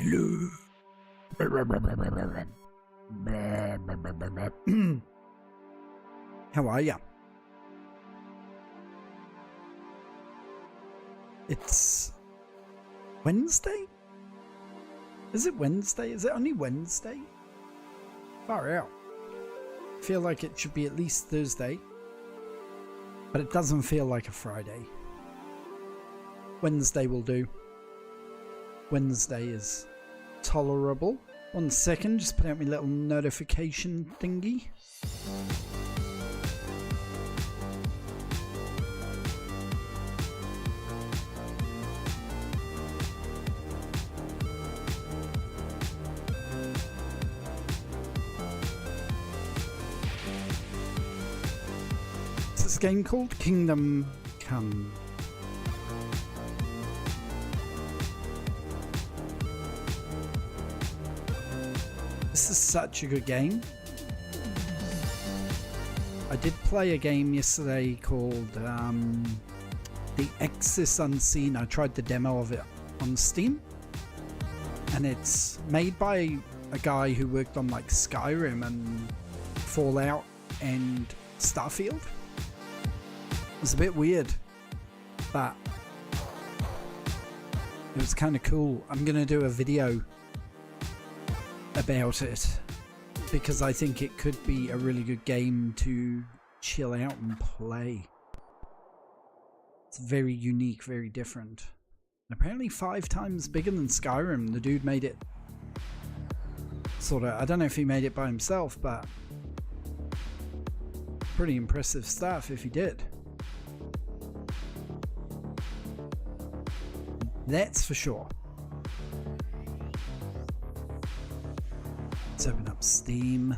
Hello. How are ya? It's Wednesday? Is it Wednesday? Is it only Wednesday? Far out. I feel like it should be at least Thursday, but it doesn't feel like a Friday. Wednesday will do. Wednesday is tolerable. 1 second, just put out my little notification thingy. What's this game called? Kingdom Come. This is such a good game. I did play a game yesterday called The Axis Unseen. I tried the demo of it on Steam, and it's made by a guy who worked on like Skyrim and Fallout and Starfield. It's a bit weird, but it was kind of cool. I'm gonna do a video about it because I think it could be a really good game to chill out and play. It's very unique, very different. Apparently 5 times bigger than Skyrim. The dude made it sort of, I don't know if he made it by himself, but pretty impressive stuff if he did. That's for sure. Let's open up Steam.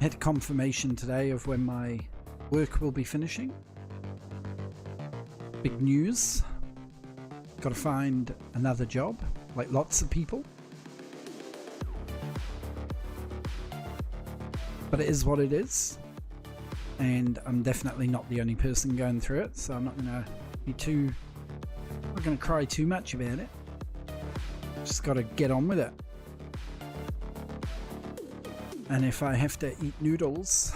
Had confirmation today of when my work will be finishing. Big news. Gotta find another job, like lots of people. But it is what it is. And I'm definitely not the only person going through it, so I'm not gonna be not gonna cry too much about it. Just gotta get on with it. And if I have to eat noodles,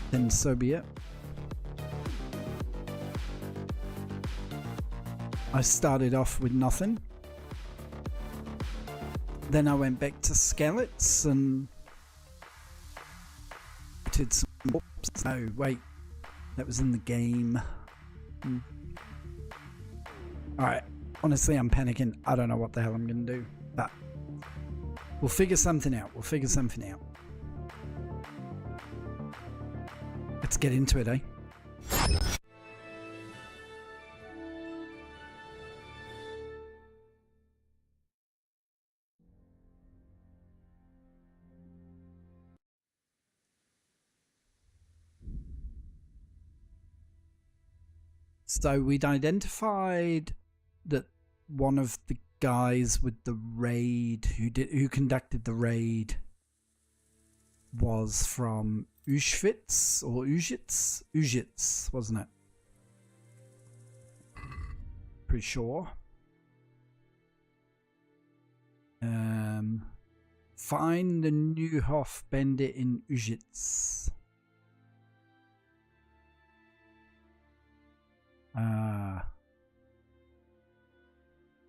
then so be it. I started off with nothing. Then I went back to skeleton and did some whoops. No, wait. That was in the game. Alright. Honestly, I'm panicking. I don't know what the hell I'm going to do. But we'll figure something out. We'll figure something out. Let's get into it, eh? So we'd identified that one of the guys with the raid who conducted the raid was from Auschwitz or Auschwitz, wasn't it? Pretty sure. Find the Neuhof bandit in Auschwitz.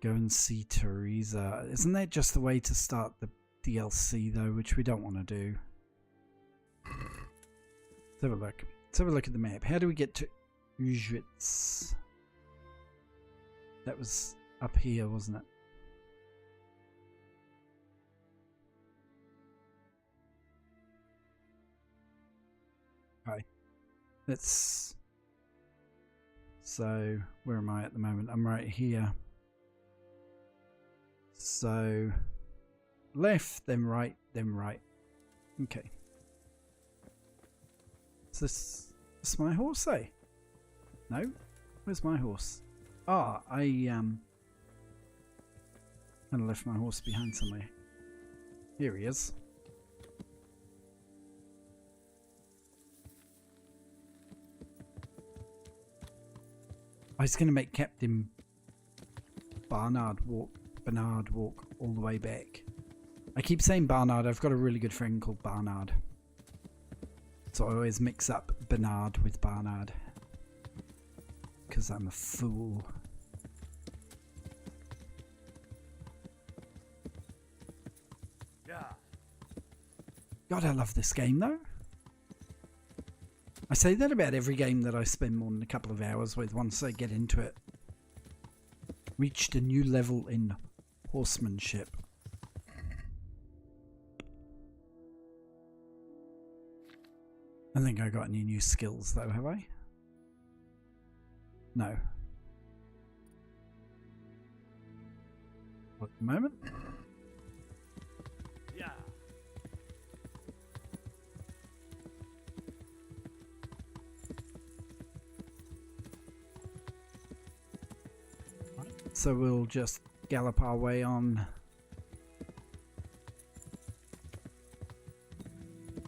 Go and see Teresa. Isn't that just the way to start the DLC though, which we don't want to do? Let's have a look. Let's have a look at the map. How do we get to Auschwitz? That was up here, wasn't it? Okay. Let's... So, where am I at the moment? I'm right here. So, left, then right, then right. Okay. Is this my horse, eh? No? Where's my horse? Ah, I kind of left my horse behind somewhere. Here he is. I was going to make Captain Bernard walk all the way back. I keep saying Barnard. I've got a really good friend called Barnard. So I always mix up Bernard with Barnard. Because I'm a fool. God, I love this game though. I say that about every game that I spend more than a couple of hours with once I get into it. Reached a new level in horsemanship. I think I got any new skills though, have I? No. At the moment. Yeah. So we'll just gallop our way on.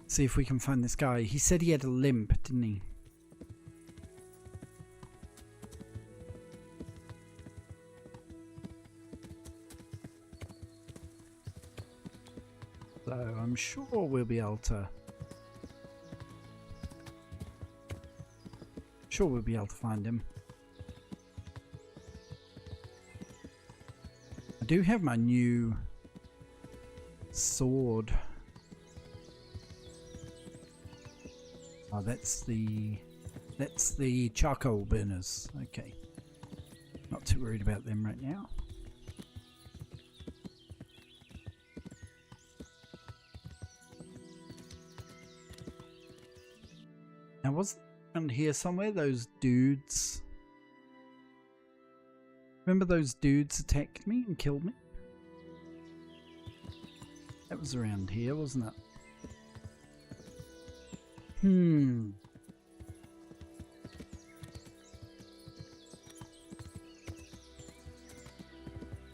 See if we can find this guy. He said he had a limp, didn't he? So I'm sure we'll be able to... find him. I do have my new sword. Oh, that's the charcoal burners. Okay. Not too worried about them right now. Now, wasn't around here somewhere those dudes? Remember those dudes attacked me and killed me? That was around here, wasn't it?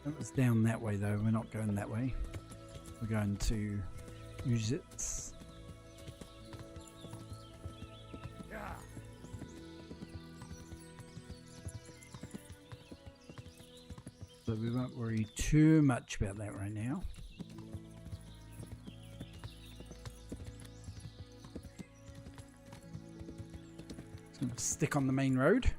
That was down that way though. We're not going that way. We're going to Ujits. Yeah. So we won't worry too much about that right now. Stick on the main road.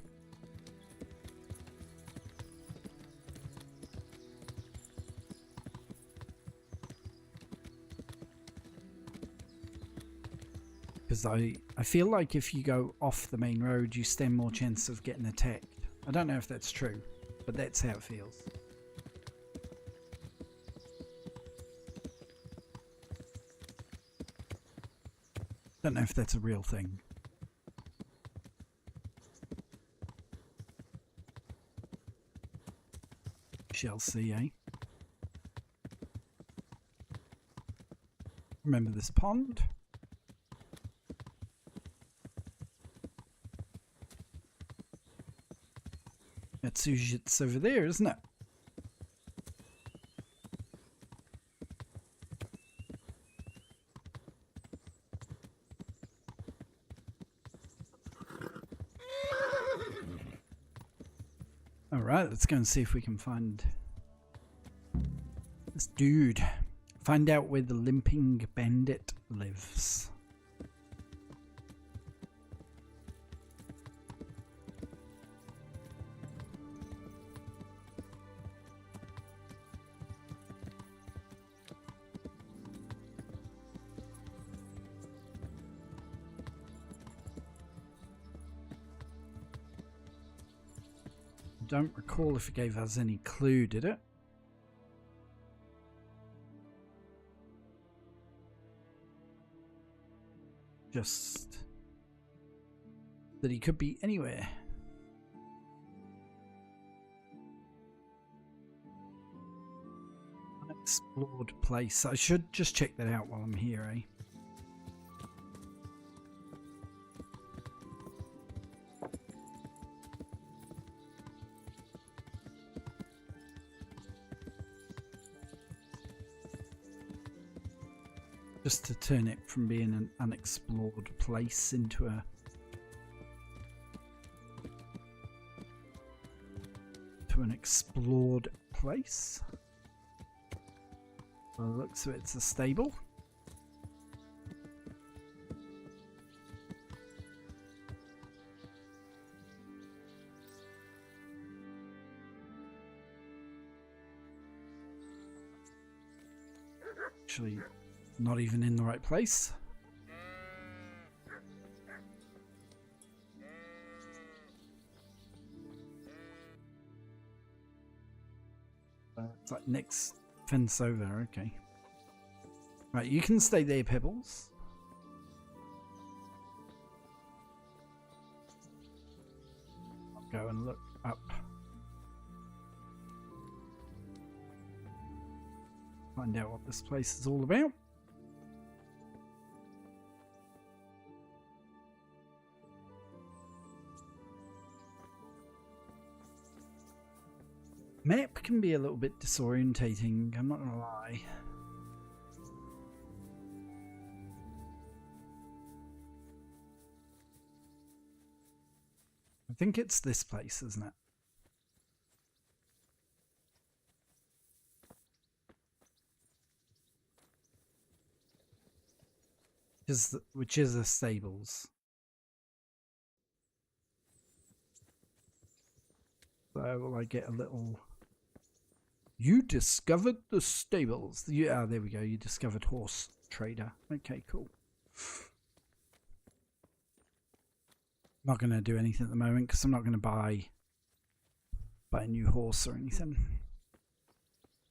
Because I feel like if you go off the main road you stand more chance of getting attacked. I don't know if that's true, but that's how it feels. Don't know if that's a real thing. Shall see, eh? Remember this pond? That's Ujits over there, isn't it? Alright, let's go and see if we can find this dude. Find out where the limping bandit lives. Don't recall if it gave us any clue, did it? Just that he could be anywhere. Unexplored place. I should just check that out while I'm here, eh? Just to turn it from being an unexplored place into a to an explored place. Well, it looks like it's a stable. Actually, not even in the right place. It's like next fence over, okay. Right, you can stay there, Pebbles. I'll go and look up. Find out what this place is all about. Map can be a little bit disorientating, I'm not gonna lie. I think it's this place, isn't it? Which is the stables. So will I get a little... You discovered the stables. Yeah, there we go. You discovered horse trader. Okay, cool. Not going to do anything at the moment because I'm not going to buy a new horse or anything.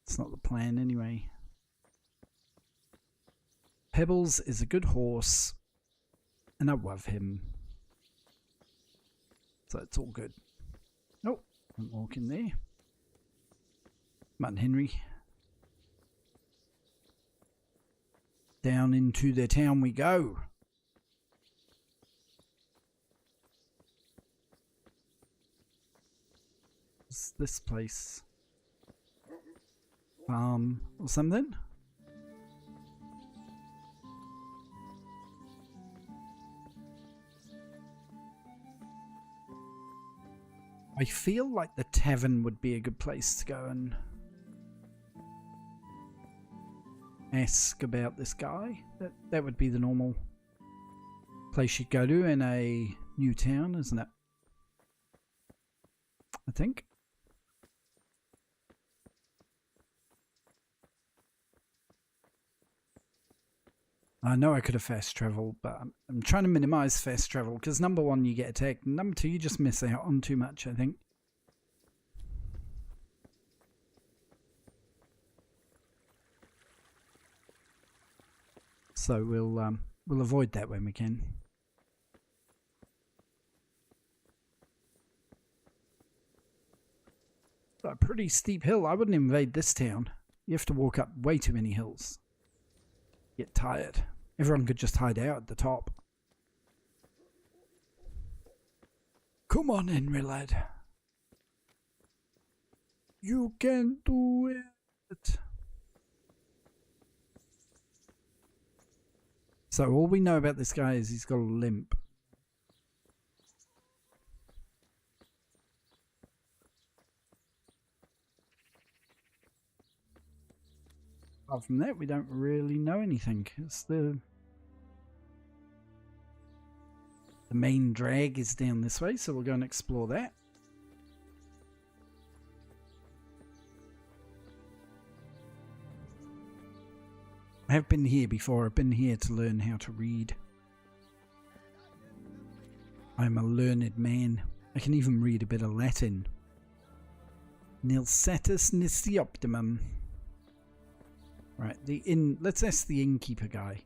It's not the plan anyway. Pebbles is a good horse and I love him. So it's all good. Nope, don't walk in there. Come on, Henry. Down into the town we go. What's this place? Farm or something? I feel like the tavern would be a good place to go and ask about this guy. That would be the normal place you'd go to in a new town, isn't it? I think. I know I could have fast traveled, but I'm trying to minimize fast travel because number one, you get attacked, and number two, you just miss out on too much, I think. So we'll avoid that when we can. A pretty steep hill. I wouldn't invade this town. You have to walk up way too many hills. Get tired. Everyone could just hide out at the top. Come on, Henry lad. You can do it. So all we know about this guy is he's got a limp. Apart from that, we don't really know anything. It's the main drag is down this way, so we'll go and explore that. I have been here before. I've been here to learn how to read. I'm a learned man. I can even read a bit of Latin. Nil satis nisi optimum. Right, let's ask the innkeeper guy.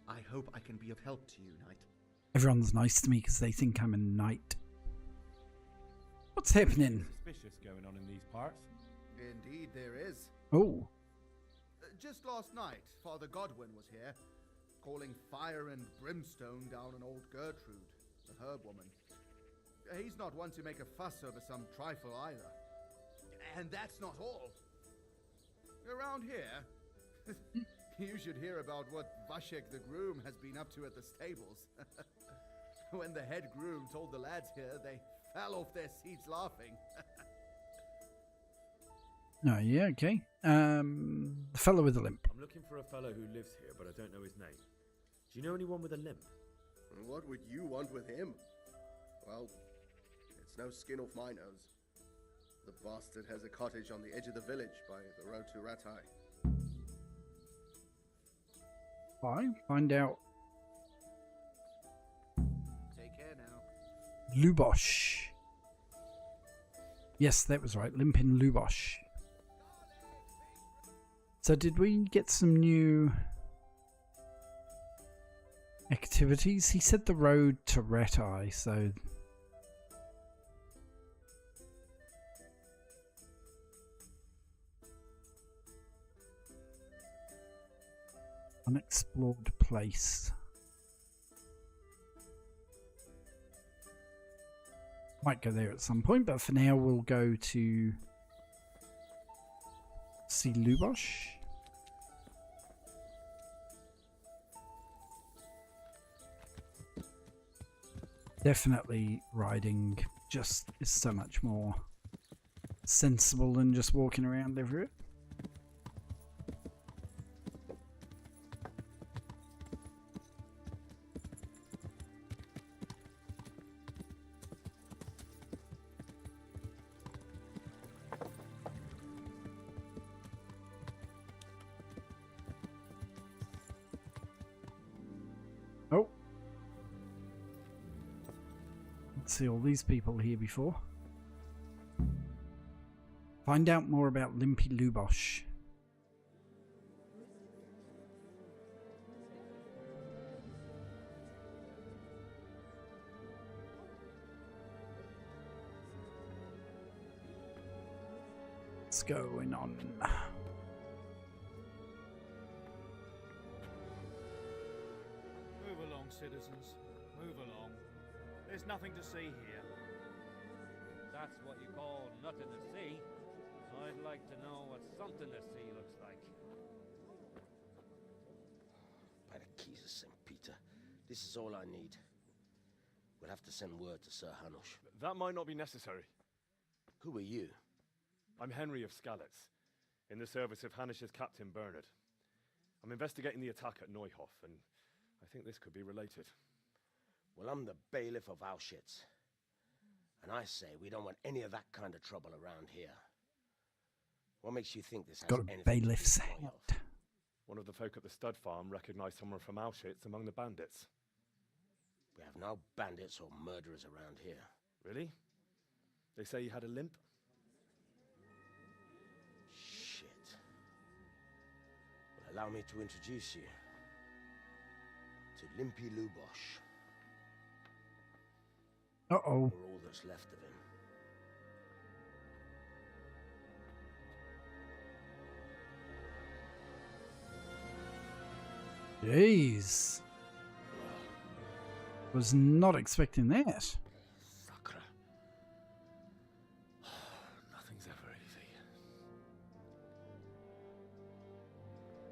I hope I can be of help to you, knight. Everyone's nice to me because they think I'm a knight. What's happening? Suspicious going on in these parts. Indeed there is. Oh. Just last night, Father Godwin was here, calling fire and brimstone down on old Gertrude, the herb woman. He's not one to make a fuss over some trifle either. And that's not all. Around here, you should hear about what Vashek the groom has been up to at the stables. When the head groom told the lads here, they fell off their seats laughing. Oh, yeah, okay. The fellow with the limp. I'm looking for a fellow who lives here, but I don't know his name. Do you know anyone with a limp? What would you want with him? Well, it's no skin off my nose. The bastard has a cottage on the edge of the village by the road to Ratai. Fine, find out. Take care now. Lubosh. Yes, that was right. Limpin Lubosh. So did we get some new activities? He said the road to Ratai, so... Unexplored place. Might go there at some point, but for now we'll go to see Lubosh. Definitely riding just is so much more sensible than just walking around everywhere. Oh. Let's see all these people here before. Find out more about Limpy Lubosh. What's going on? Move along, citizens. Move along. There's nothing to see here. That's what you call nothing to see. I'd like to know what something to see looks like. By the keys of St. Peter, this is all I need. We'll have to send word to Sir Hanush. That might not be necessary. Who are you? I'm Henry of Skalitz, in the service of Hanish's Captain Bernard. I'm investigating the attack at Neuhof, and I think this could be related. Well, I'm the bailiff of Auschwitz. And I say we don't want any of that kind of trouble around here. What makes you think this has Got a anything bailiff's to do with hat. One of the folk at the stud farm recognized someone from Auschwitz among the bandits. We have no bandits or murderers around here. Really? They say he had a limp? Shit. Well, allow me to introduce you to Limpy Lubosh. Uh-oh. Or all that's left of him. Jeez. Was not expecting that. Sakra. Nothing's ever easy.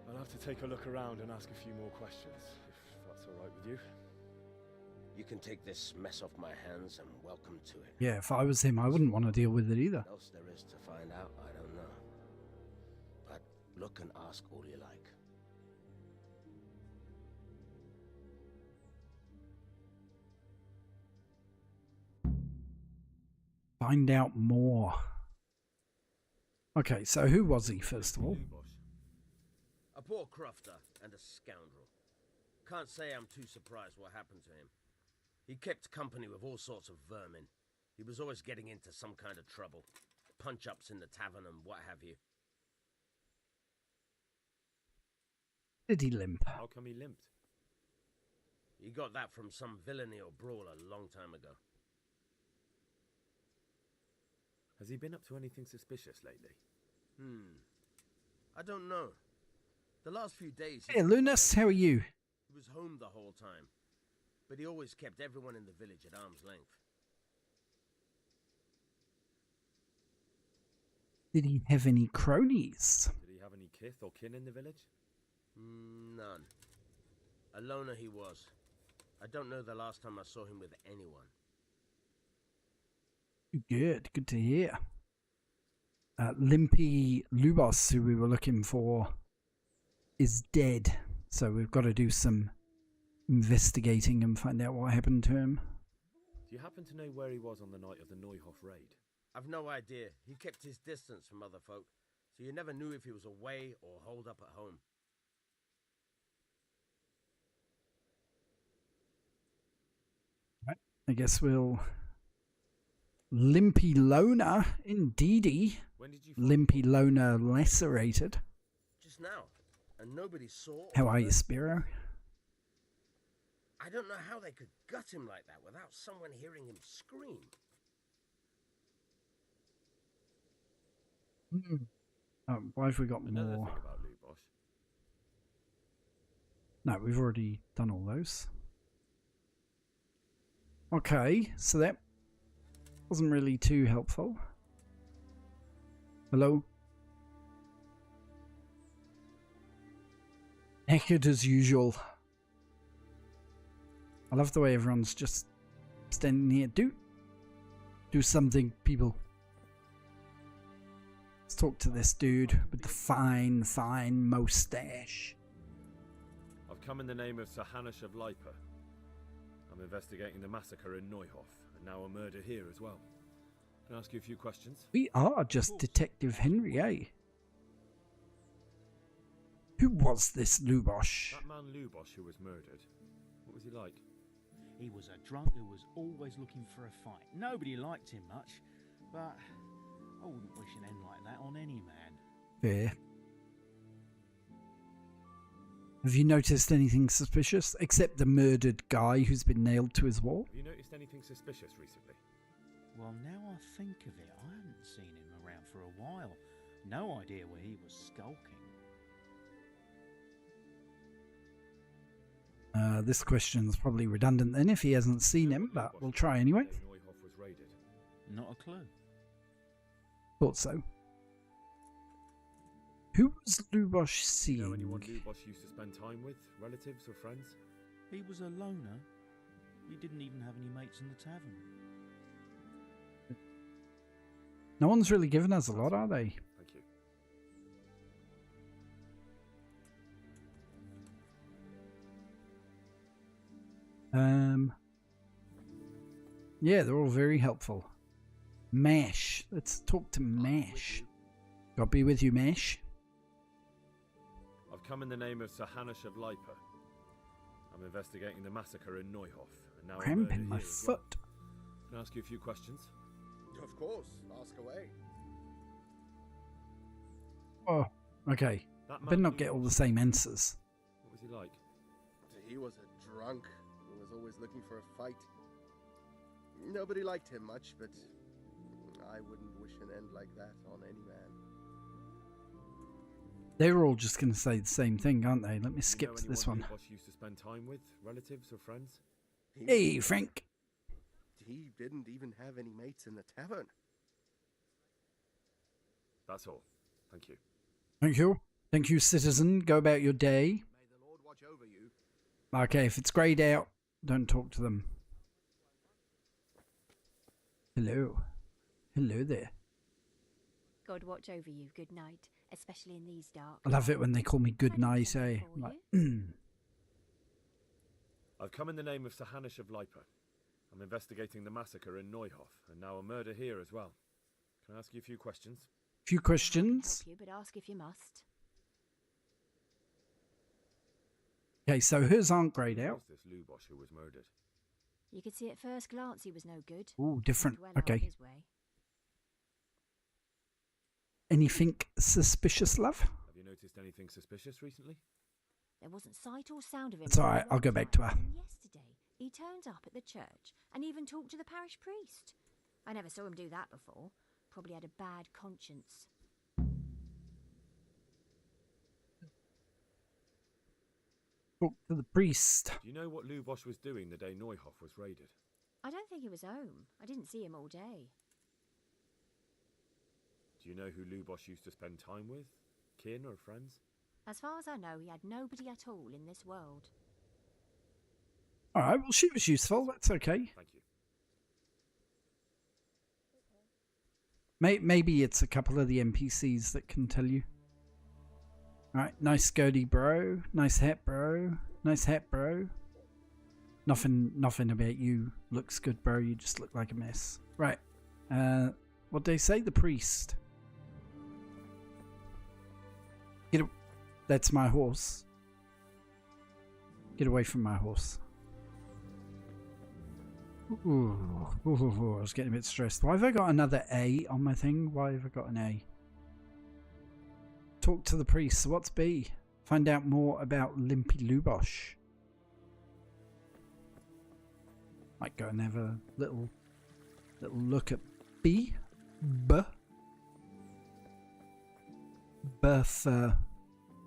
I'll have to take a look around and ask a few more questions, if that's all right with you. You can take this mess off my hands and welcome to it. Yeah, if I was him, I wouldn't want to deal with it either. What else there is to find out, I don't know. But look and ask all you like. Find out more. Okay, so who was he, first of all? A poor crofter and a scoundrel. Can't say I'm too surprised what happened to him. He kept company with all sorts of vermin. He was always getting into some kind of trouble. Punch-ups in the tavern and what have you. Did he limp? How come he limped? He got that from some villainy or brawl a long time ago. Has he been up to anything suspicious lately? I don't know. The last few days... Hey, Lunas, how are you? He was home the whole time. But he always kept everyone in the village at arm's length. Did he have any cronies? Did he have any kith or kin in the village? None. A loner he was. I don't know the last time I saw him with anyone. Good to hear. Limpy Lubos, who we were looking for, is dead. So we've got to do some investigating and find out what happened to him. Do you happen to know where he was on the night of the Neuhof raid? I've no idea. He kept his distance from other folk, so you never knew if he was away or holed up at home. Right. I guess we'll... Limpy Loner, indeedy. When did you find Limpy Loner lacerated. Just now, and nobody saw. How are you, Spiro? I don't know how they could gut him like that without someone hearing him scream. Why have we got Another more? thing about Lubosh. No, we've already done all those. Okay, so that wasn't really too helpful. Hello? Echoed as usual. I love the way everyone's just standing here. Do something, people. Let's talk to this dude with the fine mustache. I've come in the name of Sir Hanish of Lipa. I'm investigating the massacre in Neuhof, and now a murder here as well. Can I ask you a few questions? We are just Detective Henry, eh? Who was this Lubosh? That man Lubosh who was murdered, what was he like? He was a drunk who was always looking for a fight. Nobody liked him much, but I wouldn't wish an end like that on any man. Fair. Have you noticed anything suspicious? Except the murdered guy who's been nailed to his wall? Have you noticed anything suspicious recently? Well, now I think of it, I haven't seen him around for a while. No idea where he was skulking. This question's probably redundant then if he hasn't seen him, but we'll try anyway. Neuhof was raided. Not a clue. Thought so. Who was Lubosh Do you know anyone seeing? Lubosh used to spend time with? Relatives or friends? He was a loner. He didn't even have any mates in the tavern. No one's really given us a lot, are they? Thank you. Yeah, they're all very helpful. Mash. Let's talk to Mash. God be with you, Mash. I've come in the name of Sir Hanish of Lipa. I'm investigating the massacre in Neuhof, and now a murder Cramping my here as well. foot. Can I ask you a few questions? Of course, ask away. Oh, okay. That Better man not get all the Lubosh, same answers. what was he like? He was a drunk who was always looking for a fight. Nobody liked him much, but I wouldn't wish an end like that on any man. They were all just going to say the same thing, aren't they? Let me Do you skip know to this anyone one. Lubosh used to spend time with? Relatives or friends? Hey, Frank. He didn't even have any mates in the tavern. That's all. Thank you. Thank you. Thank you, citizen. Go about your day. May the Lord watch over you. Okay, if it's greyed out, don't talk to them. Hello. Hello there. God watch over you. Good night, especially in these dark. I love it when they call me good night, eh? For Like, I've come in the name of Sir Hanish of Lipa. I'm investigating the massacre in Neuhof, and now a murder here as well. Can I ask you a few questions? few questions. Help you, but ask if you must. Okay, so hers aren't greyed Who out. was this Lubosh who was murdered? You could see at first glance he was no good. Ooh, different. Went well out Okay. his way. Anything suspicious, love? Have you noticed anything suspicious recently? There wasn't sight or sound of him. It's for a alright, I'll long go back to her. time, and yesterday, he turned up at the church and even talked to the parish priest. I never saw him do that before. Probably had a bad conscience. Talk to the priest. Do you know what Lubosh was doing the day Neuhof was raided? I don't think he was home. I didn't see him all day. Do you know who Lubosh used to spend time with? Kin or friends? As far as I know, he had nobody at all in this world. Alright, well, she was useful. That's okay. Thank you. Maybe it's a couple of the NPCs that can tell you. Alright, nice goatee, bro. Nice hat, bro. Nice hat, bro. Nothing about you looks good, bro. You just look like a mess. Right. What they say? The priest. That's my horse. Get away from my horse. Ooh, I was getting a bit stressed. Why have I got another A on my thing? Why have I got an A? Talk to the priest. What's B? Find out more about Limpy Lubosh. Might go and have a little look at B.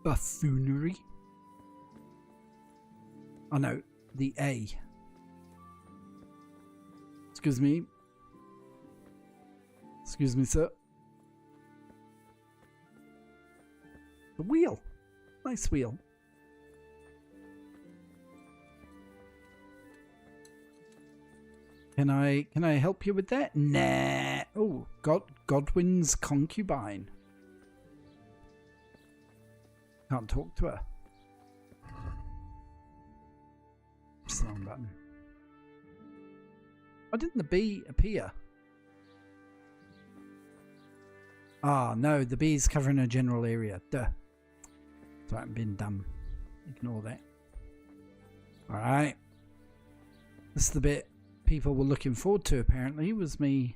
Buffoonery. Oh no, the A. Excuse me. Excuse me, sir. The wheel. Nice wheel. Can I help you with that? Nah. Oh, Godwin's concubine. Can't talk to her. Just the wrong button. Why didn't the bee appear? Ah, no, the bee's covering a general area. Duh. So I'm being dumb. Ignore that. Alright. This is the bit people were looking forward to, apparently, was me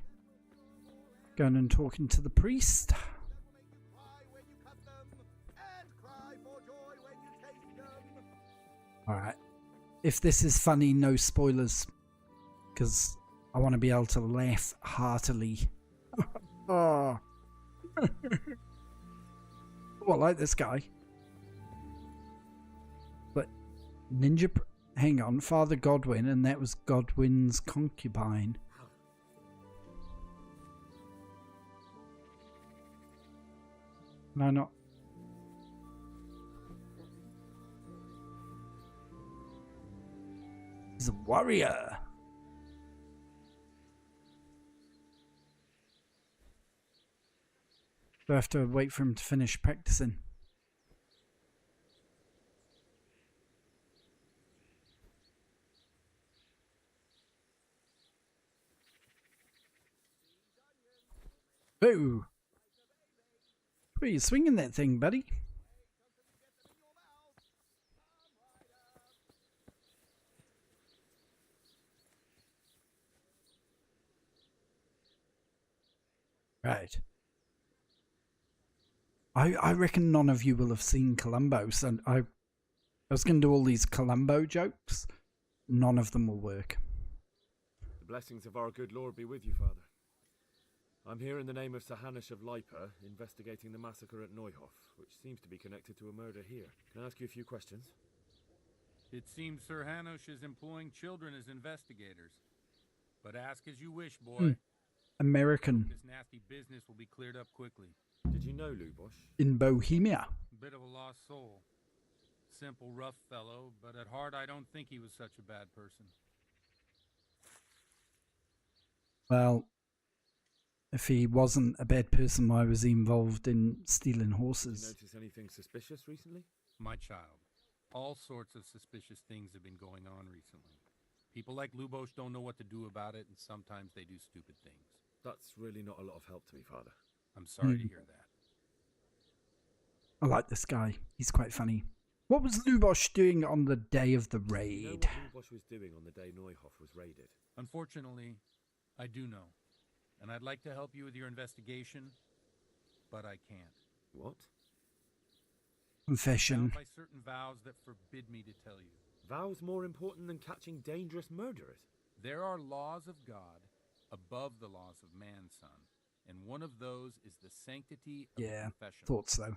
going and talking to the priest. Alright. If this is funny, no spoilers. Because I want to be able to laugh heartily. Oh. Oh, I like this guy. But Ninja... Hang on, Father Godwin, and that was Godwin's concubine. No, not... He's a warrior. Do I have to wait for him to finish practicing? Whoa! Where are you swinging that thing, buddy? Right. I reckon none of you will have seen Columbo, so I was going to do all these Columbo jokes. None of them will work. The blessings of our good Lord be with you, Father. I'm here in the name of Sir Hanish of Lipa, investigating the massacre at Neuhof, which seems to be connected to a murder here. Can I ask you a few questions? It seems Sir Hanish is employing children as investigators. But ask as you wish, boy. American. This nasty business will be cleared up quickly. Did you know Lubosh? In Bohemia. Bit of a lost soul. Simple, rough fellow, but at heart I don't think he was such a bad person. Well, if he wasn't a bad person, why was he involved in stealing horses? Did you notice anything suspicious recently? My child, all sorts of suspicious things have been going on recently. People like Lubosh don't know what to do about it, and sometimes they do stupid things. That's really not a lot of help to me, Father. I'm sorry to hear that. I like this guy. He's quite funny. What was Lubosh doing on the day of the raid? Do you know what Lubosh was doing on the day Neuhof was raided? Unfortunately, I do know. And I'd like to help you with your investigation, but I can't. What? Confession. Bound by certain vows that forbid me to tell you. Vows more important than catching dangerous murderers? There are laws of God above the laws of man, son. And one of those is the sanctity of confession. Thought so.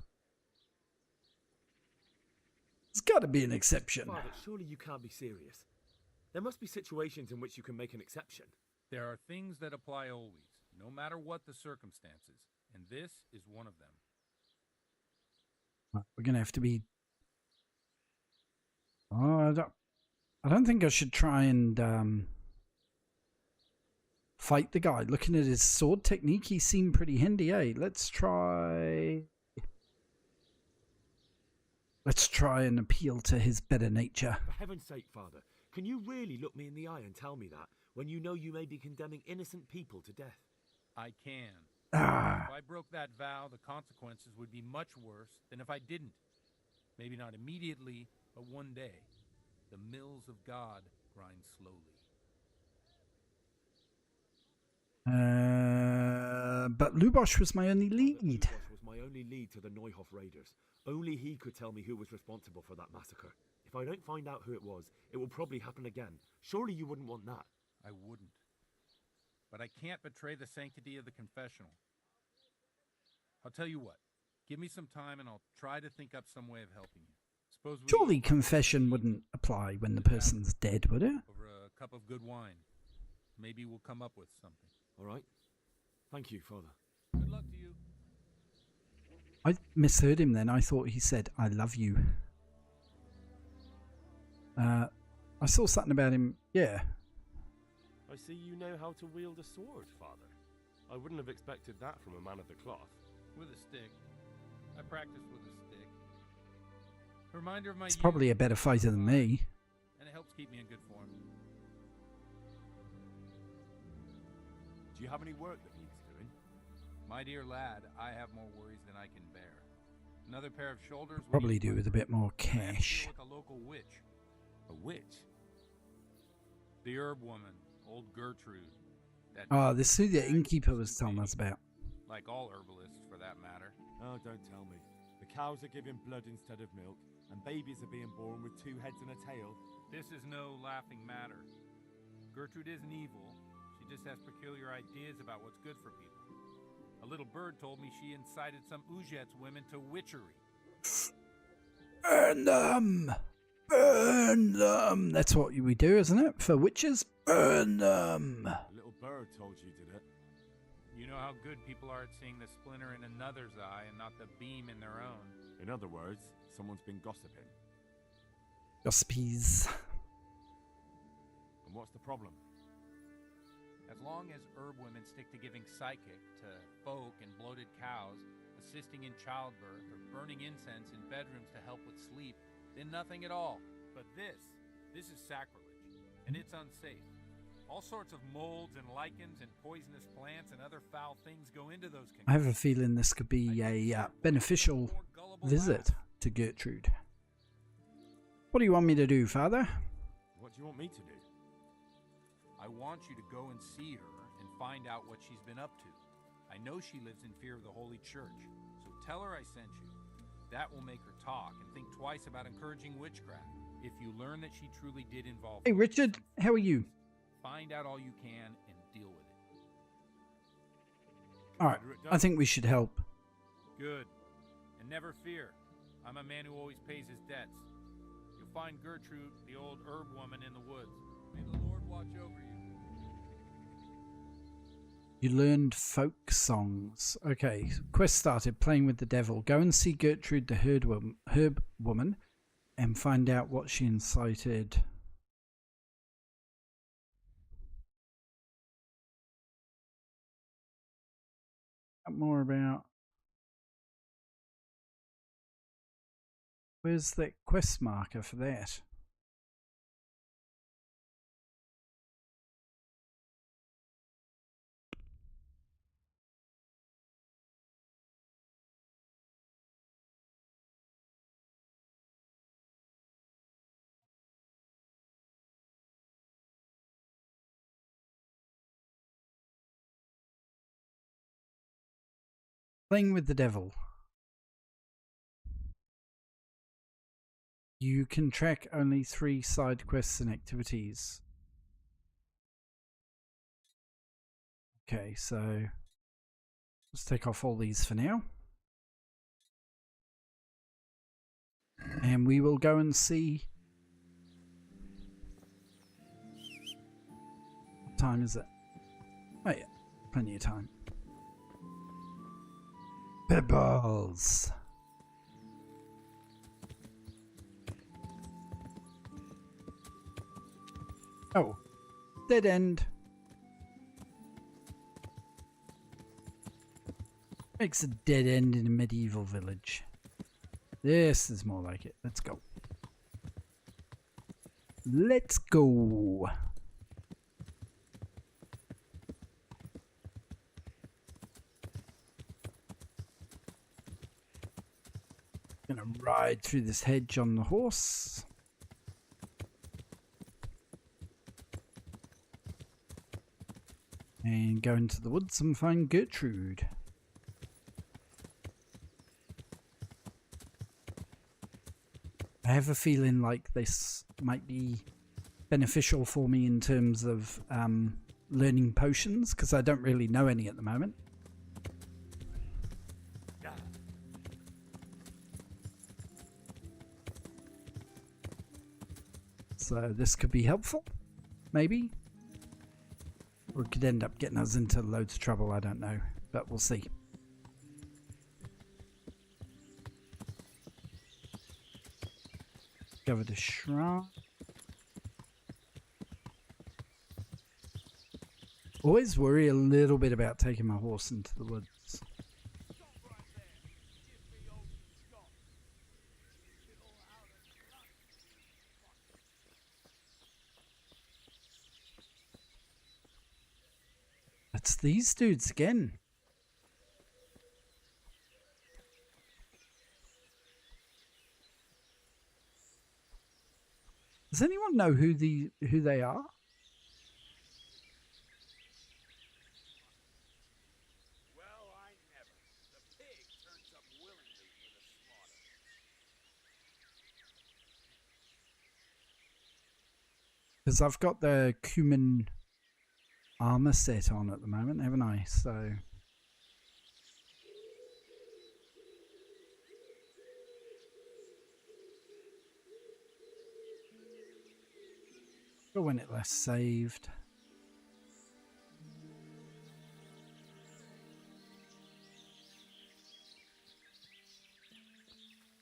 There's got to be an exception. Father, surely you can't be serious. There must be situations in which you can make an exception. There are things that apply always, no matter what the circumstances, and this is one of them. We're gonna have to be. Oh, I don't think I should try and fight the guy. Looking at his sword technique, he seemed pretty handy, eh? Let's try and appeal to his better nature. For heaven's sake, Father, can you really look me in the eye and tell me that when you know you may be condemning innocent people to death? I can. Ah. If I broke that vow, the consequences would be much worse than if I didn't. Maybe not immediately, but one day. The mills of God grind slowly. But Lubosh was my only lead. Lubosh was my only lead to the Neuhof raiders. Only he could tell me who was responsible for that massacre. If I don't find out who it was, it will probably happen again. Surely you wouldn't want that. I wouldn't. But I can't betray the sanctity of the confessional. I'll tell you what. Give me some time and I'll try to think up some way of helping you. Suppose we... Surely confession wouldn't apply when the person's dead, would it? Over a cup of good wine. Maybe we'll come up with something. All right. Thank you, Father. Good luck to you. I misheard him then. I thought he said, I love you. I saw something about him. Yeah. I see you know how to wield a sword, Father. I wouldn't have expected that from a man of the cloth. With a stick. I practice with a stick. A reminder of my He's probably a better fighter than me. And it helps keep me in good form. Do you have any work that needs doing? My dear lad, I have more worries than I can bear. Another pair of shoulders. Probably do with a bit more cash. With a local witch. A witch? The herb woman, old Gertrude. Oh, this is who the innkeeper was telling us about. Like all herbalists, for that matter. Oh, don't tell me. The cows are giving blood instead of milk, and babies are being born with 2 heads and a tail. This is no laughing matter. Gertrude isn't evil. She just has peculiar ideas about what's good for people. A little bird told me she incited some Ujet's women to witchery. Burn them! Burn them! That's what we do, isn't it? For witches, burn them! A little bird told you, did it? You know how good people are at seeing the splinter in another's eye and not the beam in their own. In other words, someone's been gossiping. Gossipies. And what's the problem? As long as herb women stick to giving psychic to folk and bloated cows, assisting in childbirth, or burning incense in bedrooms to help with sleep, then nothing at all. But this is sacrilege, and it's unsafe. All sorts of molds and lichens and poisonous plants and other foul things go into those I have a feeling this could be a beneficial visit to Gertrude. What do you want me to do, Father? What do you want me to do? I want you to go and see her and find out what she's been up to. I know she lives in fear of the Holy Church, so tell her I sent you. That will make her talk and think twice about encouraging witchcraft. If you learn that she truly did involve... Hey, Richard, how are you? Find out all you can and deal with it. Alright, I think we should help. Good. And never fear. I'm a man who always pays his debts. You'll find Gertrude, the old herb woman, in the woods. May the Lord watch over you. You learned folk songs. Okay, quest started. Playing with the devil. Go and see Gertrude the herb woman and find out what she incited. More about... Where's that quest marker for that? Playing with the devil. You can track only 3 side quests and activities. Okay, so let's take off all these for now. And we will go and see. What time is it? Oh yeah, plenty of time. Pebbles. Oh, dead end. Makes a dead end in a medieval village. This is more like it. Let's go. Let's go. Gonna ride through this hedge on the horse. And go into the woods and find Gertrude. I have a feeling like this might be beneficial for me in terms of learning potions, because I don't really know any at the moment. So this could be helpful, maybe. Or it could end up getting us into loads of trouble, I don't know. But we'll see. Discover the shrine. Always worry a little bit about taking my horse into the woods. It's these dudes again. Does anyone know who they are? Well, I never. The pig turns up willingly for the slaughter. Because I've got the cumin armor set on at the moment, haven't I? So go when it last saved.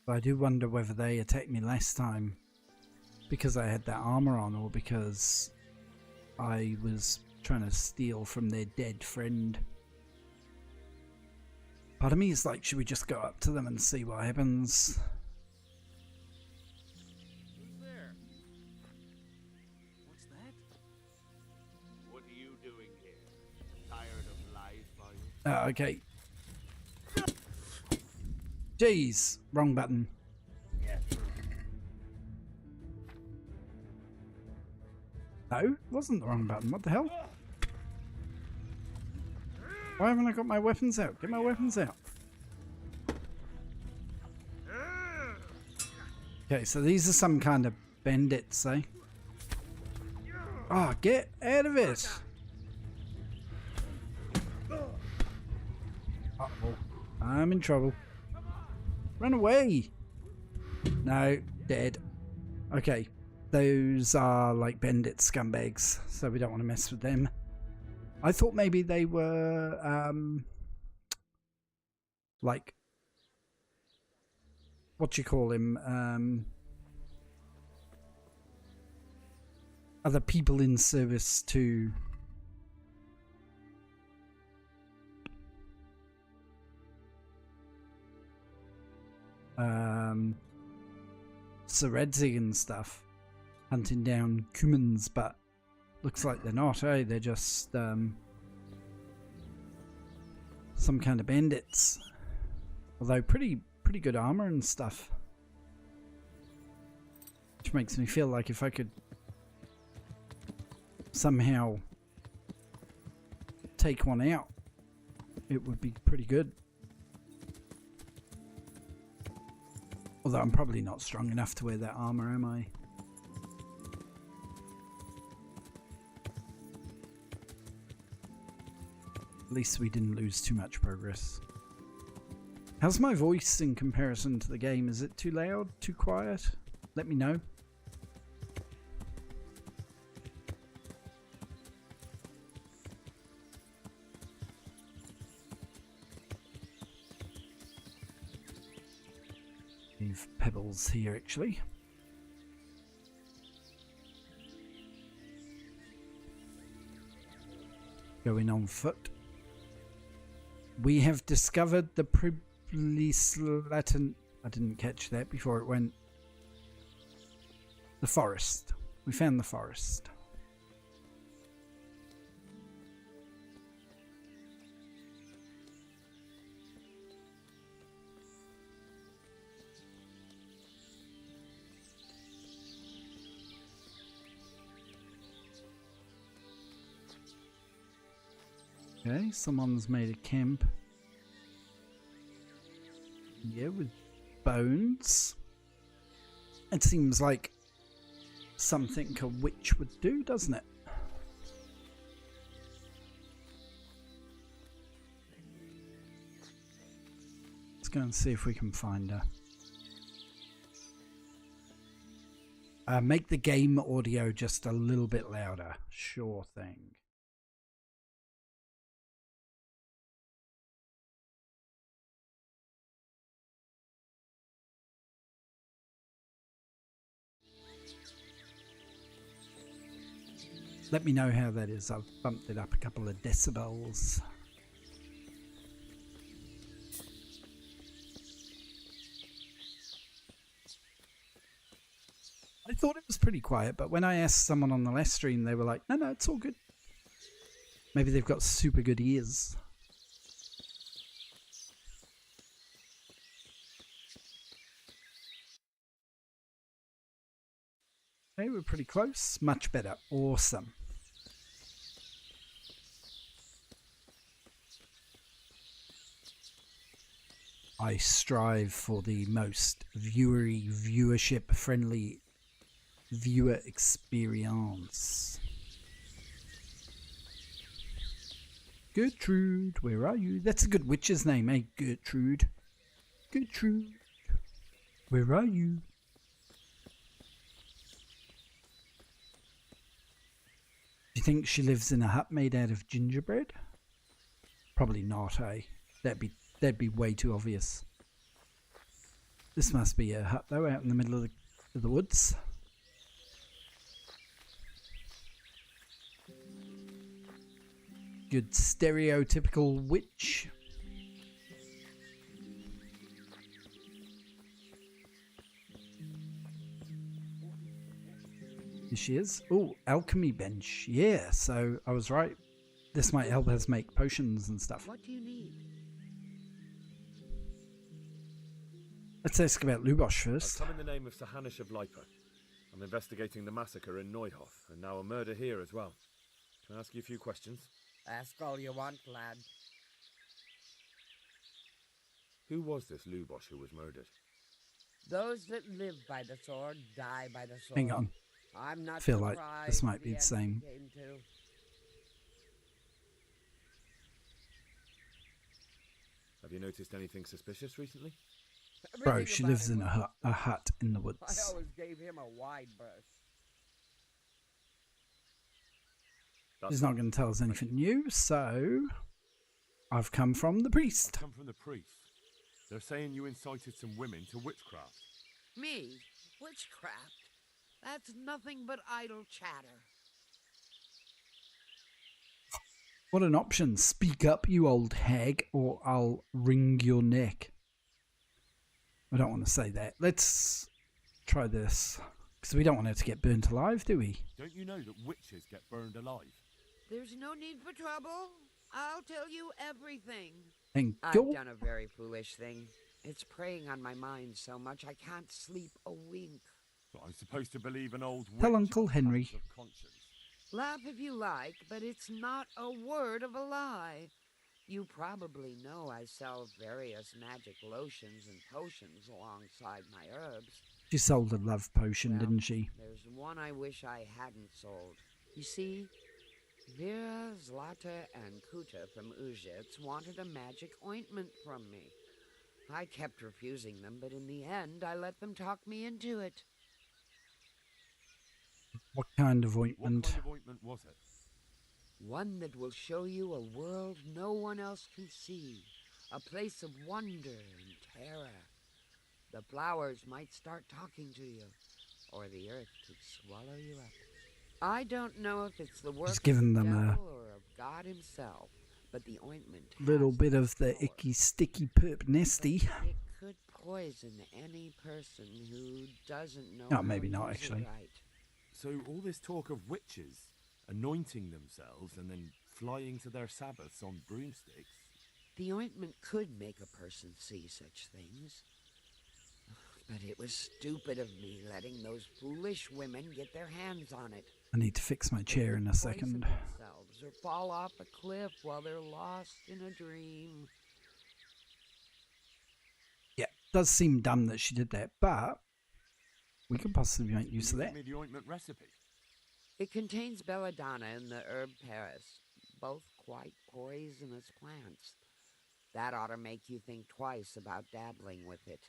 But I do wonder whether they attacked me last time because I had that armor on, or because I was trying to steal from their dead friend. Part of me is like, should we just go up to them and see what happens? Who's there? What's that? What are you doing here? Tired of life, are you? Okay. Jeez, wrong button. No, it wasn't the wrong button. What the hell? Why haven't I got my weapons out? Get my weapons out. Okay, so these are some kind of bandits, eh? Oh, get out of it! Uh-oh. I'm in trouble. Run away! No, dead. Okay, those are like bandit scumbags, so we don't want to mess with them. I thought maybe they were, like, what do you call him? Other people in service to Seredzig and stuff, hunting down Cumans, but looks like they're not, eh? They're just some kind of bandits. Although pretty good armor and stuff. Which makes me feel like if I could somehow take one out, it would be pretty good. Although I'm probably not strong enough to wear that armor, am I? At least we didn't lose too much progress. How's my voice in comparison to the game? Is it too loud? Too quiet? Let me know. Leave pebbles here actually. Going on foot. We have discovered the Latin. I didn't catch that before it went. The forest. We found the forest. Okay, someone's made a camp. Yeah, with bones. It seems like something a witch would do, doesn't it? Let's go and see if we can find her. Make the game audio just a little bit louder. Sure thing. Let me know how that is. I've bumped it up a couple of decibels. I thought it was pretty quiet, but when I asked someone on the last stream, they were like, no, it's all good. Maybe they've got super good ears. Okay, we're pretty close. Much better. Awesome. I strive for the most viewership-friendly viewer experience. Gertrude, where are you? That's a good witch's name, eh? Gertrude. Gertrude, where are you? Do you think she lives in a hut made out of gingerbread? Probably not, eh? That'd be way too obvious. This must be a hut though, out in the middle of the woods. Good stereotypical witch. Here she is. Oh, alchemy bench. Yeah, so I was right. This might help us make potions and stuff. What do you need? Let's ask about Lubosh first. I've come in the name of Sahanish of Lipa. I'm investigating the massacre in Neuhof, and now a murder here as well. Can I ask you a few questions? Ask all you want, lad. Who was this Lubosh who was murdered? Those that live by the sword die by the sword. Hang on. I'm not I feel like this might be the the same. Have you noticed anything suspicious recently? Bro, she lives in a hut in the woods. I always gave him a wide berth. He's not going to tell us anything new, so I've come from the priest. Come from the priest. They're saying you incited some women to witchcraft. Me? Witchcraft? That's nothing but idle chatter. What an option. Speak up, you old hag, or I'll wring your neck. I don't want to say that. Let's try this. Because we don't want her to get burnt alive, do we? Don't you know that witches get burned alive? There's no need for trouble. I'll tell you everything. Thank I've you. done a very foolish thing. It's preying on my mind so much I can't sleep a wink. But I'm supposed to believe an old witch. Tell Uncle Henry. Of conscience. Laugh if you like, but it's not a word of a lie. You probably know I sell various magic lotions and potions alongside my herbs. She sold a love potion, Well, didn't she? There's one I wish I hadn't sold. You see, Vera, Zlata, and Kuta from Uzhitz wanted a magic ointment from me. I kept refusing them, but in the end, I let them talk me into it. What kind of ointment? What kind of ointment was it? One that will show you a world no one else can see. A place of wonder and terror. The flowers might start talking to you, or the earth could swallow you up. I don't know if it's the work Just giving of the them devil or of God himself, but the ointment Little has bit the of the power. icky, sticky, perp nasty. It could poison any person who doesn't know Oh, how maybe to not, use it actually. right. So all this talk of witches anointing themselves and then flying to their sabbaths on broomsticks. The ointment could make a person see such things. But it was stupid of me letting those foolish women get their hands on it. I need to fix my They chair could in a poison second. themselves or fall off a cliff while they're lost in a dream. Yeah, does seem dumb that she did that, but we could possibly make use of Can you that. give me the ointment recipe? It contains belladonna and the herb Paris, both quite poisonous plants. That ought to make you think twice about dabbling with it.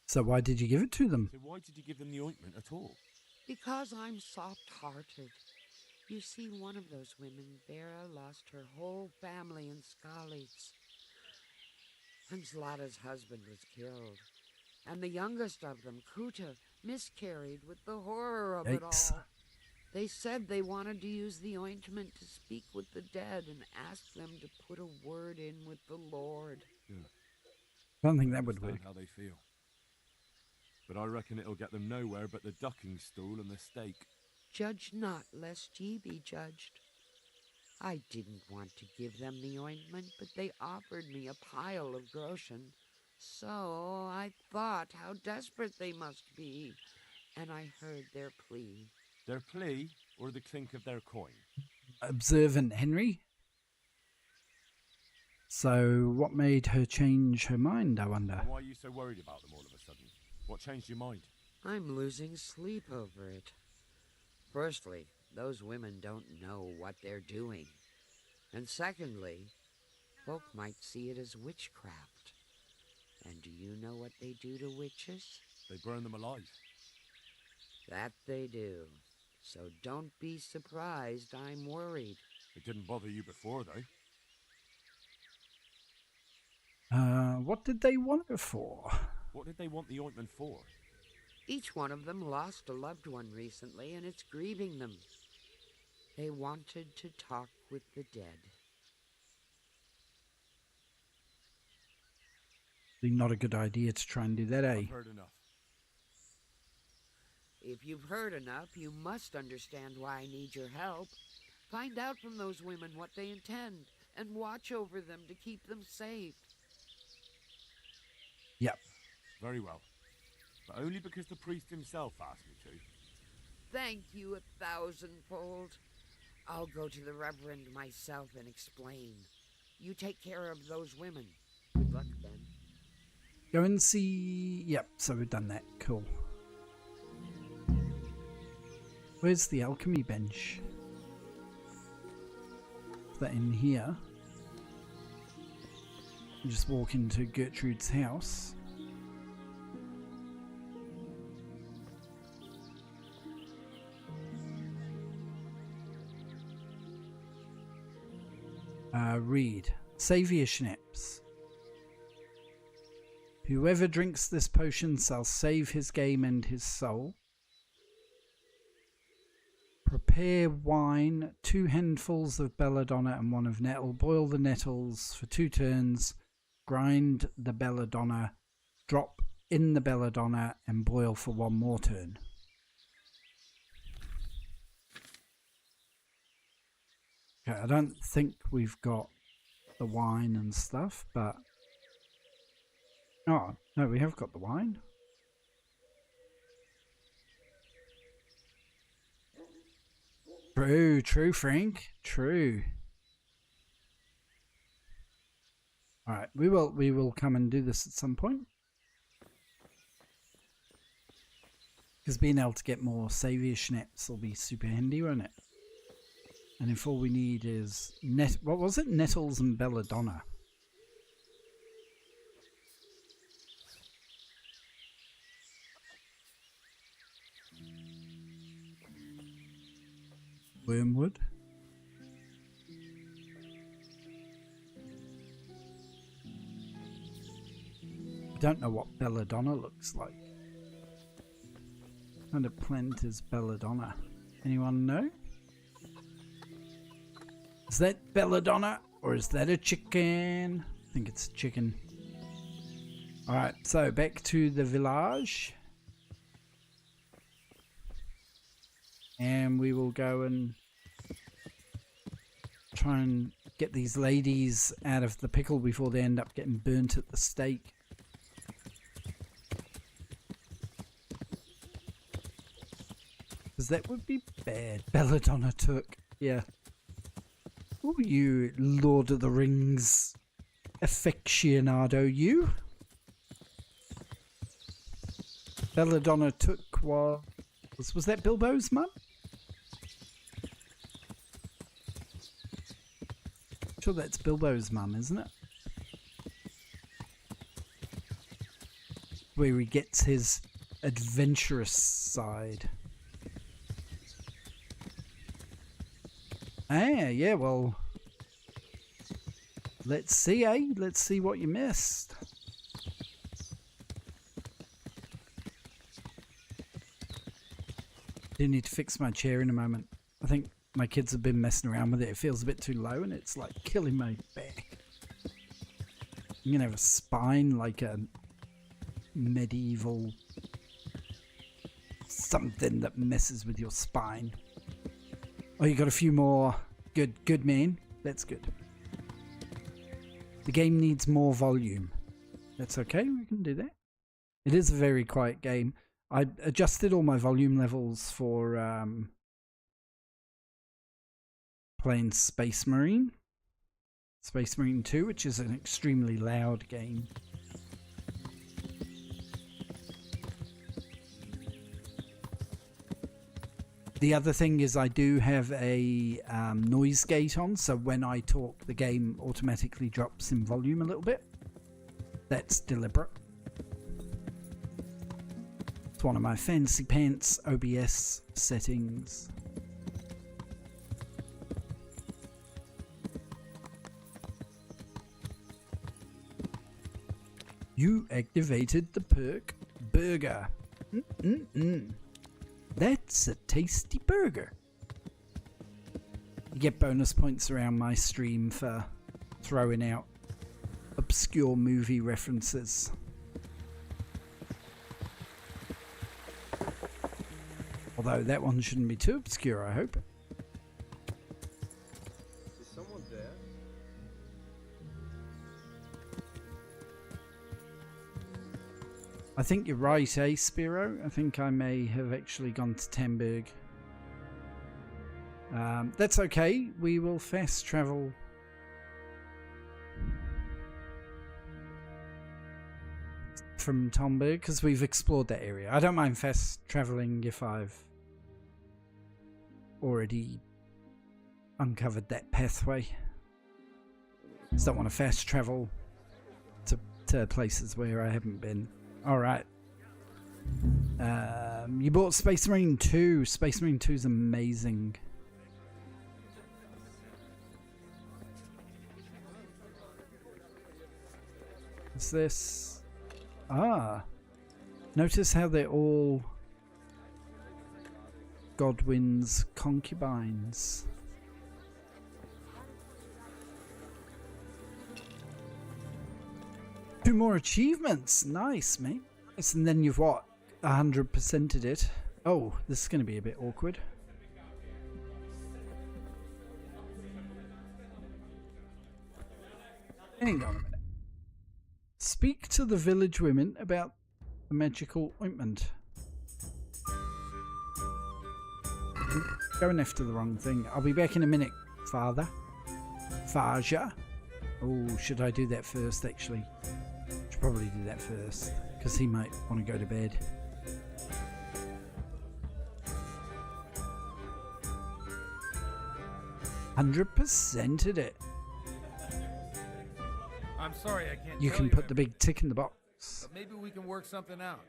So why did you give it to them? So why did you give them the ointment at all? Because I'm soft-hearted. You see, one of those women, Vera, lost her whole family in Skalitz. And Zlata's husband was killed. And the youngest of them, Kuta, miscarried with the horror of it Yikes. all. They said they wanted to use the ointment to speak with the dead and ask them to put a word in with the Lord. Yeah. I don't think that would Understand work. how they feel. But I reckon it'll get them nowhere but the ducking stool and the stake. Judge not, lest ye be judged. I didn't want to give them the ointment, but they offered me a pile of groschen. So I thought how desperate they must be, and I heard their plea. Their plea or the clink of their coin? Observant Henry. So what made her change her mind, I wonder? And why are you so worried about them all of a sudden? What changed your mind? I'm losing sleep over it. Firstly, those women don't know what they're doing. And secondly, folk might see it as witchcraft. And do you know what they do to witches? They burn them alive. That they do. So don't be surprised I'm worried. It didn't bother you before, though. What did they want her for? What did they want the ointment for? Each one of them lost a loved one recently, and it's grieving them. They wanted to talk with the dead. Not a good idea to try and do that, eh? I've heard enough. If you've heard enough, you must understand why I need your help. Find out from those women what they intend, and watch over them to keep them safe. Yep. Very well. But only because the priest himself asked me to. Thank you 1,000-fold. I'll go to the Reverend myself and explain. You take care of those women. Good luck, then. Go and see... Yep, so we've done that. Cool. Where's the alchemy bench? Is that in here? You just walk into Gertrude's house. Read. Saviour Schnapps. Whoever drinks this potion shall save his game and his soul. Prepare wine, 2 handfuls of belladonna and 1 of nettle. Boil the nettles for 2 turns. Grind the belladonna. Drop in the belladonna and boil for 1 more turn. Okay, I don't think we've got the wine and stuff, but... Oh, no, we have got the wine. True, Frank. True. Alright, we will come and do this at some point. Because being able to get more saviour schnapps will be super handy, won't it? And if all we need is what was it? Nettles and belladonna. Wormwood. I don't know what belladonna looks like. What kind of plant is belladonna? Anyone know? Is that belladonna or is that a chicken? I think it's a chicken. Alright, so back to the village. And we will go and try and get these ladies out of the pickle before they end up getting burnt at the stake. Because that would be bad. Belladonna took. Yeah. Oh, you Lord of the Rings aficionado, you. Belladonna took was that Bilbo's mum? Sure, that's Bilbo's mum, isn't it? Where he gets his adventurous side. Ah, yeah, well, let's see, eh? Let's see what you missed. Do need to fix my chair in a moment. I think my kids have been messing around with it. It feels a bit too low and it's like killing my back. I'm gonna have a spine like a medieval something that messes with your spine. Oh, you got a few more. Good man. That's good. The game needs more volume. That's okay, we can do that. It is a very quiet game. I adjusted all my volume levels for playing Space Marine 2, which is an extremely loud game. The other thing is I do have a noise gate on, so when I talk the game automatically drops in volume a little bit. That's deliberate. It's one of my fancy pants OBS settings. You activated the perk burger. That's a tasty burger. You get bonus points around my stream for throwing out obscure movie references. Although that one shouldn't be too obscure, I hope. Is someone there? I think you're right, eh, Spiro? I think I may have actually gone to Tamburg. That's okay. We will fast travel. From Tomberg, because we've explored that area. I don't mind fast traveling if I've already uncovered that pathway. Just don't want to fast travel to places where I haven't been. Alright. You bought Space Marine 2. Space Marine 2 is amazing. What's this? Ah. Notice how they're all Godwin's concubines. Two more achievements. Nice, mate. Yes, and then you've what? 100%ed it. Oh, this is going to be a bit awkward. Hang on a minute. Speak to the village women about the magical ointment. Going after the wrong thing. I'll be back in a minute, Father. Faja. Oh, should I do that first, actually? Should probably do that first, because he might want to go to bed. %ed it. I'm sorry I can't You tell can put the big tick in the box. But maybe we can work something out.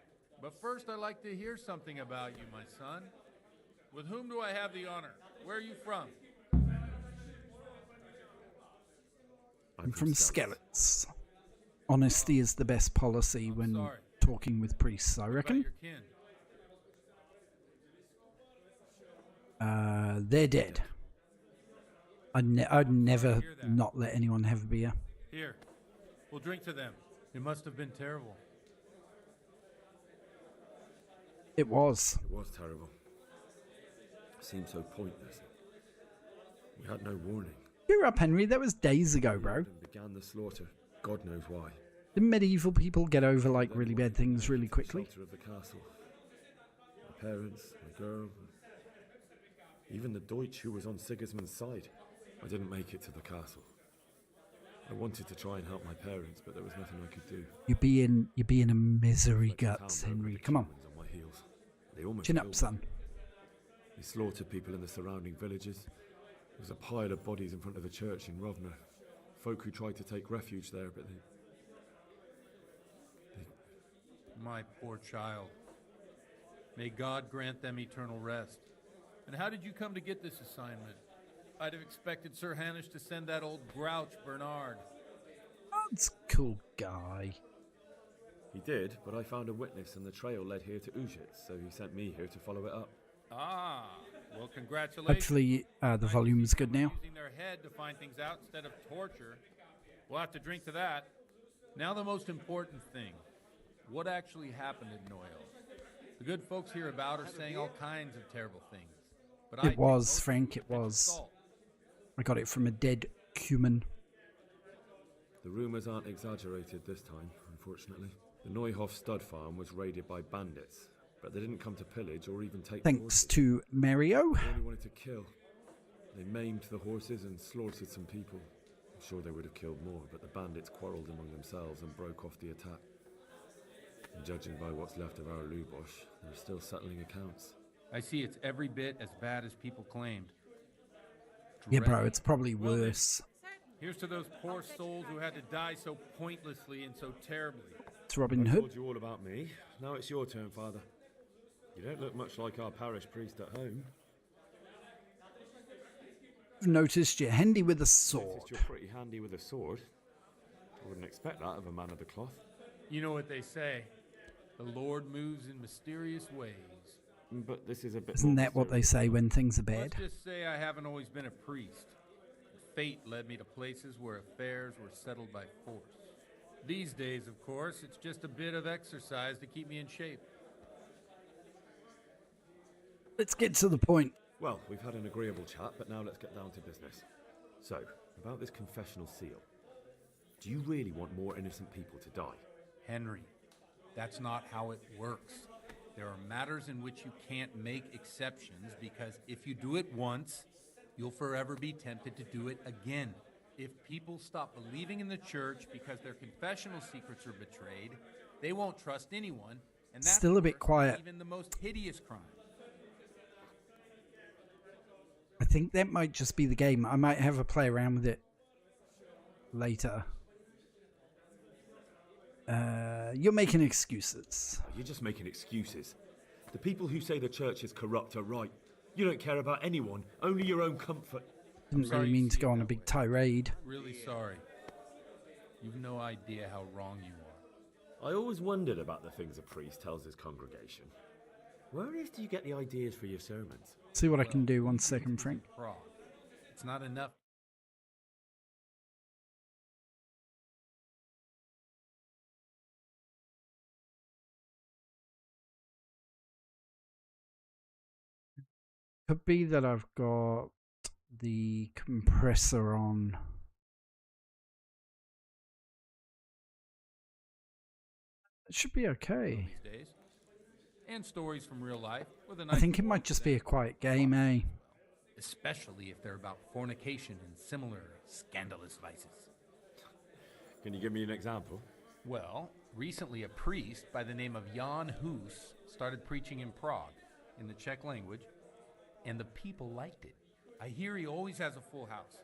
But first I'd like to hear something about you, my son. With whom do I have the honor? Where are you from? I'm from Skellets. Honesty is the best policy when talking with priests, I reckon. They're dead. I'd never not let anyone have a beer. Here, we'll drink to them. It must have been terrible. It was. It was terrible. It seemed so pointless. We had no warning. Cheer up, Henry. That was days ago, bro. And began the slaughter. God knows why. Didn't medieval people get over like really bad things really quickly? The shelter of the castle. My parents, my girl, even the Deutsch who was on Sigismund's side. I didn't make it to the castle. I wanted to try and help my parents, but there was nothing I could do. You're being a misery guts, Henry. Come on. On my heels. They almost Chin killed up, me. son. They slaughtered people in the surrounding villages. There was a pile of bodies in front of the church in Rovna. Folk who tried to take refuge there, but they... My poor child. May God grant them eternal rest. And how did you come to get this assignment? I'd have expected Sir Hanish to send that old grouch, Bernard. That's a cool guy. He did, but I found a witness and the trail led here to Ujitz, so he sent me here to follow it up. Ah, well, congratulations. Hopefully the volume's good now. Using their head to find things out instead of torture. We'll have to drink to that. Now the most important thing. What actually happened at Noyle? The good folks hereabout are saying all kinds of terrible things. But It was, Frank, it was. I got it from a dead human. The rumours aren't exaggerated this time, unfortunately. The Neuhof stud farm was raided by bandits, but they didn't come to pillage or even take Thanks horses. to Mario. They only wanted to kill. They maimed the horses and slaughtered some people. I'm sure they would have killed more, but the bandits quarrelled among themselves and broke off the attack. And judging by what's left of our Lubosh, they're still settling accounts. I see it's every bit as bad as people claimed. Yeah, bro, it's probably worse. Here's to those poor souls who had to die so pointlessly and so terribly. It's Robin I Hood. told you all about me. Now it's your turn, Father. You don't look much like our parish priest at home. I've noticed you're handy with a Noticed sword. you're pretty handy with a sword. I wouldn't expect that of a man of the cloth. You know what they say. The Lord moves in mysterious ways. But this is a bit Isn't more that what they mysterious. say when things are bad? Let's just say I haven't always been a priest. Fate led me to places where affairs were settled by force. These days, of course, it's just a bit of exercise to keep me in shape. Let's get to the point. Well, we've had an agreeable chat, but now let's get down to business. So, about this confessional seal. Do you really want more innocent people to die? Henry, that's not how it works. There are matters in which you can't make exceptions because if you do it once, you'll forever be tempted to do it again. If people stop believing in the church because their confessional secrets are betrayed, they won't trust anyone, and that's Still a bit worse than quiet. even the most hideous crime. I think that might just be the game. I might have a play around with it later. You're making excuses. You're just making excuses. The people who say the church is corrupt are right. You don't care about anyone, only your own comfort. Didn't really mean to go on a big tirade. Really sorry. You've no idea how wrong you are. I always wondered about the things a priest tells his congregation. Where on earth do you get the ideas for your sermons? See what I can do. 1 second, Frank. Prague. It's not enough. Could be that I've got the compressor on. It should be okay. These days. And stories from real life with a I nice think it might just be a quiet game, eh? especially if they're about fornication and similar scandalous vices. Can you give me an example? Well, recently a priest by the name of Jan Hus started preaching in Prague in the Czech language, and the people liked it. I hear he always has a full house.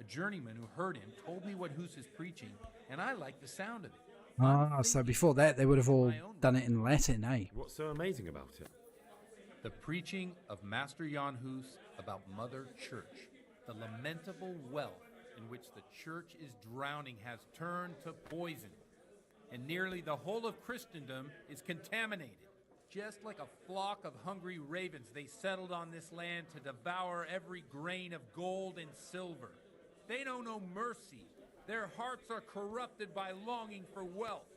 A journeyman who heard him told me what Hus is preaching, and I like the sound of it. Ah, so before that they would have all done it in Latin, eh? What's so amazing about it? The preaching of Master Jan Hus about Mother Church, the lamentable wealth in which the church is drowning has turned to poison, and nearly the whole of Christendom is contaminated. Just like a flock of hungry ravens, they settled on this land to devour every grain of gold and silver. They know no mercy. Their hearts are corrupted by longing for wealth,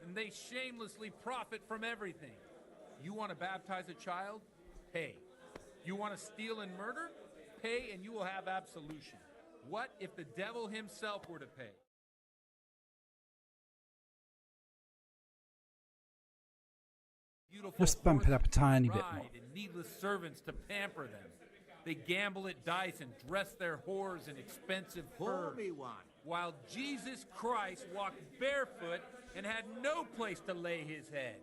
and they shamelessly profit from everything. You want to baptize a child? Pay. You want to steal and murder? Pay and you will have absolution. What if the devil himself were to pay? Beautiful Just bump it up a tiny bit ride more. and needless servants to pamper them. They gamble at dice and dress their whores in expensive fur. While Jesus Christ walked barefoot and had no place to lay his head.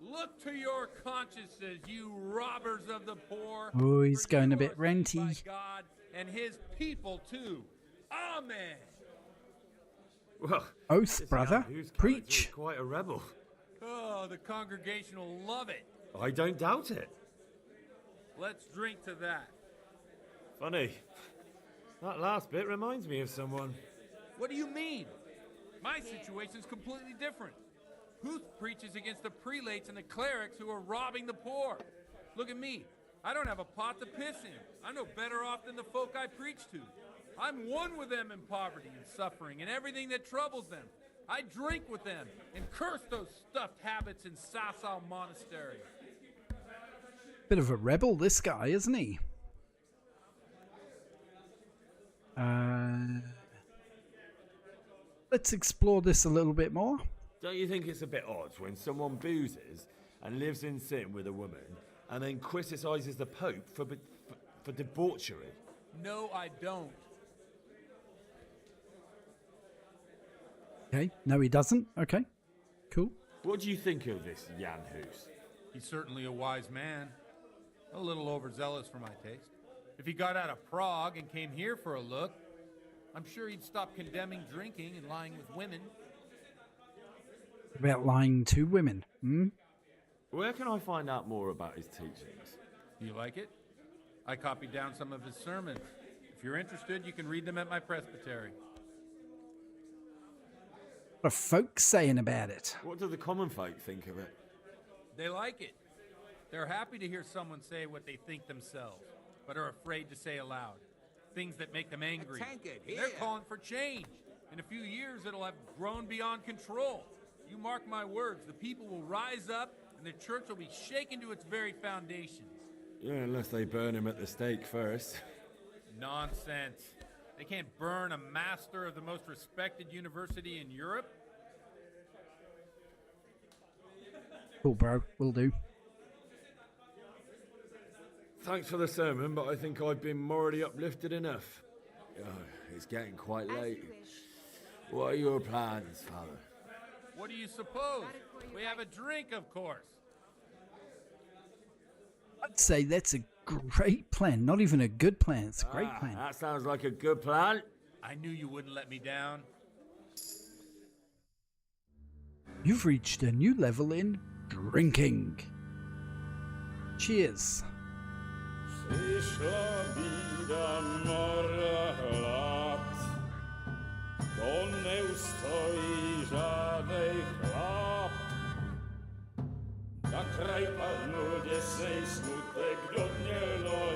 Look to your consciences, you robbers of the poor. Oh, he's for going you a bit are saved by renty. God and his people too. Amen. Well, Oath, this brother. Jan Hughes character Preach. is quite a rebel. Oh, the congregation will love it. I don't doubt it. Let's drink to that. Funny. That last bit reminds me of someone. What do you mean? My situation's completely different. Huth preaches against the prelates and the clerics who are robbing the poor. Look at me. I don't have a pot to piss in. I'm no better off than the folk I preach to. I'm one with them in poverty and suffering and everything that troubles them. I drink with them and curse those stuffed habits in Sasau Monastery. Bit of a rebel, this guy, isn't he? Let's explore this a little bit more. Don't you think it's a bit odd when someone boozes and lives in sin with a woman and then criticises the Pope for debauchery? No, I don't. Okay, no he doesn't. Okay, cool. What do you think of this Jan Hus? He's certainly a wise man. A little overzealous for my taste. If he got out of Prague and came here for a look, I'm sure he'd stop condemning drinking and lying with women. About lying to women, hmm? Where can I find out more about his teachings? You like it? I copied down some of his sermons. If you're interested, you can read them at my presbytery. What are folks saying about it? What do the common folk think of it? They like it. They're happy to hear someone say what they think themselves, but are afraid to say aloud. Things that make them angry. They're calling for change. In a few years, it'll have grown beyond control. You mark my words, the people will rise up and the church will be shaken to its very foundations. Yeah, unless they burn him at the stake first. Nonsense. They can't burn a master of the most respected university in Europe. Cool, bro. Will do. Thanks for the sermon, but I think I've been morally uplifted enough. Oh, it's getting quite late. What are your plans, Father? What do you suppose? We have a drink, of course. I'd say that's a great plan. Not even a good plan. It's a great plan. That sounds like a good plan. I knew you wouldn't let me down. You've reached a new level in drinking. Cheers. Na kraj padnął dziesięć smutek, do mnie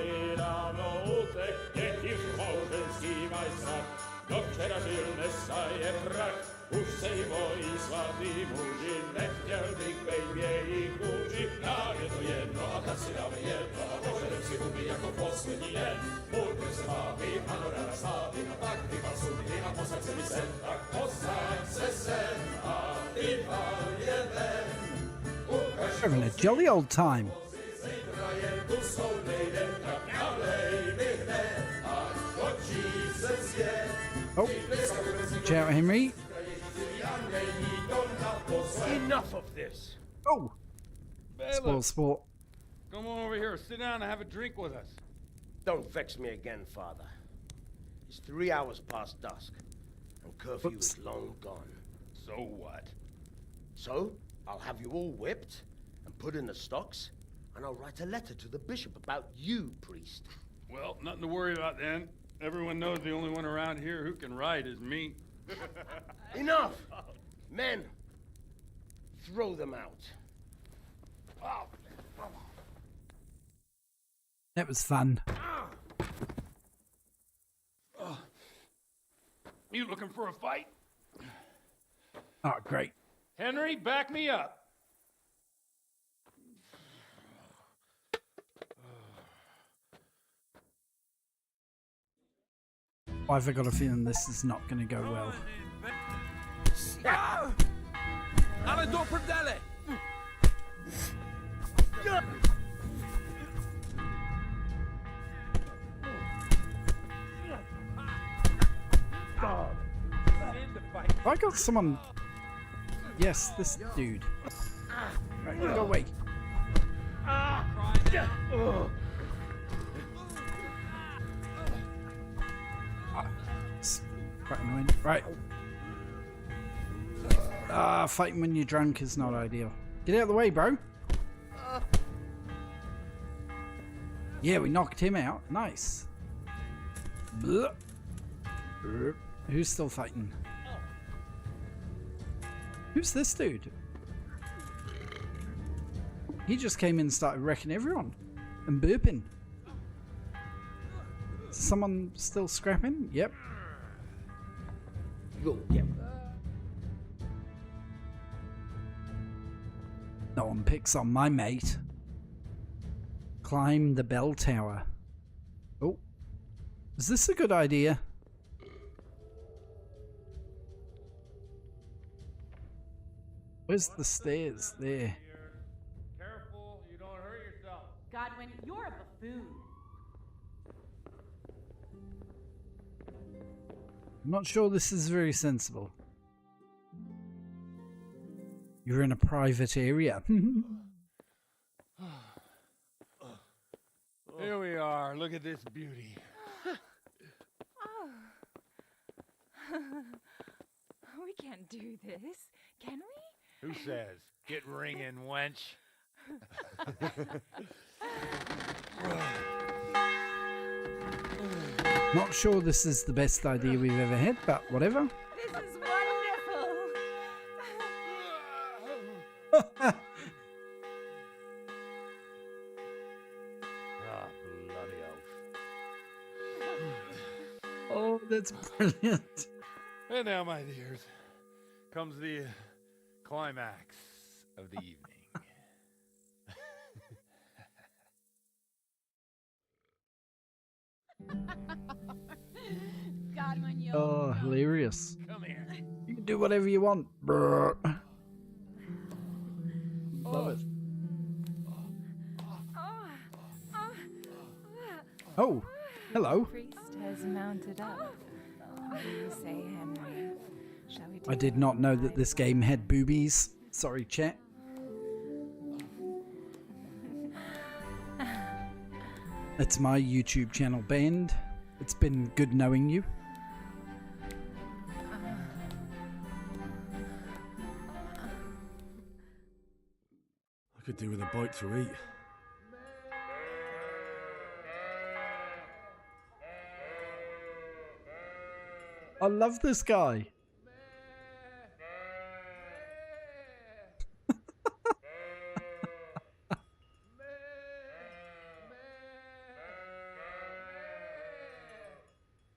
i rano utek, jakiś małżeński majstrak, do wczera żylne staje brak, už sejmoj svatý muži, nechtěl bych bejbě i kůži, nám je to jedno a tak si dáme jedno a požerem si huby jako poslední den. Burger se baví, ano ráda slávy, a tak vypal sudy a posaď se mi sem, tak posaď se sem a vypal je ven. Having a jolly old time. Oh, watch out, Henry. Enough of this. Oh, spoil sport. Come on over here, sit down and have a drink with us. Don't vex me again, Father. It's 3 hours past dusk, and curfew is long gone. So what? So, I'll have you all whipped and put in the stocks, and I'll write a letter to the bishop about you, priest. Well, nothing to worry about then. Everyone knows the only one around here who can write is me. Enough! Men, throw them out. That was fun. You looking for a fight? Oh, great. Henry, back me up. I've got a feeling this is not going to go well. Alle door perdelle! I got someone. Yes, this dude. Right, go away. It's quite annoying. Right. Fighting when you're drunk is not ideal. Get out of the way, bro. Yeah, we knocked him out. Nice. Blah. Who's still fighting? Who's this dude? He just came in and started wrecking everyone. And burping. Someone still scrapping? Yep. No one picks on my mate. Climb the bell tower. Oh. Is this a good idea? Where's the stairs? There. Careful, you don't hurt yourself. Godwin, you're a buffoon. I'm not sure this is very sensible. You're in a private area. Here we are. Look at this beauty. We can't do this, can we? Who says? Get ringing, wench. Not sure this is the best idea we've ever had, but whatever. This is wonderful. Bloody oath. Oh, that's brilliant. And now, my dears, comes the climax of the evening. Godwin, you. Oh, hilarious. Come here. You can do whatever you want. Brr. Love it. Oh, hello. Priest has mounted up. What do you say, Henry? Shall we? I did not know that this game had boobies. Sorry, chat. It's my YouTube channel banned. It's been good knowing you. I could do with a bite to eat. I love this guy.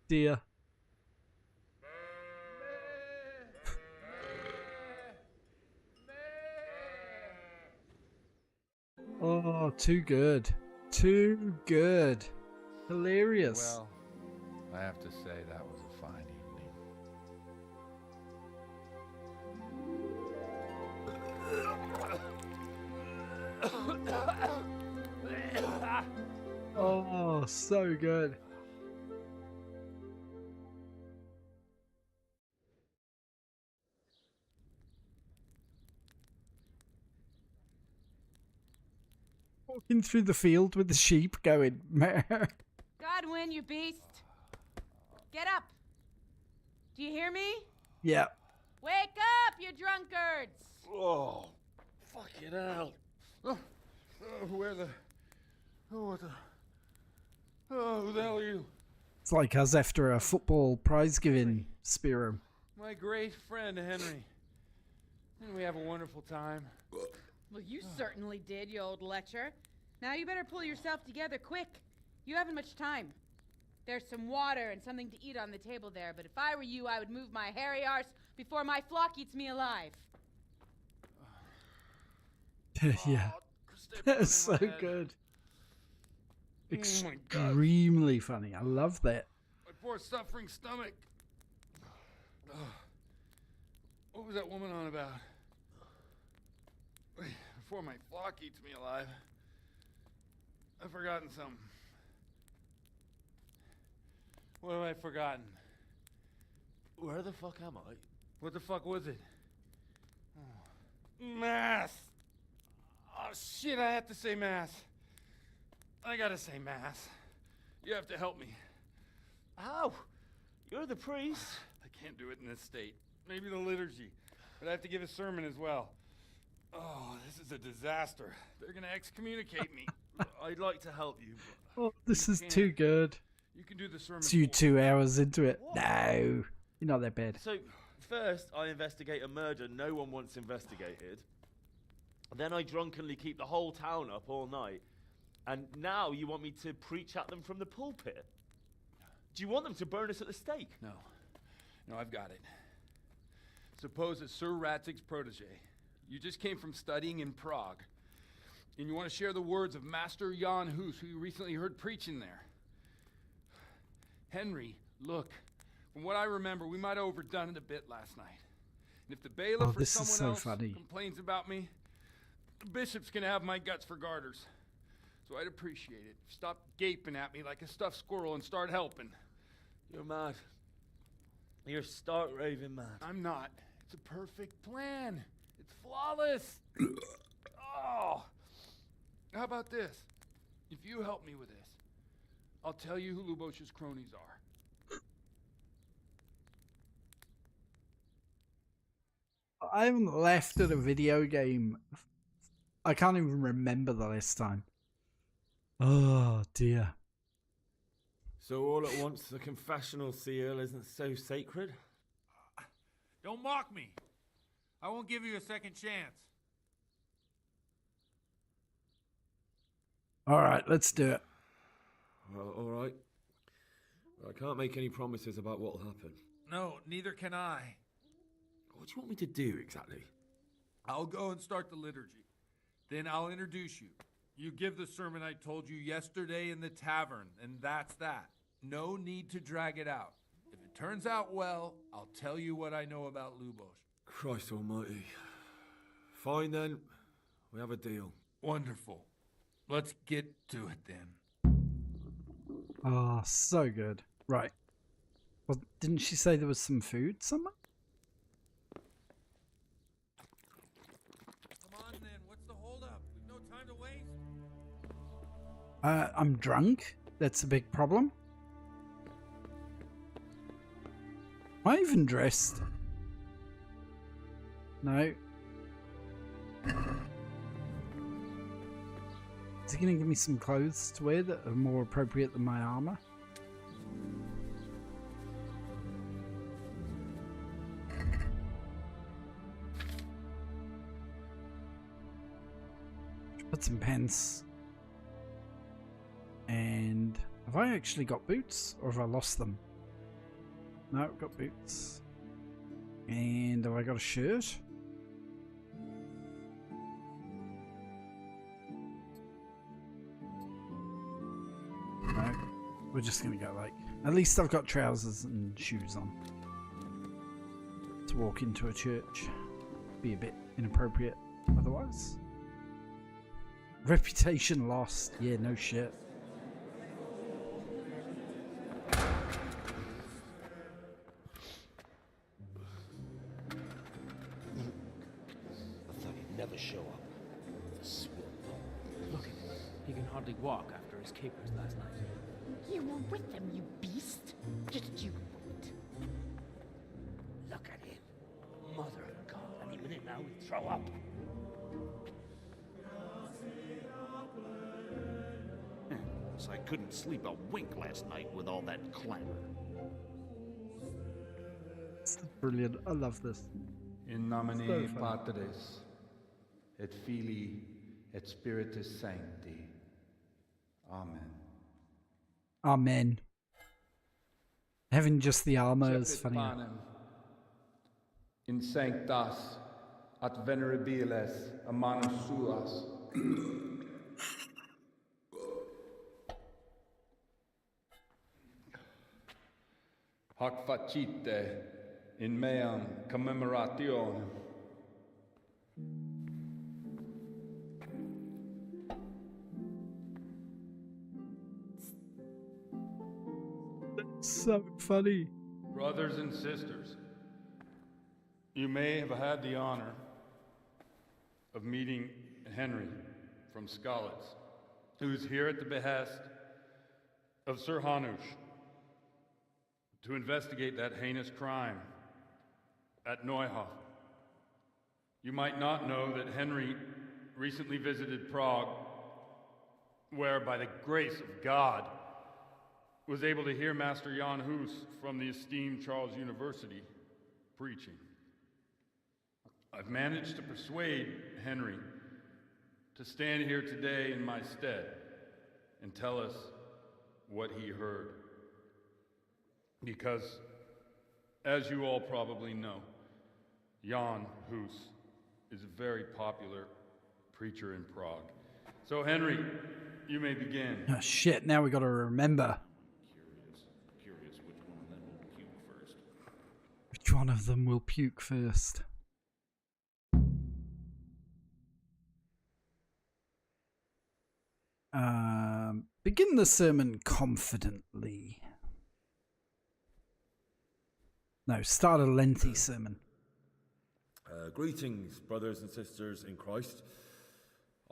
Dear. Oh, too good. Too good. Hilarious. Well, I have to say that was a fine evening. Oh, so good. Walking through the field with the sheep going, meh. Godwin, you beast. Get up. Do you hear me? Yeah. Wake up, you drunkards. Oh, fucking hell. Where the... Oh, what the... Oh, who the hell are you? It's like us after a football prize giving, Spiro. My great friend, Henry. And we have a wonderful time. Well, you certainly did, you old lecher. Now you better pull yourself together quick. You haven't much time. There's some water and something to eat on the table there, but if I were you, I would move my hairy arse before my flock eats me alive. Yeah. That's so good. Extremely funny. I love that. My poor suffering stomach. What was that woman on about? Wait, before my flock eats me alive. I've forgotten something. What have I forgotten? Where the fuck am I? What the fuck was it? Mass! Oh shit, I have to say mass. I gotta say mass. You have to help me. How? You're the priest. I can't do it in this state. Maybe the liturgy. But I have to give a sermon as well. Oh, this is a disaster. They're gonna excommunicate me. I'd like to help you. Oh, this is too good. You can do the sermon. It's you 2 hours into it. What? No, you're not that bad. So, first I investigate a murder no one wants investigated. Then I drunkenly keep the whole town up all night. And now you want me to preach at them from the pulpit? Do you want them to burn us at the stake? No. No, I've got it. Suppose that Sir Ratzig's protege. You just came from studying in Prague. And you want to share the words of Master Jan Hus, who you recently heard preaching there. Henry, look. From what I remember, we might have overdone it a bit last night. And if the bailiff or someone else complains about me, the bishop's gonna have my guts for garters. So I'd appreciate it. Stop gaping at me like a stuffed squirrel and start helping. You're mad. You're stark raving mad. I'm not. It's a perfect plan. It's flawless. Oh. How about this? If you help me with this, I'll tell you who Lubosh's cronies are. I haven't laughed at a video game. I can't even remember the last time. Oh dear. So all at once the confessional seal isn't so sacred? Don't mock me. I won't give you a second chance. Alright, let's do it. Well, alright. I can't make any promises about what'll happen. No, neither can I. What do you want me to do exactly? I'll go and start the liturgy. Then I'll introduce you. You give the sermon I told you yesterday in the tavern, and that's that. No need to drag it out. If it turns out well, I'll tell you what I know about Lubosh. Christ almighty. Fine then. We have a deal. Wonderful. Let's get to it then. Oh, so good. Right. Well, didn't she say there was some food somewhere? Come on then, what's the holdup? We've no time to waste. I'm drunk. That's a big problem. Am I even dressed? No. Is he going to give me some clothes to wear that are more appropriate than my armor? Put some pants. And have I actually got boots or have I lost them? No, I've got boots. And have I got a shirt? No, we're just gonna go like, at least I've got trousers and shoes on to walk into a church. Be a bit inappropriate otherwise. Reputation lost. Yeah, no shit. I thought he'd never show up. The swill dog. Look at him. He can hardly walk after his capers last night. You were with them, you beast. Just you wait. Look at him. Mother of God. Any minute now he'd throw up. So I couldn't sleep a wink last night with all that clamor. It's brilliant. I love this. In nomine Patris et Filii, et Spiritus Sancti. Amen. Amen. Having just the armor is funny. In sanctas at venerabiles a manus suas. Hac facite in meam commemorationem. So funny. Brothers and sisters, you may have had the honor of meeting Henry from Skalitz, who's here at the behest of Sir Hanush to investigate that heinous crime at Neuhof. You might not know that Henry recently visited Prague, where by the grace of God was able to hear Master Jan Hus from the esteemed Charles University preaching. I've managed to persuade Henry to stand here today in my stead and tell us what he heard. Because, as you all probably know, Jan Hus is a very popular preacher in Prague. So, Henry, you may begin. Oh, shit, now we got to remember. Curious which one of them will puke first. Which one of them will puke first? Begin the sermon confidently. No, start a lengthy sermon. Greetings, brothers and sisters in Christ.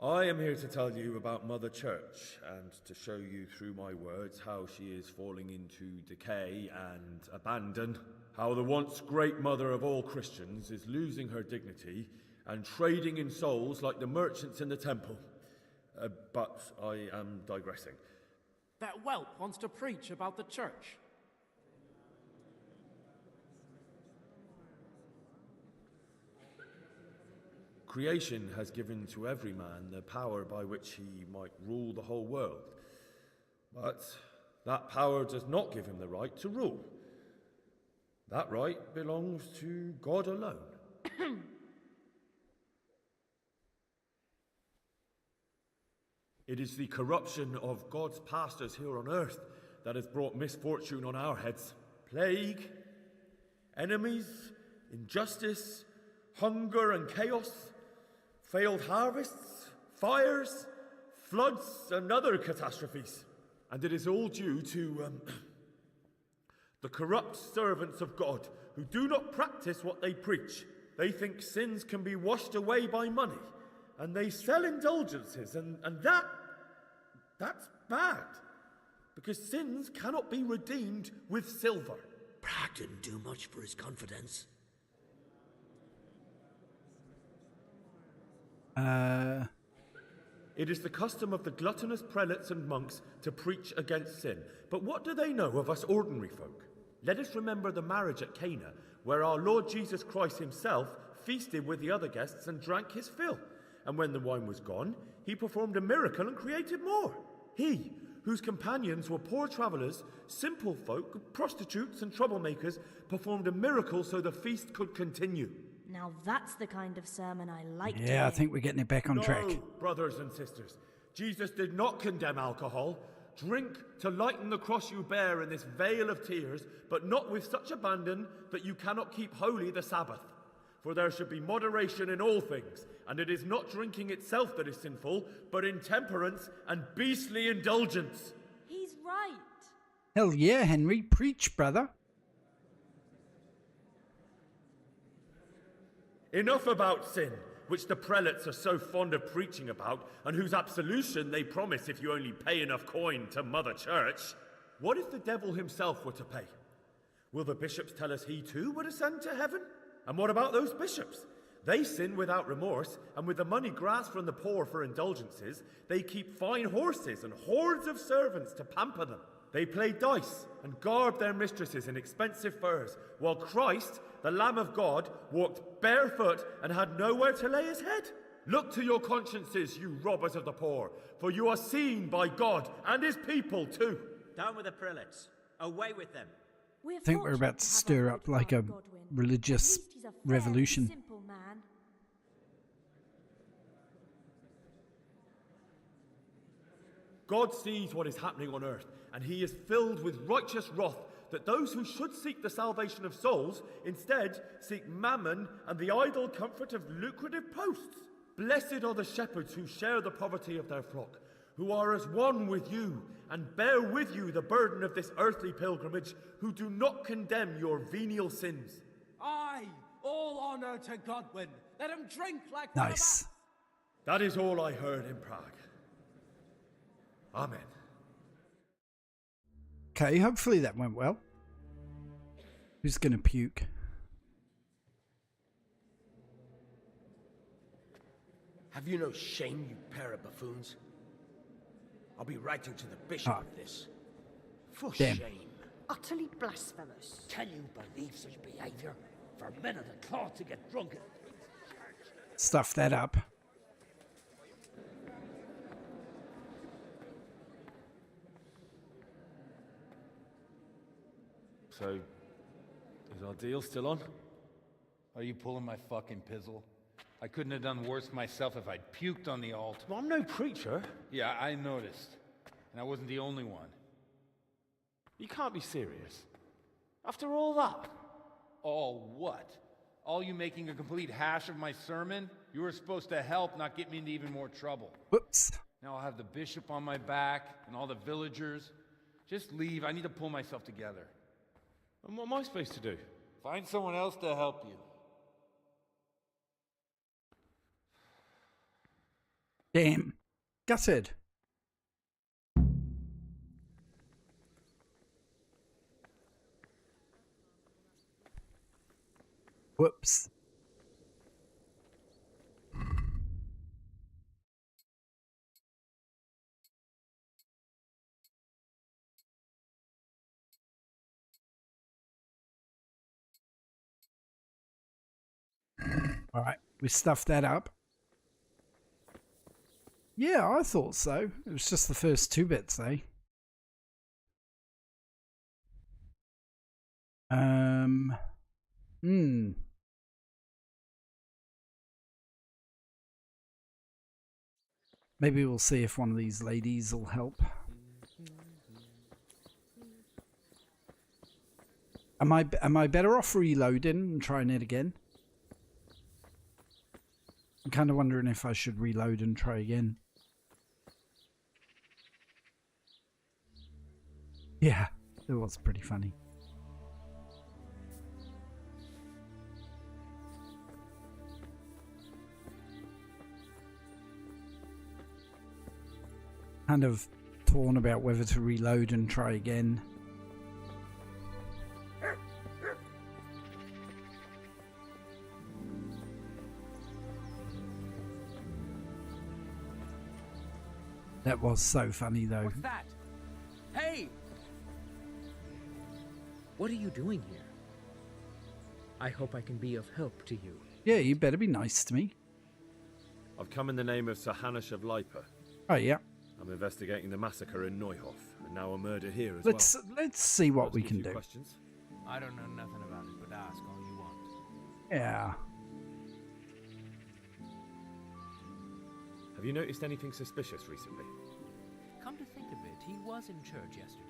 I am here to tell you about Mother Church and to show you through my words how she is falling into decay and abandon, how the once great mother of all Christians is losing her dignity and trading in souls like the merchants in the temple. But I am digressing. That whelp wants to preach about the church. Creation has given to every man the power by which he might rule the whole world. But that power does not give him the right to rule. That right belongs to God alone. It is the corruption of God's pastors here on earth that has brought misfortune on our heads. Plague, enemies, injustice, hunger and chaos, failed harvests, fires, floods and other catastrophes. And it is all due to the corrupt servants of God who do not practice what they preach. They think sins can be washed away by money, and they sell indulgences, and that's bad, because sins cannot be redeemed with silver. Prague didn't do much for his confidence. It is the custom of the gluttonous prelates and monks to preach against sin. But what do they know of us ordinary folk? Let us remember the marriage at Cana, where our Lord Jesus Christ himself feasted with the other guests and drank his fill. And when the wine was gone, he performed a miracle and created more. He, whose companions were poor travellers, simple folk, prostitutes and troublemakers, performed a miracle so the feast could continue. Now that's the kind of sermon I like to Yeah, hear. I think we're getting it back on track. No, brothers and sisters, Jesus did not condemn alcohol. Drink to lighten the cross you bear in this vale of tears, but not with such abandon that you cannot keep holy the Sabbath. For there should be moderation in all things, and it is not drinking itself that is sinful, but intemperance and beastly indulgence. He's right. Hell yeah, Henry, preach, brother. Enough about sin, which the prelates are so fond of preaching about, and whose absolution they promise if you only pay enough coin to Mother Church. What if the devil himself were to pay? Will the bishops tell us he too would ascend to heaven? And what about those bishops? They sin without remorse, and with the money grasped from the poor for indulgences, they keep fine horses and hordes of servants to pamper them. They play dice and garb their mistresses in expensive furs, while Christ, the Lamb of God, walked barefoot and had nowhere to lay his head. Look to your consciences, you robbers of the poor, for you are seen by God and his people too. Down with the prelates. Away with them. I think we're about to stir up like a religious revolution. Simple man. God sees what is happening on earth, and he is filled with righteous wrath that those who should seek the salvation of souls instead seek mammon and the idle comfort of lucrative posts. Blessed are the shepherds who share the poverty of their flock, who are as one with you and bear with you the burden of this earthly pilgrimage, who do not condemn your venial sins. Aye, all honor to Godwin. Let him drink like nice. That is all I heard in Prague. Amen. Okay, hopefully that went well. Who's gonna puke? Have you no shame, you pair of buffoons? I'll be writing to the bishop of this. For Damn. shame. Utterly blasphemous. Can you believe such behavior? For men of the cloth to get drunk at... Stuff that up. So, is our deal still on? Are you pulling my fucking pizzle? I couldn't have done worse myself if I'd puked on the altar. Well, I'm no preacher. Yeah, I noticed. And I wasn't the only one. You can't be serious. After all that? All what? All you making a complete hash of my sermon? You were supposed to help, not get me into even more trouble. Whoops. Now I'll have the bishop on my back and all the villagers. Just leave. I need to pull myself together. And what am I supposed to do? Find someone else to help you. Damn. Gutted. Whoops. All right, we stuffed that up. Yeah, I thought so. It was just the first 2 bits, eh? Maybe we'll see if one of these ladies will help. Am I better off reloading and trying it again? I'm kind of wondering if I should reload and try again. Yeah, it was pretty funny. Kind of torn about whether to reload and try again. That was so funny though. What's that? Hey! What are you doing here? I hope I can be of help to you. Yeah, you better be nice to me. I've come in the name of Sir Hanish of Lipa. Oh, yeah. I'm investigating the massacre in Neuhof, and now a murder here as well. Let's see what we can do. Questions? I don't know nothing about it, but ask all you want. Yeah. Have you noticed anything suspicious recently? Come to think of it, he was in church yesterday.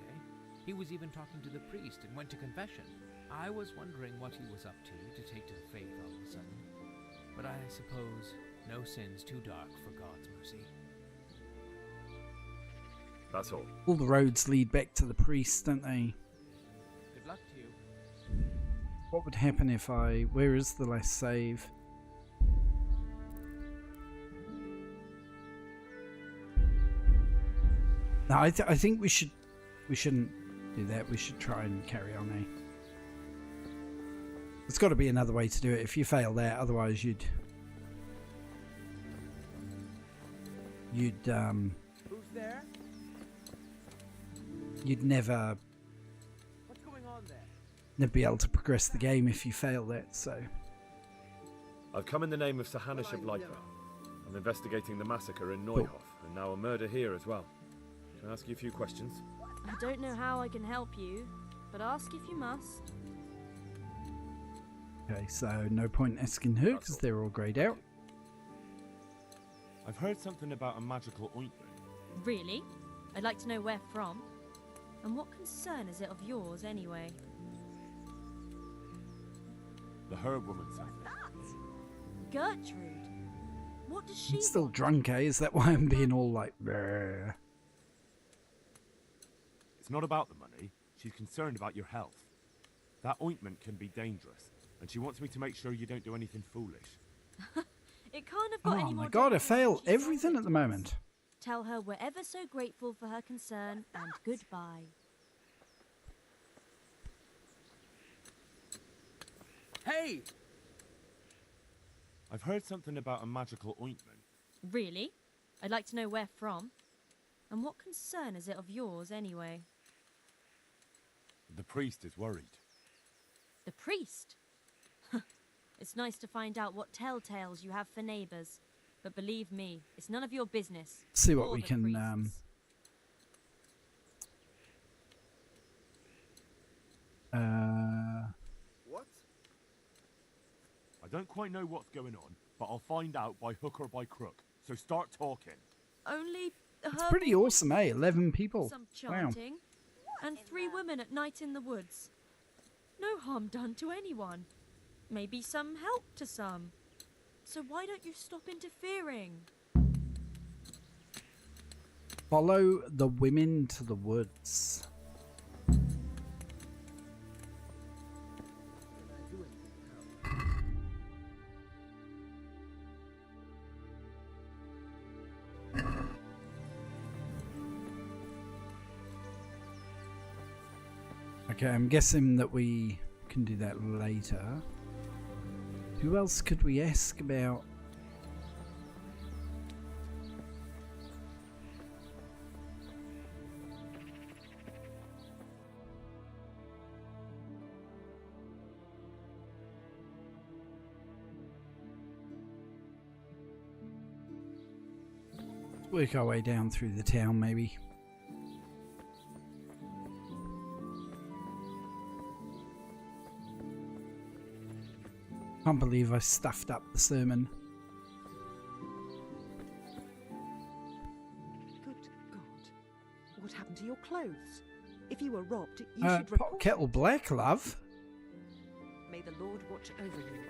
He was even talking to the priest and went to confession. I was wondering what he was up to take to the faith all of a sudden. But I suppose no sin's too dark for God's mercy. That's all. All the roads lead back to the priest, don't they? Good luck to you. What would happen if I... Where is the last save? No, I think we shouldn't do that. We should try and carry on, eh? There's got to be another way to do it. If you fail that, otherwise you'd Who's there? You'd never What's going on there? never be able to progress the game if you fail that. So I've come in the name of Sir Hanish of Lipa. I'm investigating the massacre in Neuhof, and now a murder here as well. Can I ask you a few questions? I don't know how I can help you, but ask if you must. Okay, so no point asking who, because they're all greyed out. I've heard something about a magical ointment. Really? I'd like to know where from. And what concern is it of yours, anyway? The herb woman sent it. Gertrude? What does she I'm still drunk, eh? Is that why I'm being all like, brr? It's not about the money. She's concerned about your health. That ointment can be dangerous, and she wants me to make sure you don't do anything foolish. It can't have got any Oh more my god, I dangerous than fail she's everything already at the done. moment. Tell her we're ever so grateful for her concern, and goodbye. Hey! I've heard something about a magical ointment. Really? I'd like to know where from. And what concern is it of yours, anyway? The priest is worried. The priest? It's nice to find out what telltales you have for neighbours. But believe me, it's none of your business. See what Or we the can priest's. What? I don't quite know what's going on, but I'll find out by hook or by crook. So start talking. Only It's pretty awesome, eh? 11 people. Some Wow. chanting, and 3 women at night in the woods. No harm done to anyone. Maybe some help to some. So why don't you stop interfering? Follow the women to the woods. Okay, I'm guessing that we can do that later. Who else could we ask about? Work our way down through the town, maybe. Can't believe I stuffed up the sermon. Good God. What happened to your clothes? If you were robbed, you should Pot report. kettle black, love. May the Lord watch over you.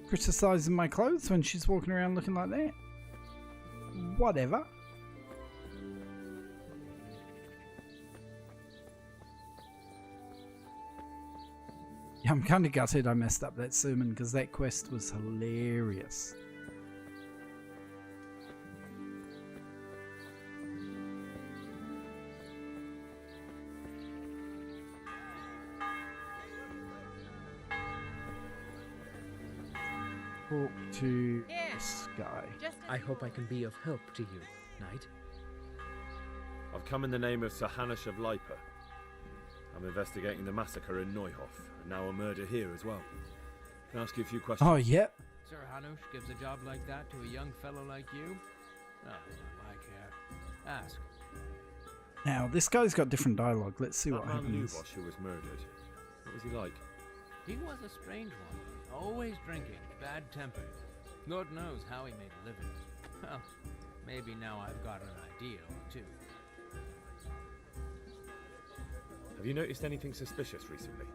Criticising my clothes when she's walking around looking like that. Whatever. Yeah, I'm kind of gutted I messed up that sermon because that quest was hilarious. Talk to this guy. I hope I can be of help to you, Knight. I've come in the name of Sir Hanush of Lipa. I'm investigating the massacre in Neuhof, and now a murder here as well. Can I ask you a few questions? Oh, yep. Sir Hanush gives a job like that to a young fellow like you? Oh, I care. Ask. Now, this guy's got different dialogue. Let's see what That man happens. Lubosh who was murdered. What was he like? He was a strange one. Always drinking, bad-tempered. Lord knows how he made a living. Well, maybe now I've got an idea or two. Have you noticed anything suspicious recently?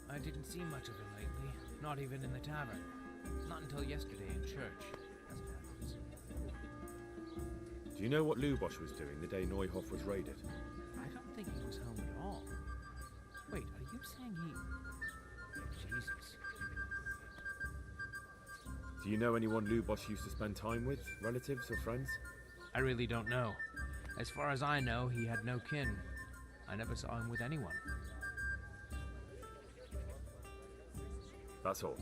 I didn't see much of him lately, not even in the tavern. Not until yesterday in church, as it happens. Do you know what Lubosh was doing the day Neuhof was raided? I don't think he was home at all. Wait, are you saying he... Jesus. Do you know anyone Lubosh used to spend time with? Relatives or friends? I really don't know. As far as I know, he had no kin. I never saw him with anyone. That's all.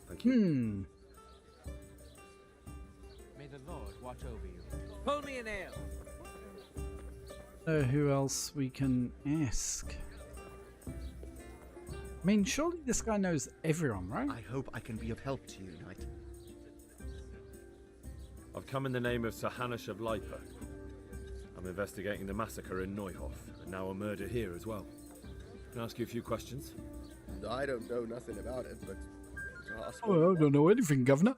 Thank you. May the Lord watch over you. Pull me an ale. Who else we can ask? I mean, surely this guy knows everyone, right? I hope I can be of help to you, Knight. I've come in the name of Sahanish of Lipa. I'm investigating the massacre in Neuhof, and now a murder here as well. Can I ask you a few questions? I don't know nothing about it, but ask Oh, I don't know anything, Governor.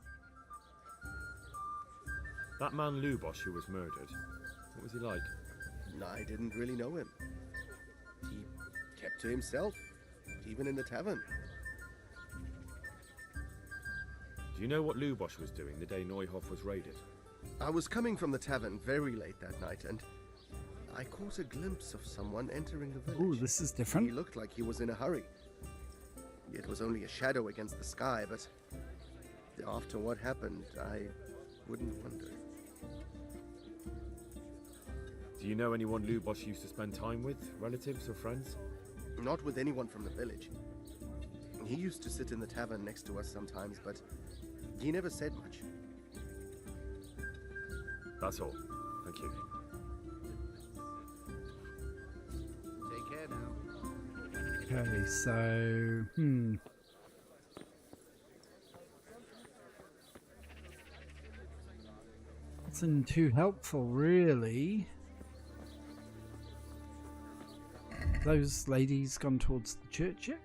That man Lubosh who was murdered, what was he like? I didn't really know him. He kept to himself, even in the tavern. Do you know what Lubosh was doing the day Neuhof was raided? I was coming from the tavern very late that night, and I caught a glimpse of someone entering the village. Ooh, this is different. He looked like he was in a hurry. It was only a shadow against the sky, but after what happened, I wouldn't wonder. Do you know anyone Lubosh used to spend time with? Relatives or friends? Not with anyone from the village. He used to sit in the tavern next to us sometimes, but he never said much. That's all. Thank you. Take care now. Okay, so... Nothing too helpful, really. Those ladies gone towards the church yet?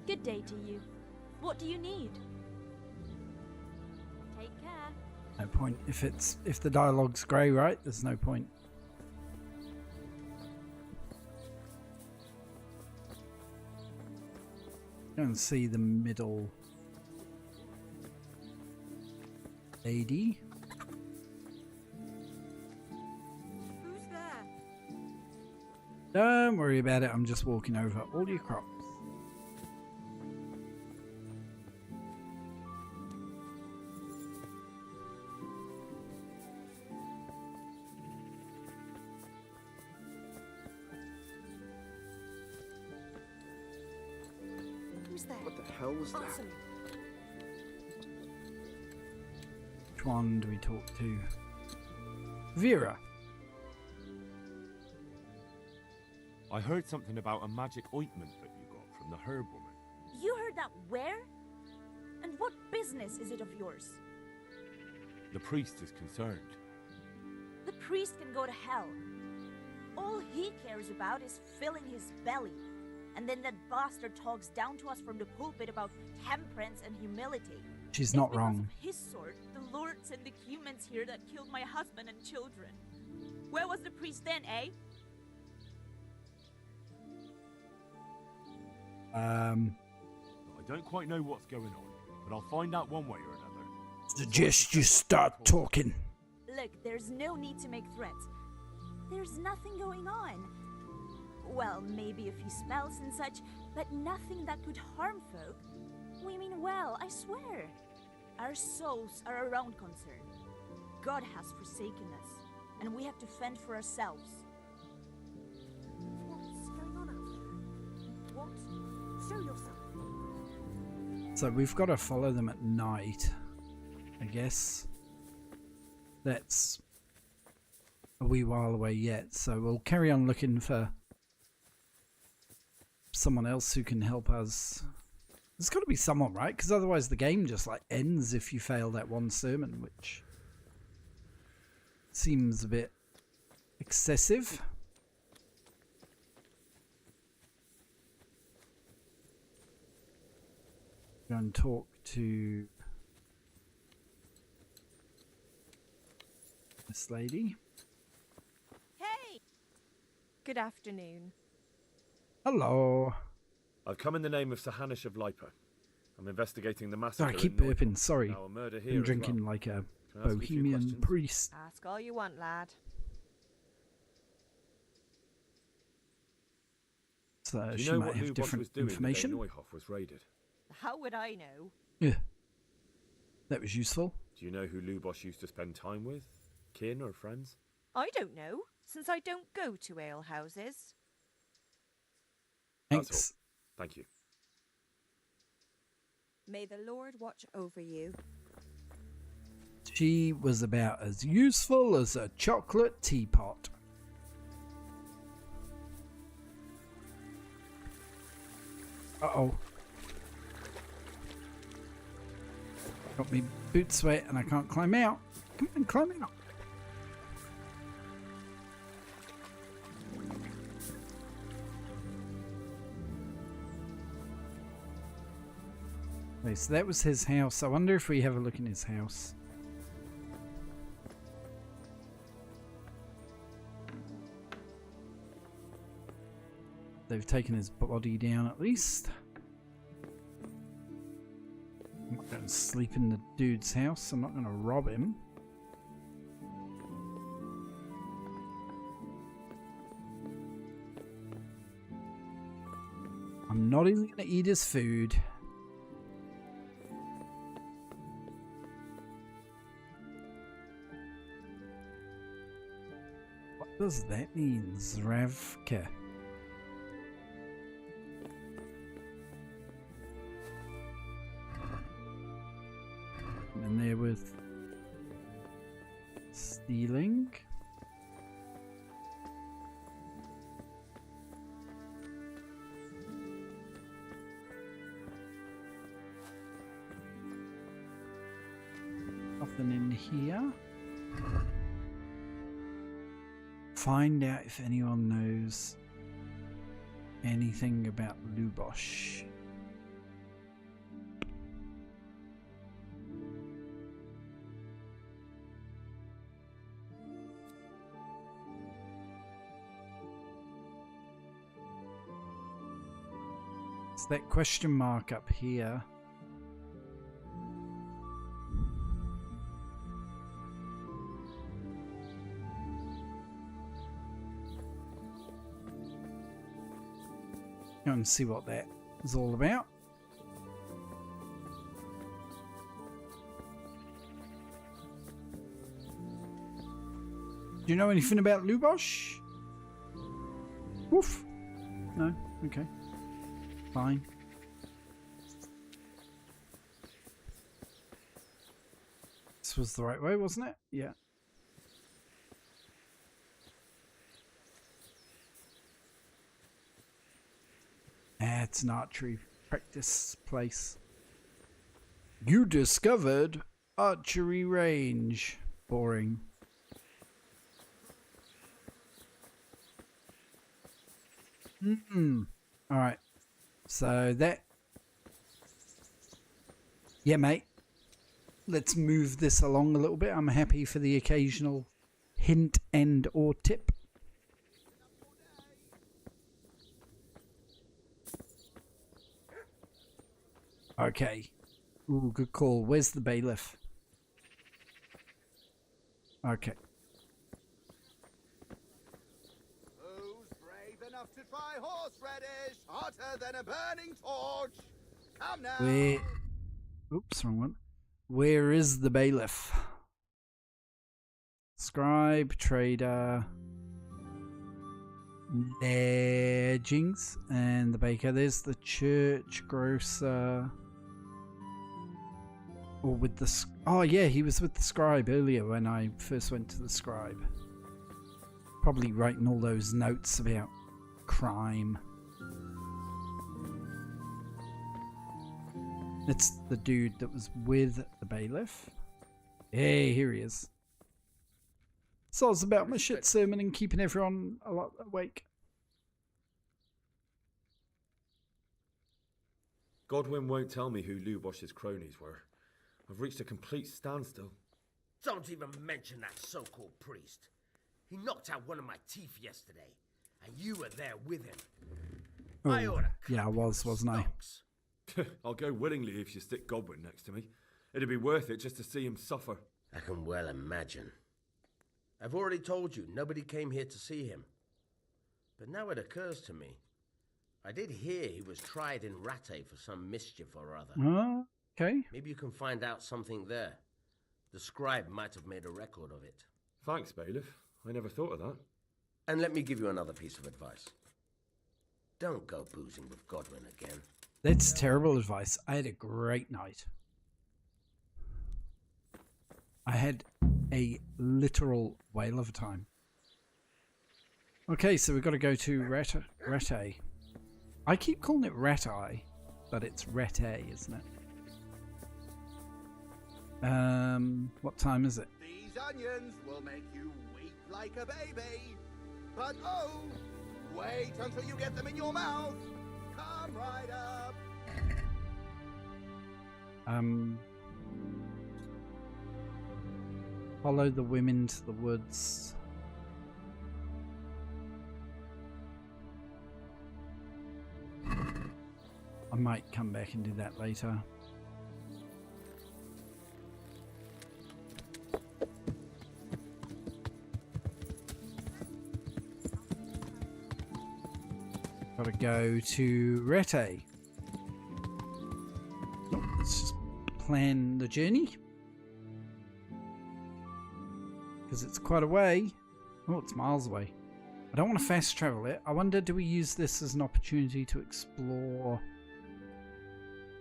Good day to you. What do you need? Take care. No point. If the dialogue's grey, right? There's no point. Go and see the middle lady. Who's there? Don't worry about it. I'm just walking over all your crops. What the hell was that? Which one do we talk to? Vera. I heard something about a magic ointment that you got from the herb woman. You heard that where? And what business is it of yours? The priest is concerned. The priest can go to hell. All he cares about is filling his belly. And then that bastard talks down to us from the pulpit about temperance and humility. She's not wrong. His sword, the lords and the humans here that killed my husband and children. Where was the priest then, eh? I don't quite know what's going on, but I'll find out one way or another. Suggest you start talking. Look, there's no need to make threats. There's nothing going on. Well, maybe a few spells and such, but nothing that could harm folk. We mean well, I swear. Our souls are our own concern. God has forsaken us, and we have to fend for ourselves. What's going on out there? What? Show yourself. So we've got to follow them at night, I guess. That's a wee while away yet, so we'll carry on looking for someone else who can help us. There's got to be someone, right? Because otherwise the game just like ends if you fail that one sermon, which seems a bit excessive. Go and talk to this lady. Hey! Good afternoon. Hello. I've come in the name of Sahanish of Lipa. I'm investigating the massacre. Sorry, I keep in burping. Sorry. Now a murder here I'm as drinking well. like a Can I ask you a few Bohemian questions? priest. Ask all you want, lad. So Do you she know might what have Lubosh different was doing information. the day Neuhof was raided? How would I know? Yeah. That was useful. Do you know who Lubosh used to spend time with? Kin or friends? I don't know, since I don't go to alehouses. Thanks. That's all. Thank you. May the Lord watch over you. She was about as useful as a chocolate teapot. Uh-oh. Got me boots wet and I can't climb out. Come on, climb out. Okay, so that was his house. I wonder if we have a look in his house. They've taken his body down at least. I'm not going to sleep in the dude's house. I'm not going to rob him. I'm not even going to eat his food. What does that mean, Zdravka? And there with stealing. Nothing in here. Find out if anyone knows anything about Lubosh. It's that question mark up here. Go and see what that is all about. Do you know anything about Lubosh? Woof. No? Okay. Fine. This was the right way, wasn't it? Yeah. It's an archery practice place. You discovered archery range. Boring. Alright. So that... Yeah, mate. Let's move this along a little bit. I'm happy for the occasional hint and or tip. Okay. Ooh, good call. Where's the bailiff? Okay. Who's brave enough to try horseradish hotter than a burning torch? Come now. Where... Oops, wrong one. Where is the bailiff? Scribe, trader, Ledgings, and the baker. There's the church grocer. Or with the... Oh yeah, he was with the scribe earlier when I first went to the scribe. Probably writing all those notes about crime. It's the dude that was with the bailiff. Hey, here he is. So it's about my shit sermon and keeping everyone a lot awake. Godwin won't tell me who Lubosh's cronies were. I've reached a complete standstill. Don't even mention that so-called priest. He knocked out one of my teeth yesterday, and you were there with him. Oh, yeah, I was, wasn't I? I'll go willingly if you stick Godwin next to me. It'd be worth it just to see him suffer. I can well imagine. I've already told you, nobody came here to see him. But now it occurs to me. I did hear he was tried in Rattay for some mischief or other. Okay. Maybe you can find out something there. The scribe might have made a record of it. Thanks, bailiff. I never thought of that. And let me give you another piece of advice. Don't go boozing with Godwin again. That's terrible advice. I had a great night. I had a literal whale of a time. Okay, so we've got to go to Rattay. I keep calling it Rattay. but it's Rete, isn't it? What time is it? These onions will make you weep like a baby. But oh, wait until you get them in your mouth. Come right up. Follow the women to the woods. I might come back and do that later. Gotta go to Rete. Nope, let's just plan the journey. Because it's quite a way. Oh, it's miles away. I don't want to fast travel it. I wonder, do we use this as an opportunity to explore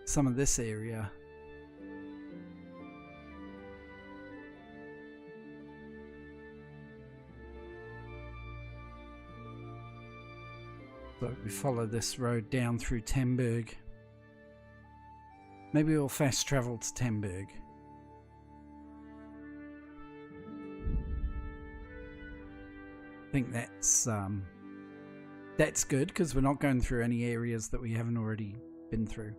some of this area? So we follow this road down through Temberg. Maybe we'll fast travel to Temberg. I think that's good because we're not going through any areas that we haven't already been through.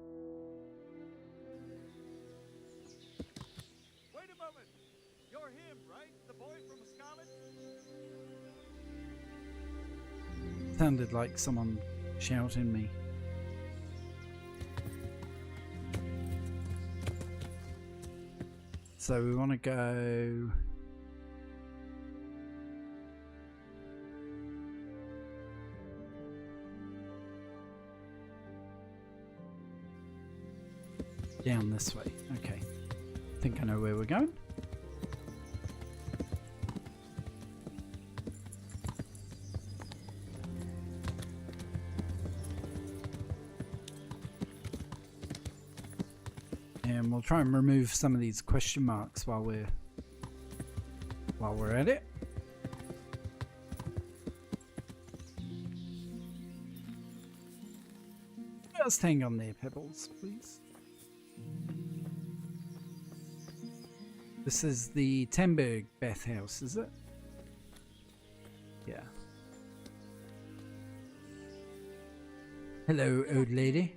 Wait a moment! You're him, right? The boy from Scarlet? Sounded like someone shouting me. So we want to go... down this way. Okay. I think I know where we're going. And we'll try and remove some of these question marks while we're at it. Just hang on there, Pebbles, please. This is the Temberg bathhouse, is it? Yeah. Hello, old lady.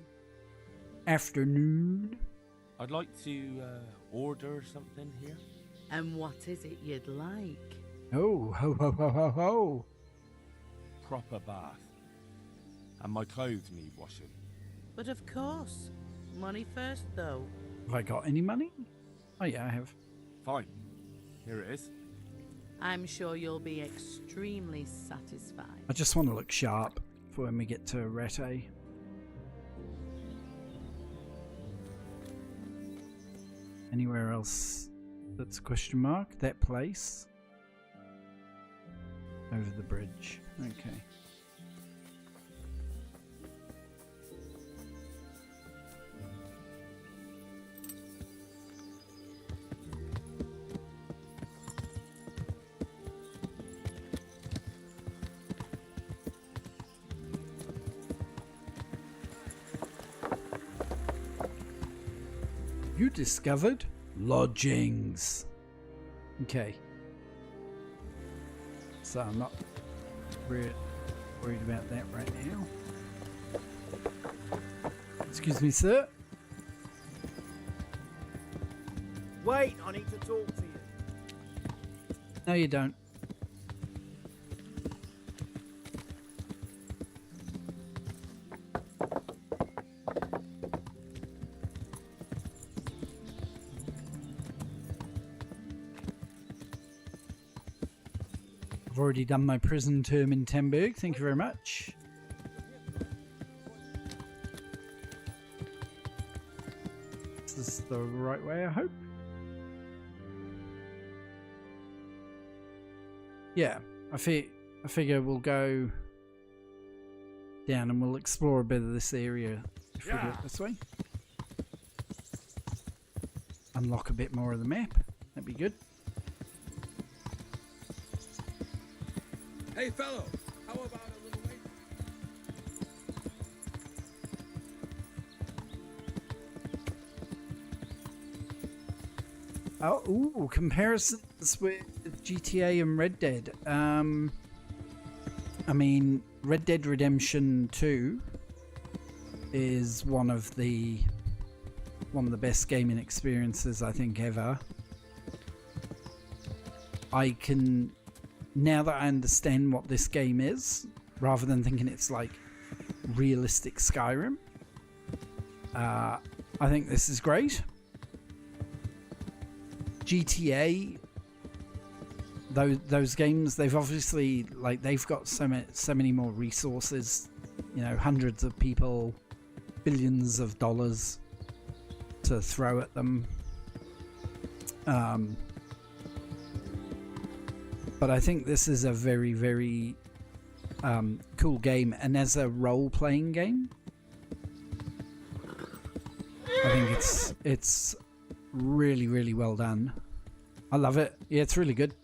Afternoon. I'd like to order something here. And what is it you'd like? Oh, ho ho ho ho ho. Proper bath. And my clothes need washing. But of course. Money first, though. Have I got any money? Oh yeah, I have. Fine. Here it is. I'm sure you'll be extremely satisfied. I just want to look sharp for when we get to Rete. Anywhere else that's a question mark? That place? Over the bridge. Okay. You discovered lodgings. Okay. So I'm not worried about that right now. Excuse me, sir. Wait, I need to talk to you. No, you don't. I've already done my prison term in Temberg. Thank you very much. Is this the right way, I hope? Yeah, I figure we'll go down and we'll explore a bit of this area if we do it this way. Unlock a bit more of the map. That'd be good. Hey, fellow, how about a little wait? Comparisons with GTA and Red Dead. I mean, Red Dead Redemption 2 is one of the best gaming experiences I think ever. I can, now that I understand what this game is, rather than thinking it's like realistic Skyrim, I think this is great. GTA, those games, they've obviously, like, they've got so many more resources, you know, hundreds of people, billions of dollars to throw at them. But I think this is a very, very cool game, and as a role-playing game, I think it's really, really well done. I love it. Yeah, it's really good.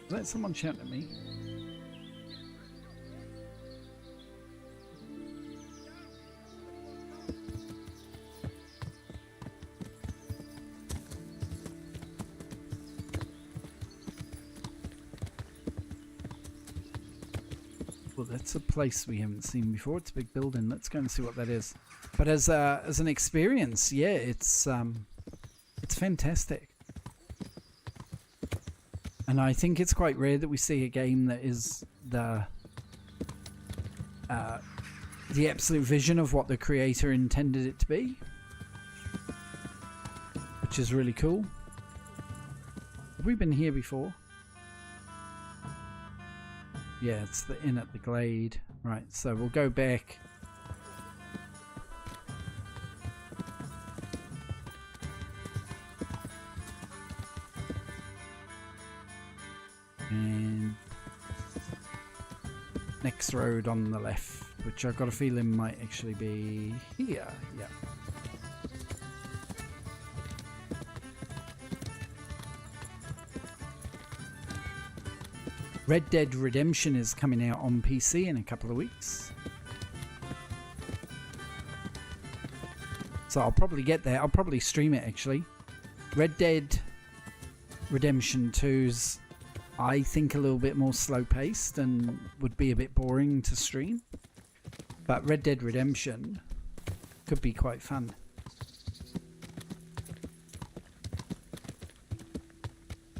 Is that someone shouting at me? Well, that's a place we haven't seen before. It's a big building. Let's go and see what that is. But as an experience, yeah, it's fantastic. And I think it's quite rare that we see a game that is the absolute vision of what the creator intended it to be, which is really cool. Have we been here before? Yeah, it's the inn at the Glade. Right, so we'll go back. And next road on the left, which I've got a feeling might actually be here. Yeah. Red Dead Redemption is coming out on PC in a couple of weeks. So I'll probably get there. I'll probably stream it actually. Red Dead Redemption 2's, I think, a little bit more slow paced and would be a bit boring to stream. But Red Dead Redemption could be quite fun.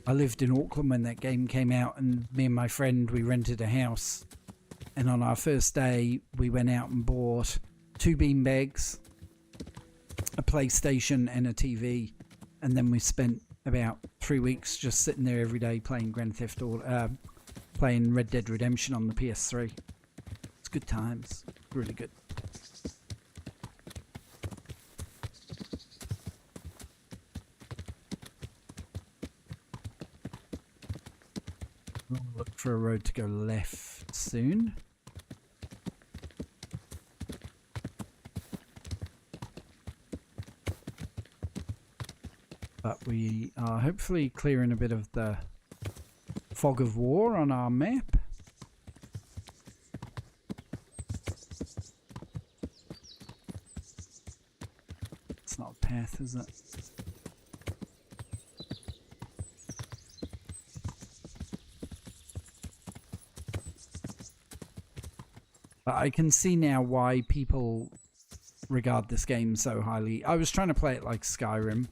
I lived in Auckland when that game came out, and me and my friend, we rented a house, and on our first day we went out and bought 2 beanbags, a PlayStation and a TV, and then we spent about 3 weeks just sitting there every day playing playing Red Dead Redemption on the PS3. It's good times, really good. We'll look for a road to go left soon. But we are hopefully clearing a bit of the fog of war on our map. It's not a path, is it? But I can see now why people regard this game so highly. I was trying to play it like Skyrim,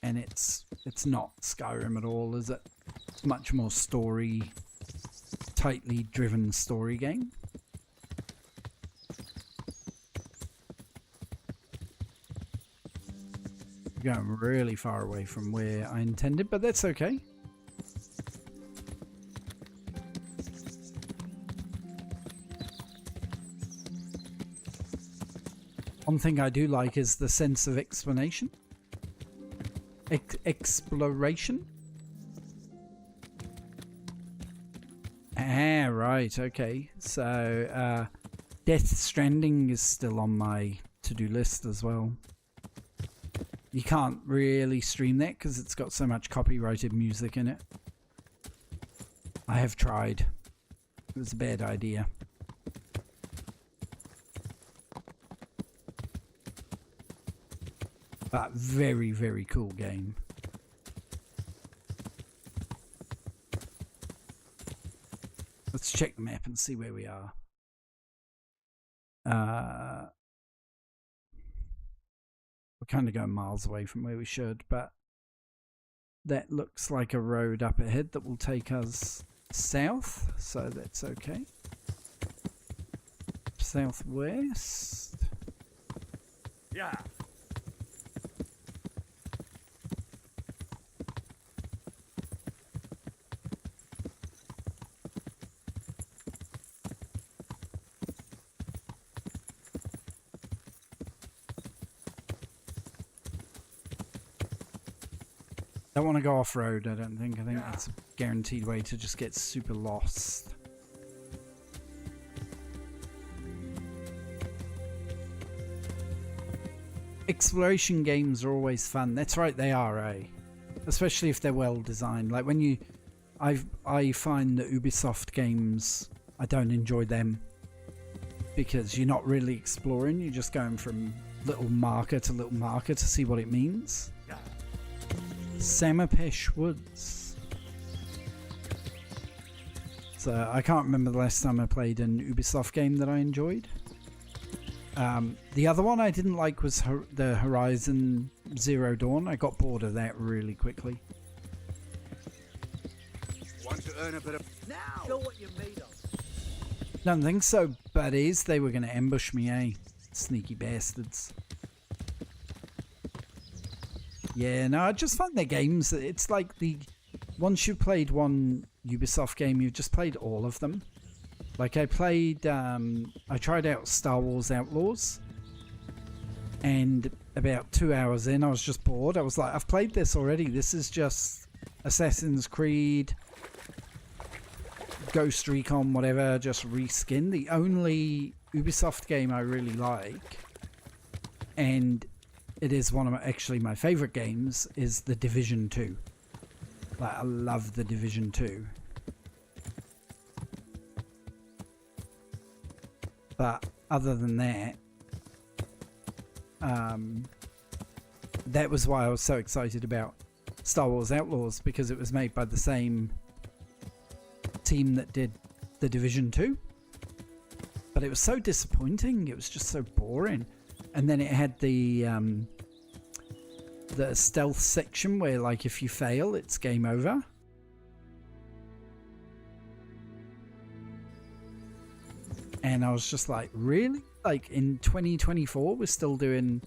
and it's not Skyrim at all, is it? It's much more tightly driven story game. Going really far away from where I intended, but that's okay. One thing I do like is the sense of explanation. Exploration? Ah, right, okay. So, Death Stranding is still on my to-do list as well. You can't really stream that because it's got so much copyrighted music in it. I have tried. It was a bad idea. But very, very cool game. Let's check the map and see where we are. We're kind of going miles away from where we should, but that looks like a road up ahead that will take us south, so that's okay. Southwest. Yeah. Don't want to go off-road, I don't think. I think that's a guaranteed way to just get super lost. Exploration games are always fun. That's right, they are, eh? Especially if they're well designed. Like when you... I find that Ubisoft games, I don't enjoy them. Because you're not really exploring, you're just going from little marker to see what it means. Samapesh Woods. So I can't remember the last time I played an Ubisoft game that I enjoyed. The other one I didn't like was the Horizon Zero Dawn. I got bored of that really quickly. Want to earn a bit of... Now! Show what you're made of. Don't think so, buddies. They were going to ambush me, eh? Sneaky bastards. Yeah, no, I just find their games, it's like once you've played one Ubisoft game, you've just played all of them. Like I played, I tried out Star Wars Outlaws, and about 2 hours in, I was just bored. I was like, I've played this already. This is just Assassin's Creed, Ghost Recon, whatever, just reskin. The only Ubisoft game I really like, and it is one of my favourite games, is The Division 2. Like, I love The Division 2. But other than that, that was why I was so excited about Star Wars Outlaws, because it was made by the same team that did The Division 2. But it was so disappointing. It was just so boring. And then it had the stealth section where, like, if you fail, it's game over. And I was just like, really? Like, in 2024, we're still doing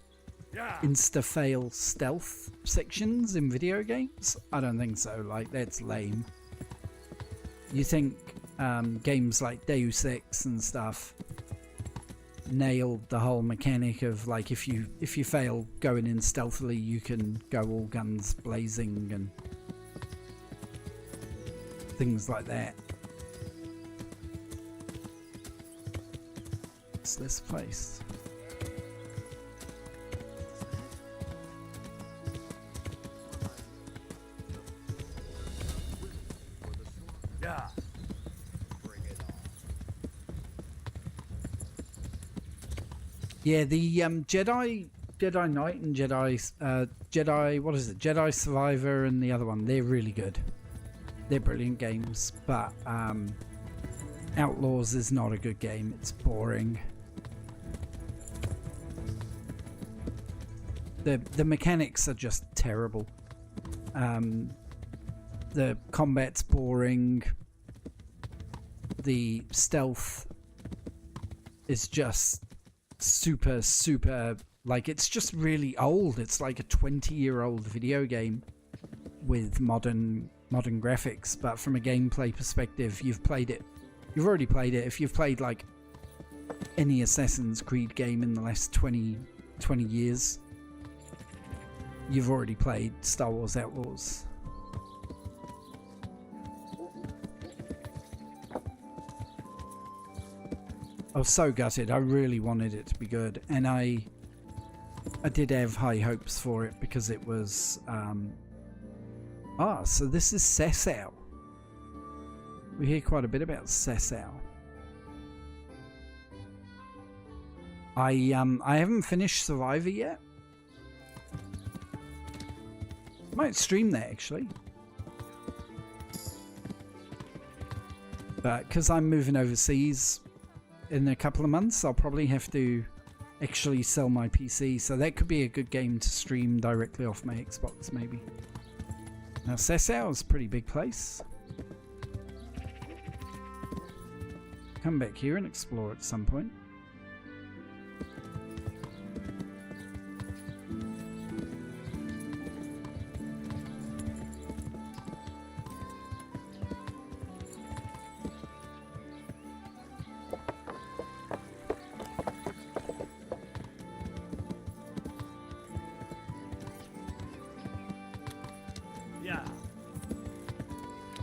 insta-fail stealth sections in video games? I don't think so. Like, that's lame. You think games like Deus Ex and stuff nailed the whole mechanic of, like, if you fail going in stealthily, you can go all guns blazing and things like that. What's this place? Yeah. Yeah, the Jedi Knight and Jedi what is it? Jedi Survivor and the other one, they're really good. They're brilliant games, but Outlaws is not a good game. It's boring. The mechanics are just terrible. The combat's boring. The stealth is just super, like, it's just really old. It's like a 20-year-old video game with modern graphics, but from a gameplay perspective, you've already played it. If you've played, like, any Assassin's Creed game in the last 20 years, you've already played Star Wars Outlaws. I was so gutted. I really wanted it to be good, and I did have high hopes for it because it was so this is Sasau. We hear quite a bit about Sasau. I haven't finished Survivor yet. Might stream that actually. But because I'm moving overseas in a couple of months, I'll probably have to actually sell my PC. So that could be a good game to stream directly off my Xbox, maybe. Now, Sasau is a pretty big place. Come back here and explore at some point.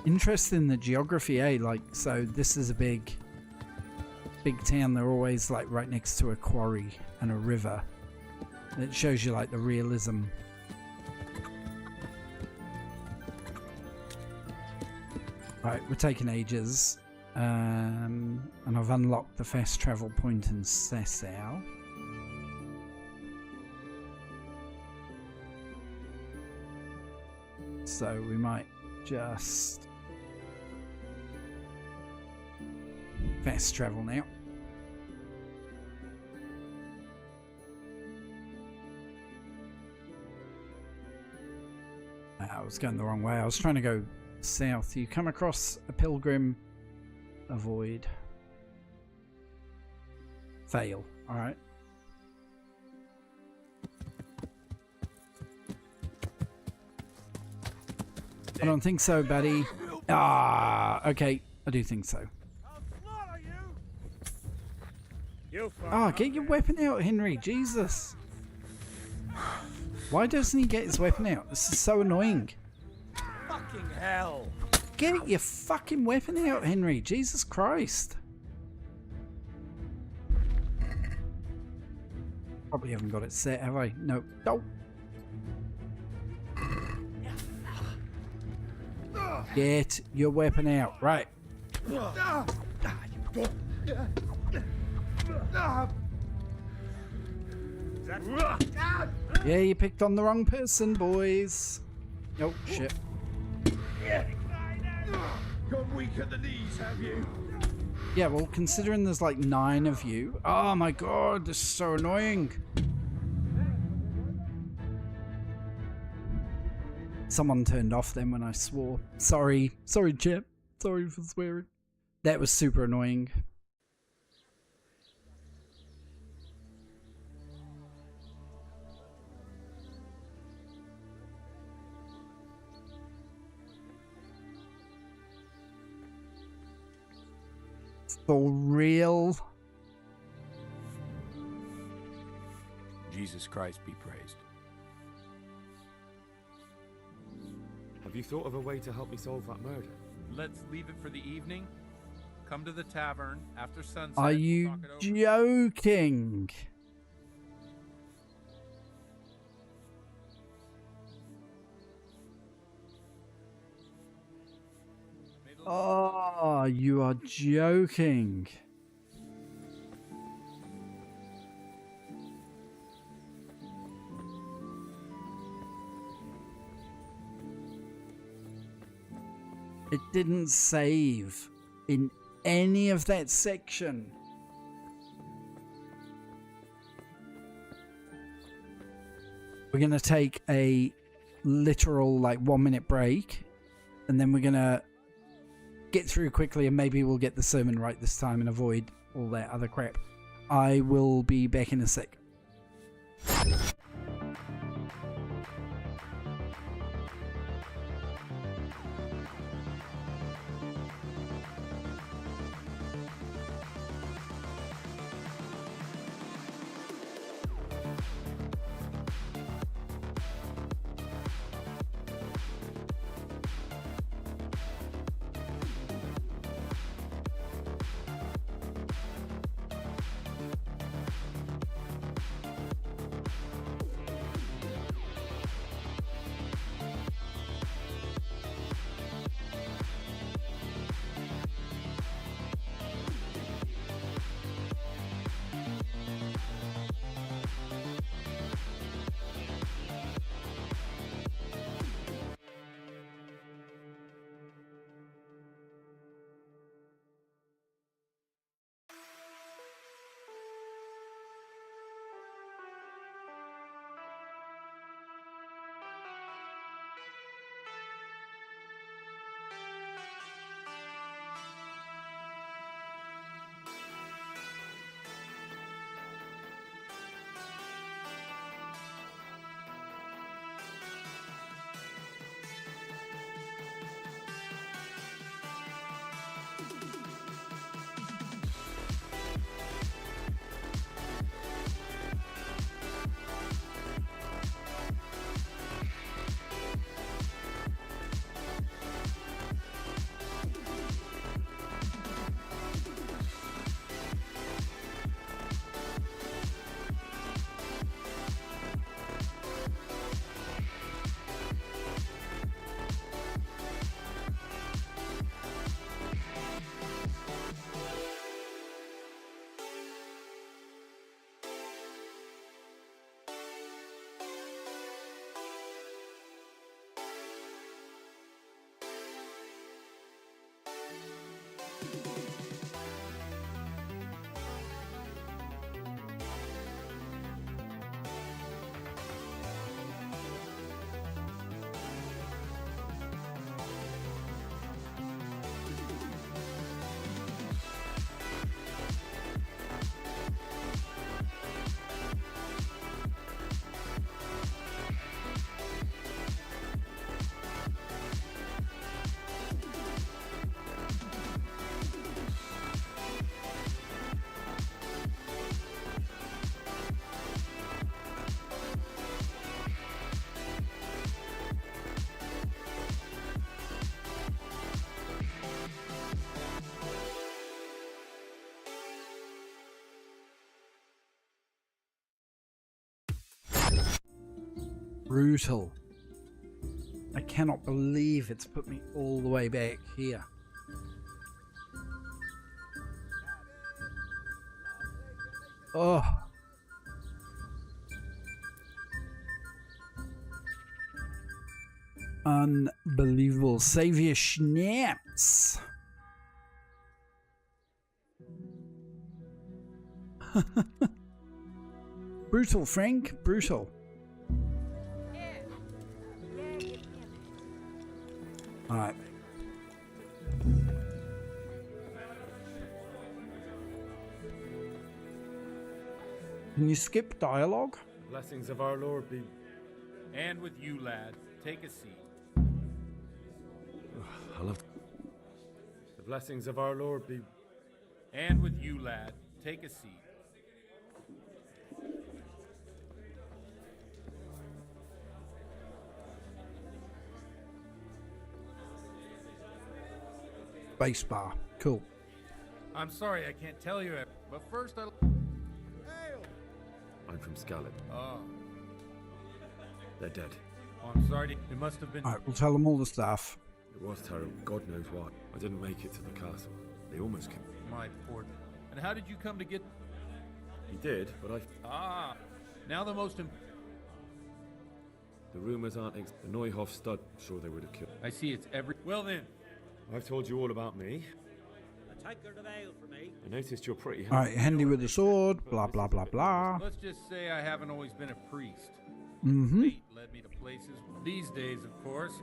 Interested in the geography, eh? Like, so this is a big town. They're always like right next to a quarry and a river. And it shows you like the realism. Right, we're taking ages. And I've unlocked the fast travel point in Sasau. So we might just fast travel now. I was going the wrong way. I was trying to go south. You come across a pilgrim, avoid. Fail. Alright. I don't think so, buddy. Ah, okay. I do think so. Ah, get your weapon out, Henry. Jesus. Why doesn't he get his weapon out? This is so annoying. Fucking hell. Get your fucking weapon out, Henry. Jesus Christ. Probably haven't got it set, have I? No. No. Get your weapon out. Right. Yeah, you picked on the wrong person, boys. Oh, shit. Gone weak at the knees, have you? Yeah, well, considering there's like 9 of you. Oh my god, this is so annoying. Someone turned off then when I swore. Sorry. Sorry, Chip. Sorry for swearing. That was super annoying. For real? Jesus Christ be praised. Have you thought of a way to help me solve that murder? Let's leave it for the evening. Come to the tavern after sunset. Are you joking? Oh, you are joking. It didn't save in any of that section. We're going to take a literal like 1-minute break and then we're going to get through quickly and maybe we'll get the sermon right this time and avoid all that other crap. I will be back in a sec. Brutal. I cannot believe it's put me all the way back here. Oh. Unbelievable. Save your schnapps. Brutal, Frank. Brutal. Alright. Can you skip dialogue? The blessings of our Lord be... And with you, lad. Take a seat. I love... The blessings of our Lord be... And with you, lad. Take a seat. Base bar. Cool. I'm sorry I can't tell you, but first I'm from Scarlet. Oh. They're dead. Oh, I'm sorry. It must have been... Alright, we'll tell them all the stuff. It was terrible. God knows why. I didn't make it to the castle. They almost came. My poor... And how did you come to get... He did, but I... Ah. Now the most... The rumors aren't... The Neuhoff stud. Sure they would have killed. I see it's every... Well then. I've told you all about me. A tankard of ale for me. I noticed you're pretty... Alright, handy with the sword, blah blah blah blah. Let's just say I haven't always been a priest. Mm-hmm. Fate led me to places these days, of course.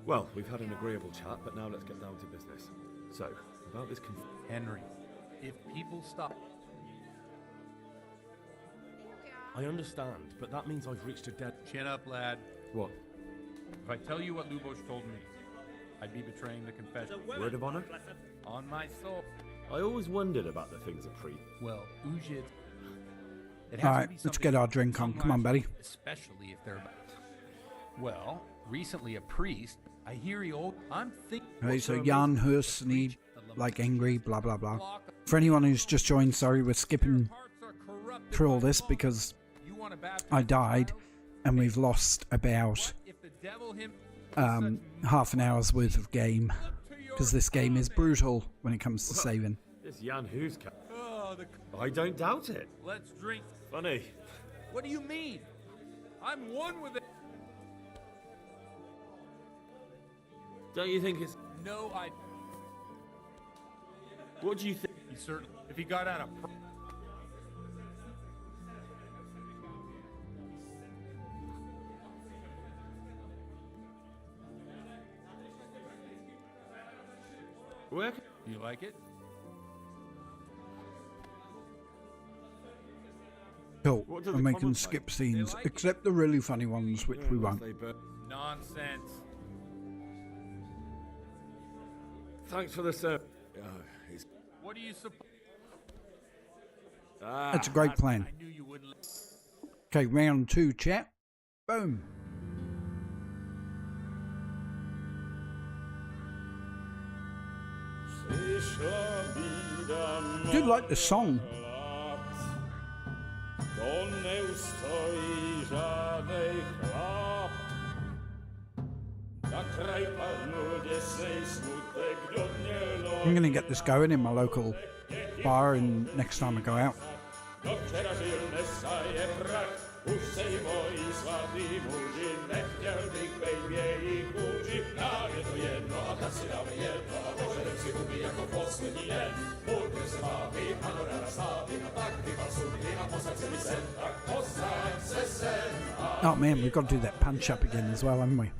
Well, we've had an agreeable chat, but now let's get down to business. So, about this Henry, if people stop... I understand, but that means I've reached a dead... Chin up, lad. What? If I tell you what Lubosh told me, I'd be betraying the confession. Word of honor? On my soul. I always wondered about the things at priest. Well, Ujit... Alright, let's get our drink on. Come on, buddy. Especially if they're... Well, recently a priest, I hear he old... I'm thinking... Okay, so Jan Hus need like angry, blah blah blah. For anyone who's just joined, sorry, we're skipping through all this because I died and we've lost about half an hour's worth of game because this game is brutal when it comes to saving. This Jan Hus cat. I don't doubt it. Let's drink. Funny. What do you mean? I'm one with it. Don't you think it's... No, I... What do you think? He certainly... If he got out of... Where? You like it? Cool. And we can skip scenes, except the really funny ones, which we won't. Nonsense. Thanks for the service. What do you suppose? That's a great plan. I knew you wouldn't. Okay, round 2, chat. Boom. I do like the song. I'm going to get this going in my local bar and next time I go out. Oh man, we've got to do that punch up again as well, haven't we?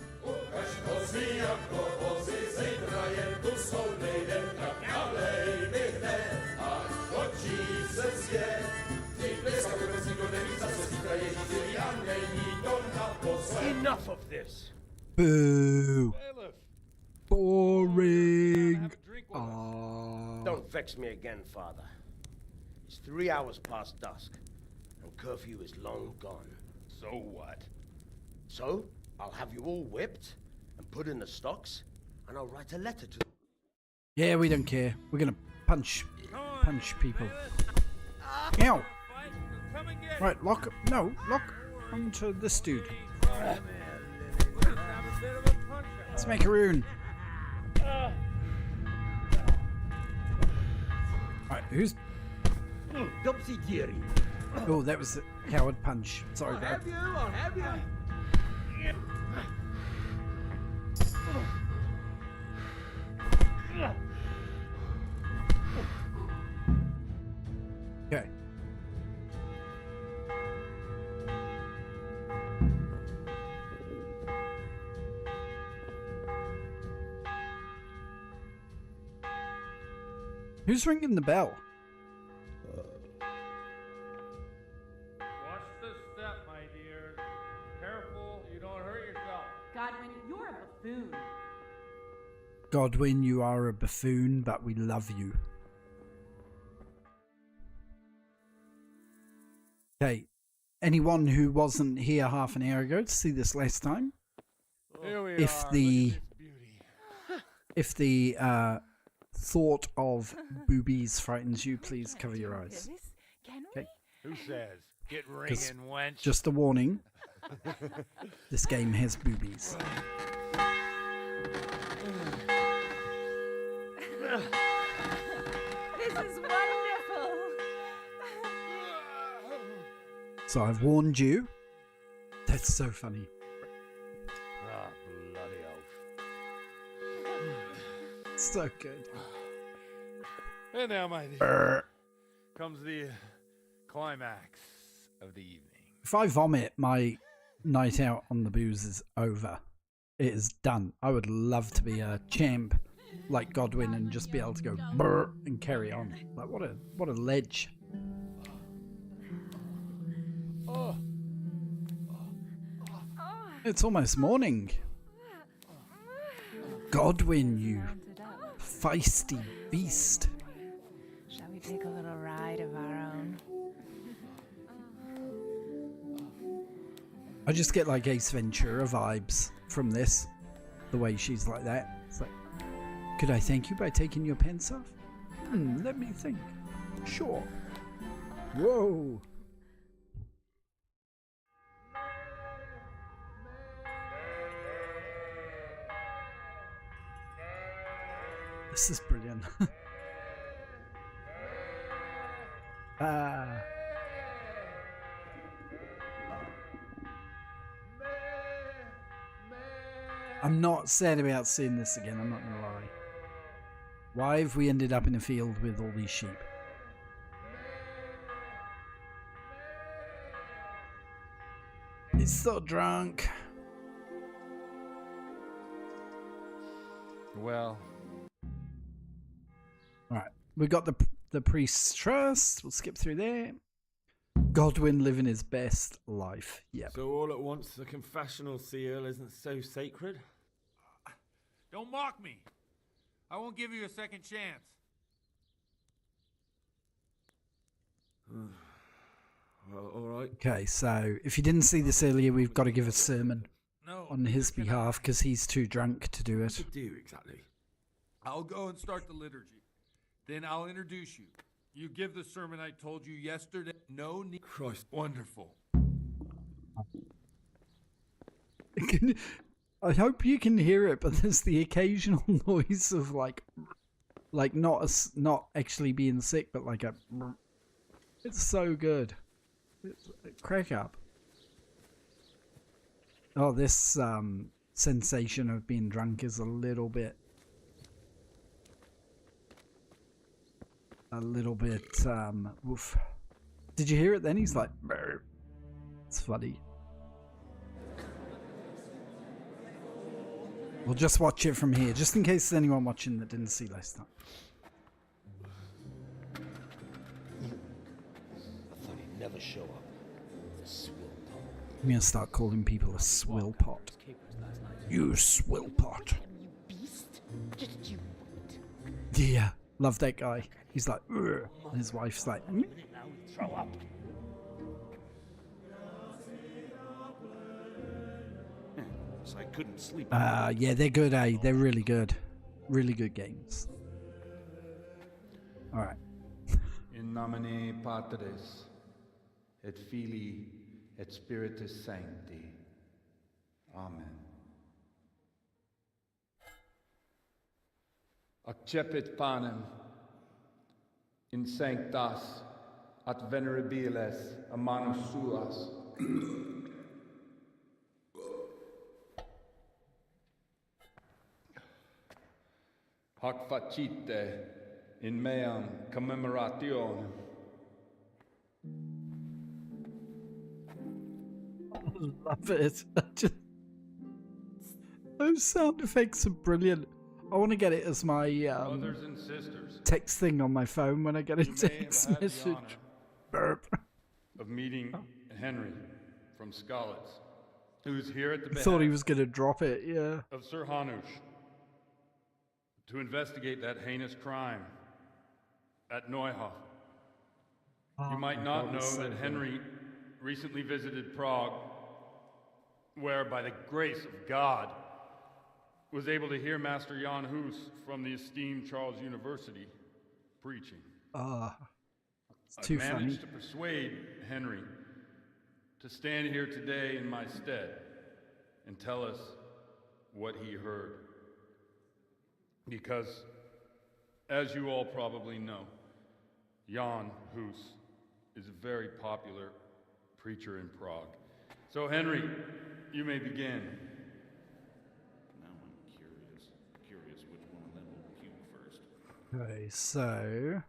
Enough of this. Boo. Boring. Don't vex me again, Father. It's 3 hours past dusk, and curfew is long gone. So what? So, I'll have you all whipped and put in the stocks, and I'll write a letter to... Yeah, we don't care. We're gonna punch people. Ow! Right, lock onto this dude. Let's make a rune. Right, who's... Oh, that was a coward punch. Sorry, bro. I'll have you. Okay. Who's ringing the bell? Watch the step, my dear. Careful, you don't hurt yourself. Godwin, you're a buffoon. Godwin, you are a buffoon, but we love you. Okay. Anyone who wasn't here half an hour ago to see this last time, Here we if are. the thought of boobies frightens you, please cover your eyes. Okay. Who says? Get 'Cause ringing, wench. just a warning, this game has boobies. This is wonderful. So I've warned you. That's so funny. Ah, bloody oath. So good. And now, my dear, comes the climax of the evening. If I vomit, my night out on the booze is over. It is done. I would love to be a champ like Godwin and just be able to go brr and carry on. Like what a ledge. It's almost morning. Godwin, you feisty beast. Shall we take a little ride of our own? I just get like Ace Ventura vibes from this. The way she's like that. It's like, could I thank you by taking your pants off? Let me think. Sure. Whoa. This is brilliant. I'm not sad about seeing this again, I'm not gonna lie. Why have we ended up in a field with all these sheep? He's so drunk. Well. Alright, we got the priest's trust. We'll skip through there. Godwin living his best life. Yep. So all at once, the confessional seal isn't so sacred? Don't mock me. I won't give you a second chance. Well, alright. Okay, so if you didn't see this earlier, we've got to give a sermon on his behalf because he's too drunk to do it. What do you do exactly? I'll go and start the liturgy. Then I'll introduce you. You give the sermon I told you yesterday. No need. Christ. Wonderful. I hope you can hear it, but there's the occasional noise of like not actually being sick, but like a. It's so good. It's crack up. Oh, this sensation of being drunk is a little bit woof. Did you hear it then? He's like, brr. It's funny. We'll just watch it from here, just in case there's anyone watching that didn't see last time. I thought he'd never show up. The swill pot. I'm gonna start calling people a swill pot. You swill pot. Yeah, love that guy. He's like, ugh. And his wife's like, Throw up. So I couldn't sleep. yeah, they're good, eh? They're really good. Really good games. Alright. In nomine Patris, et Filii, et Spiritus Sancti. Amen. Accepit panem in sanctas at venerabiles a manus suas. Hac facite in meam commemorationem. Love it. Those sound effects are brilliant. I want to get it as my Brothers and sisters, text thing on my phone when I get a you may have text had the message. honor Burp. of meeting Henry from Skalitz, who's here at the I thought he behest was going to drop it, yeah. of Sir Hanush to investigate that heinous crime at Neuhof. You might not know that Henry recently visited Prague, where by the grace of God was able to hear Master Jan Hus from the esteemed Charles University preaching. It's too I've funny. managed to persuade Henry to stand here today in my stead and tell us what he heard. Because, as you all probably know, Jan Hus is a very popular preacher in Prague. So, Henry, you may begin. Now I'm curious which one of them will puke first. Okay, so...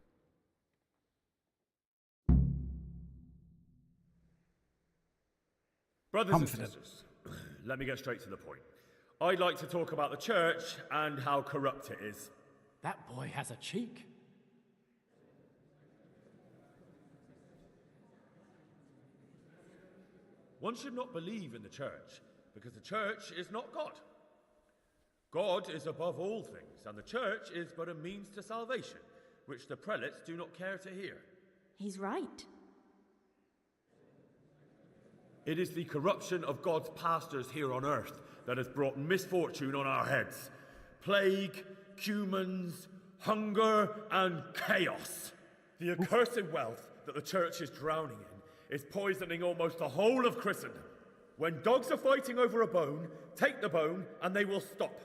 Brothers Confident. and sisters, let me get straight to the point. I'd like to talk about the church and how corrupt it is. That boy has a cheek. One should not believe in the church, because the church is not God. God is above all things, and the church is but a means to salvation, which the prelates do not care to hear. He's right. It is the corruption of God's pastors here on earth that has brought misfortune on our heads. Plague, cumens, hunger, and chaos. The accursed wealth that the church is drowning in is poisoning almost the whole of Christendom. When dogs are fighting over a bone, take the bone and they will stop.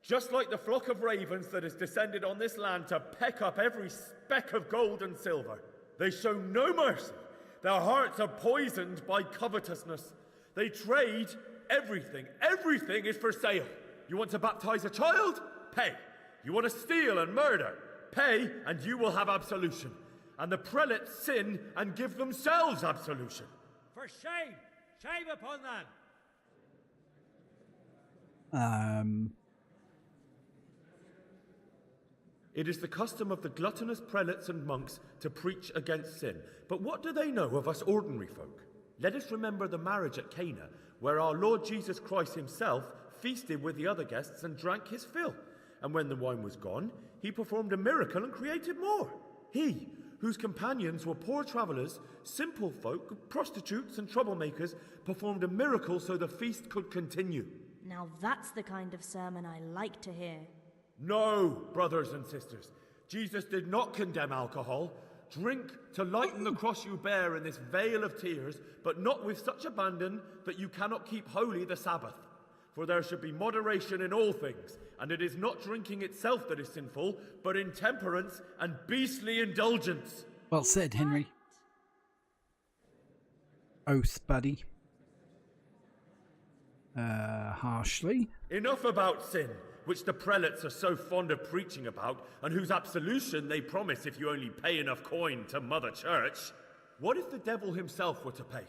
Just like the flock of ravens that has descended on this land to peck up every speck of gold and silver. They show no mercy. Their hearts are poisoned by covetousness. They trade everything. Everything is for sale. You want to baptize a child? Pay. You want to steal and murder? Pay, and you will have absolution. And the prelates sin and give themselves absolution. For shame! Shame upon them! It is the custom of the gluttonous prelates and monks to preach against sin. But what do they know of us ordinary folk? Let us remember the marriage at Cana, where our Lord Jesus Christ himself feasted with the other guests and drank his fill. And when the wine was gone, he performed a miracle and created more. He, whose companions were poor travellers, simple folk, prostitutes and troublemakers, performed a miracle so the feast could continue. Now that's the kind of sermon I like to hear. No, brothers and sisters, Jesus did not condemn alcohol. Drink to lighten the cross you bear in this vale of tears, but not with such abandon that you cannot keep holy the Sabbath. For there should be moderation in all things, and it is not drinking itself that is sinful, but intemperance and beastly indulgence. Well said, Henry. Oath, buddy. Harshly. Enough about sin, which the prelates are so fond of preaching about, and whose absolution they promise if you only pay enough coin to Mother Church. What if the devil himself were to pay?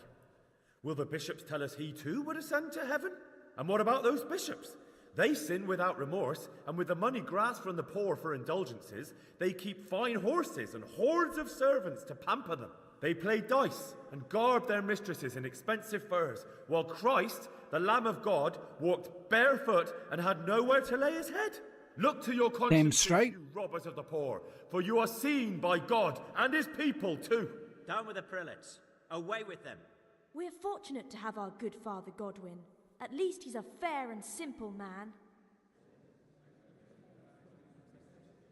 Will the bishops tell us he too would ascend to heaven? And what about those bishops? They sin without remorse, and with the money grasped from the poor for indulgences, they keep fine horses and hordes of servants to pamper them. They play dice and garb their mistresses in expensive furs, while Christ, the Lamb of God, walked barefoot and had nowhere to lay his head. Look to your consciences, you robbers of the poor, for you are seen by God and his people too. Down with the prelates. Away with them. We're fortunate to have our good Father Godwin. At least he's a fair and simple man.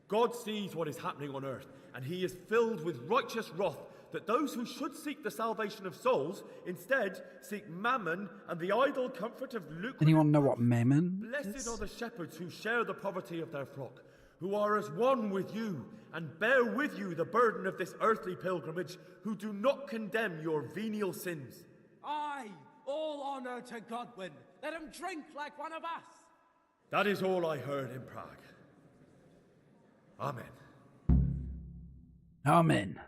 God sees what is happening on earth, and he is filled with righteous wrath that those who should seek the salvation of souls instead seek mammon and the idle comfort of lucrative... Anyone know what mammon Blessed is? are the shepherds who share the poverty of their flock, who are as one with you and bear with you the burden of this earthly pilgrimage, who do not condemn your venial sins. Aye, all honor to Godwin. Let him drink like one of us. That is all I heard in Prague. Amen. Amen.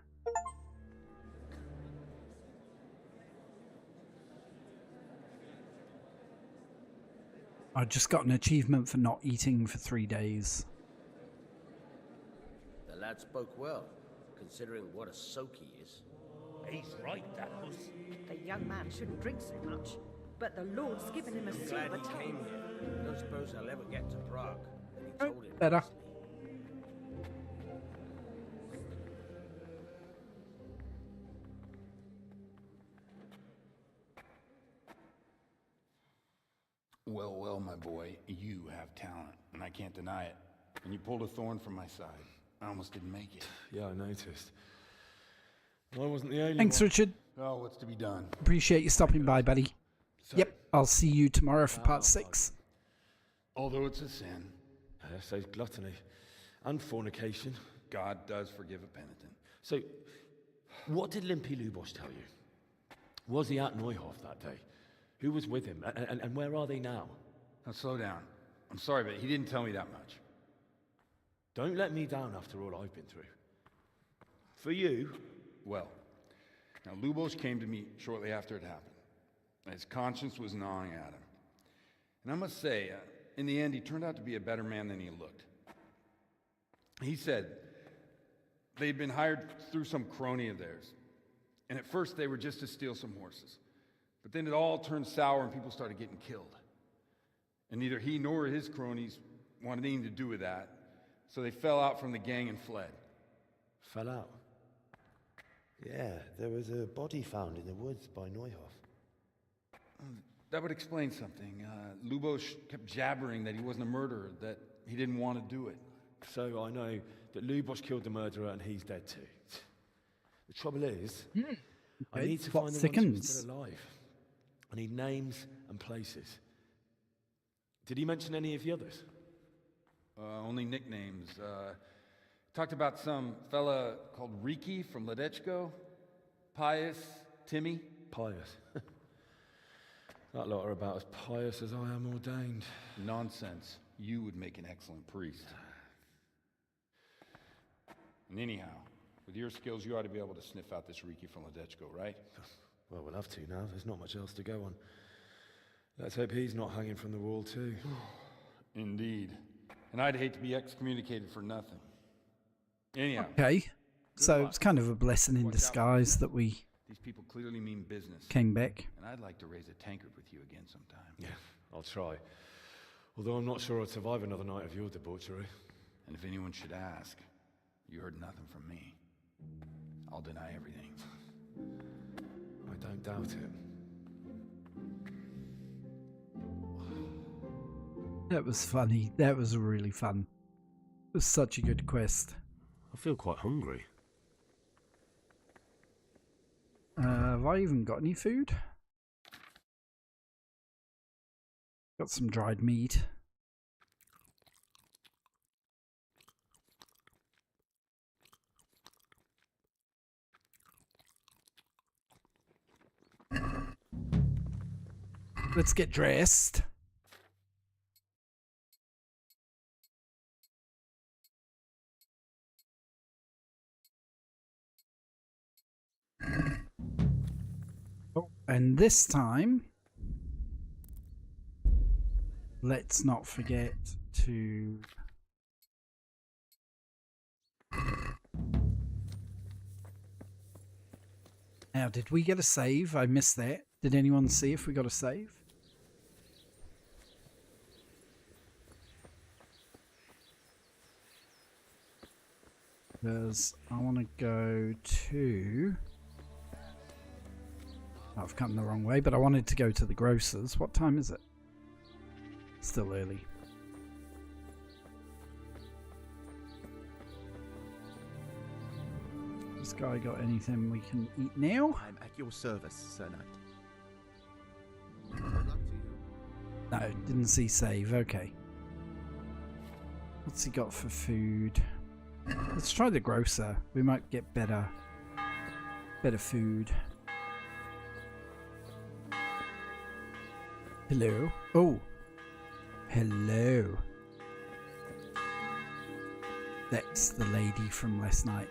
I just got an achievement for not eating for 3 days. The lad spoke well, considering what a soak he is. He's right, that was. The young man shouldn't drink so much, but the Lord's given him a Glad silver he came tongue. here. Don't suppose I'll ever get to Prague. And he told him Better. Well, well, my boy, you have talent, and I can't deny it. And you pulled a thorn from my side. I almost didn't make it. Yeah, I noticed. I wasn't the only Thanks, one. Richard. Oh, what's to be done? Appreciate you stopping by, buddy. So, Yep, I'll see you tomorrow for part 6. Although it's a sin, so gluttony and fornication. God does forgive a penitent. So, what did Limpy Lubosh tell you? Was he at Neuhof that day? Who was with him? And where are they now? Now, slow down. I'm sorry, but he didn't tell me that much. Don't let me down after all I've been through. For you... Well, now Lubosh came to me shortly after it happened. His conscience was gnawing at him. And I must say, in the end, he turned out to be a better man than he looked. He said they'd been hired through some crony of theirs. And at first they were just to steal some horses. But then it all turned sour and people started getting killed. And neither he nor his cronies wanted anything to do with that. So they fell out from the gang and fled. Fell out? Yeah, there was a body found in the woods by Neuhof. That would explain something. Lubosh kept jabbering that he wasn't a murderer, that he didn't want to do it. So I know that Lubosh killed the murderer and he's dead too. The trouble is, I need to find the ones who are still alive. I need names and places. Did he mention any of the others? Only nicknames. Talked about some fella called Riki from Ledechko, Pius, Timmy. Pius. That lot are about as pious as I am ordained. Nonsense. You would make an excellent priest. And anyhow, with your skills, you ought to be able to sniff out this Riki from Ledechko, right? Well, we'll have to now. There's not much else to go on. Let's hope he's not hanging from the wall too. Indeed. And I'd hate to be excommunicated for nothing. Anyhow. Okay. So it's kind of a blessing in disguise that we These people clearly mean business. came back. And I'd like to raise a tankard with you again sometime. Yeah, I'll try. Although I'm not sure I'd survive another night of your debauchery. And if anyone should ask, you heard nothing from me. I'll deny everything. I don't doubt it. That was funny. That was really fun. It was such a good quest. I feel quite hungry. Have I even got any food? Got some dried meat. Let's get dressed. Oh, and this time, let's not forget to now, did we get a save? I missed that. Did anyone see if we got a save? Because I want to go to... Oh, I've come the wrong way, but I wanted to go to the grocer's. What time is it? Still early. Let's guy got anything we can eat now? I'm at your service, Sir Knight. No, didn't see save. Okay. What's he got for food? Let's try the grocer. We might get better food. Hello. Oh. Hello. That's the lady from last night.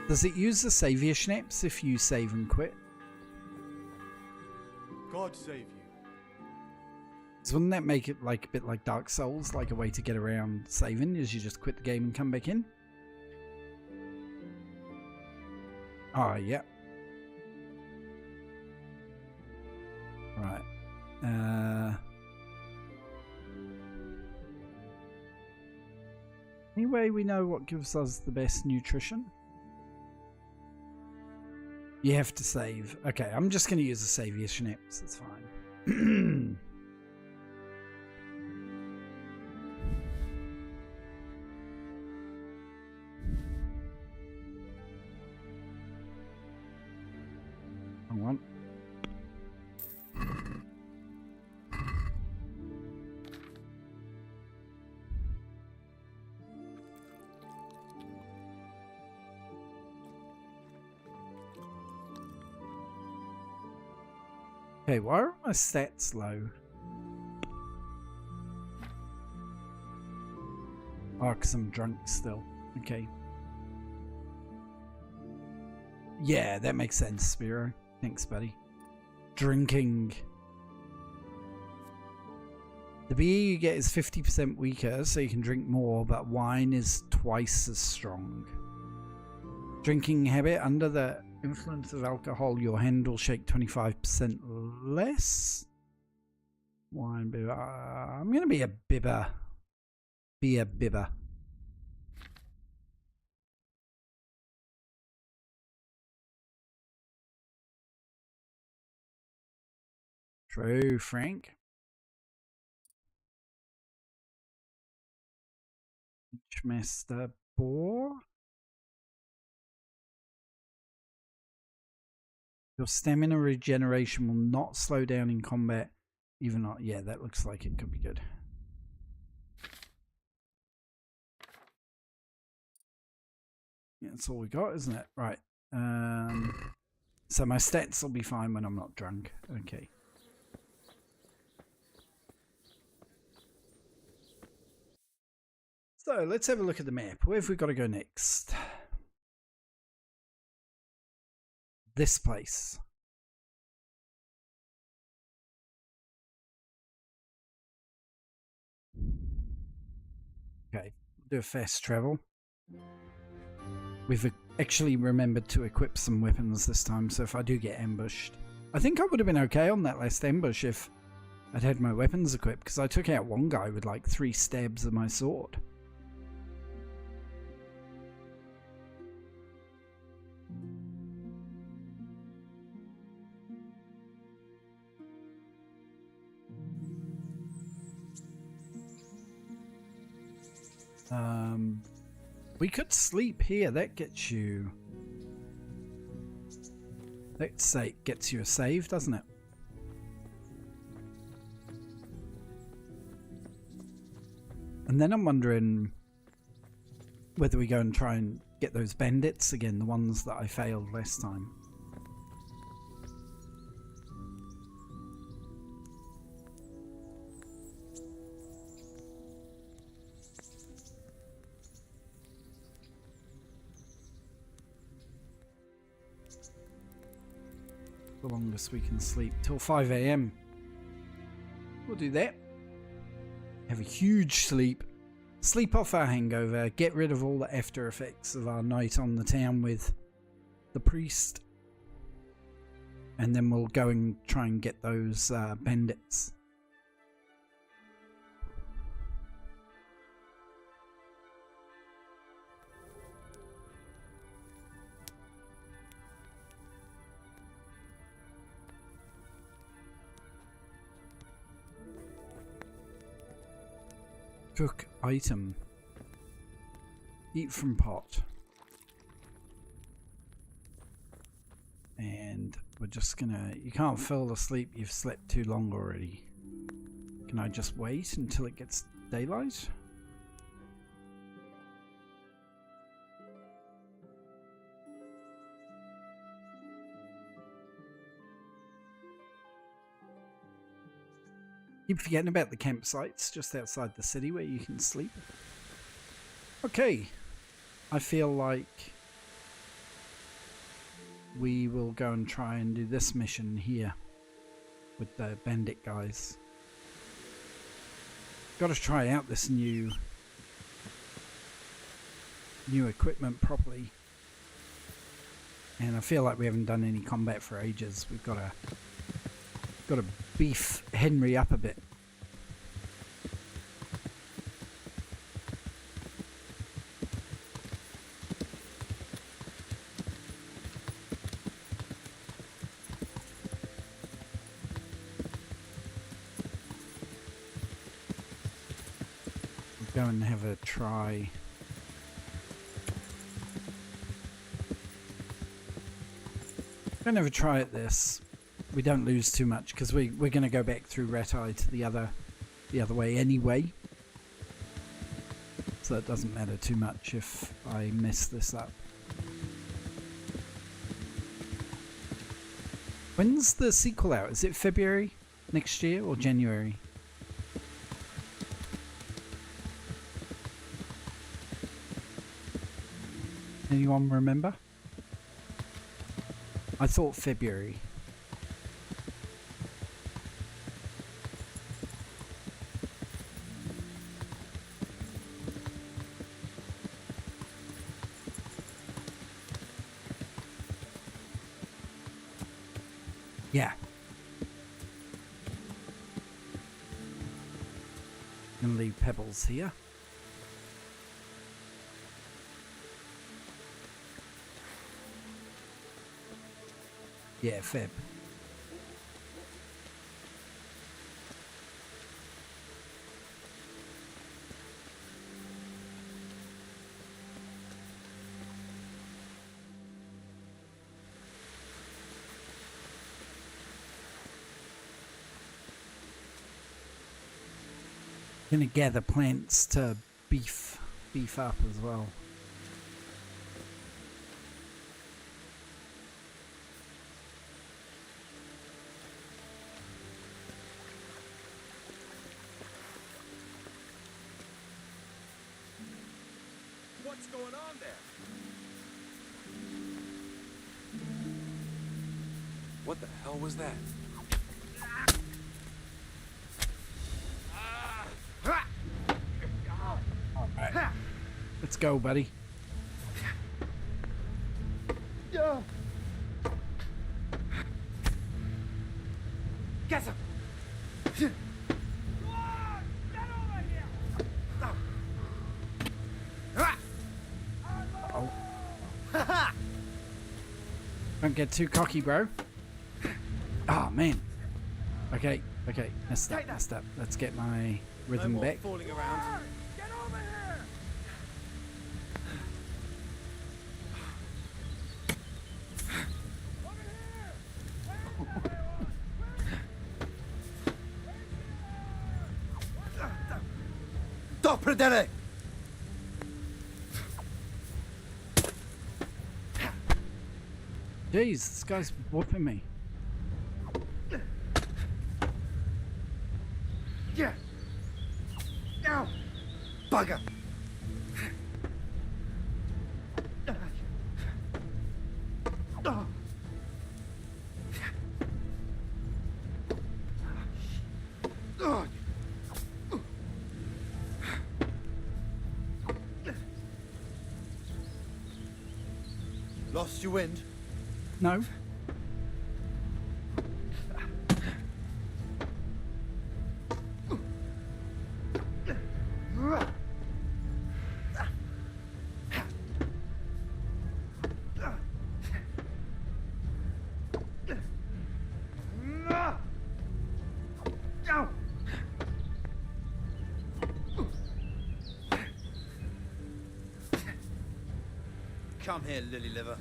Does it use the savior schnapps if you save and quit? God save you. So wouldn't that make it like a bit like Dark Souls, like a way to get around saving is you just quit the game and come back in? Oh, yeah. Right. Anyway, we know what gives us the best nutrition. You have to save. Okay, I'm just going to use the savior schnapps. It's fine. Hang on. Okay, why are my stats low? Oh, because I'm drunk still. Okay. Yeah, that makes sense, Spiro. Thanks, buddy. Drinking. The beer you get is 50% weaker, so you can drink more, but wine is twice as strong. Drinking habit. Under the influence of alcohol, your hand will shake 25% less. Wine bibber. I'm going to be a bibber. Be a bibber. True, Frank. Master Boar. Your stamina regeneration will not slow down in combat. Even not. Yeah, that looks like it could be good. Yeah, that's all we got, isn't it? Right. So my stats will be fine when I'm not drunk. Okay. So let's have a look at the map. Where have we got to go next? This place. Okay, do a fast travel. We've actually remembered to equip some weapons this time, so if I do get ambushed, I think I would have been okay on that last ambush if I'd had my weapons equipped, because I took out one guy with like 3 stabs of my sword. We could sleep here. That gets you. Let's say it gets you a save, doesn't it? And then I'm wondering whether we go and try and get those bandits again, the ones that I failed last time. The longest we can sleep till 5 AM. We'll do that. Have a huge sleep. Sleep off our hangover. Get rid of all the after effects of our night on the town with the priest. And then we'll go and try and get those bandits. Cook item. Eat from pot. And we're just gonna... You can't fall asleep, you've slept too long already. Can I just wait until it gets daylight? Keep forgetting about the campsites just outside the city where you can sleep. Okay, I feel like we will go and try and do this mission here with the bandit guys. Got to try out this new equipment properly, and I feel like we haven't done any combat for ages. We've got to beef Henry up a bit. Go and have a try. Go and have a try at this. We don't lose too much because we're going to go back through Rat Eye to the other way anyway, so it doesn't matter too much if I mess this up. When's the sequel out? Is it February next year or January? Anyone remember? I thought February. Yeah. Gonna leave Pebbles here. Yeah, Feb. Gonna gather plants to beef up as well. What's going on there? What the hell was that? Right. Let's go, buddy. Get him! Oh. Don't get too cocky, bro. Oh, man. Okay, messed up. Let's get my rhythm back. Falling around. Get over here! Dobry Derek! Jeez, this guy's whooping me. Yeah. Now, bugger. Lost your wind? No. Come here, lily liver.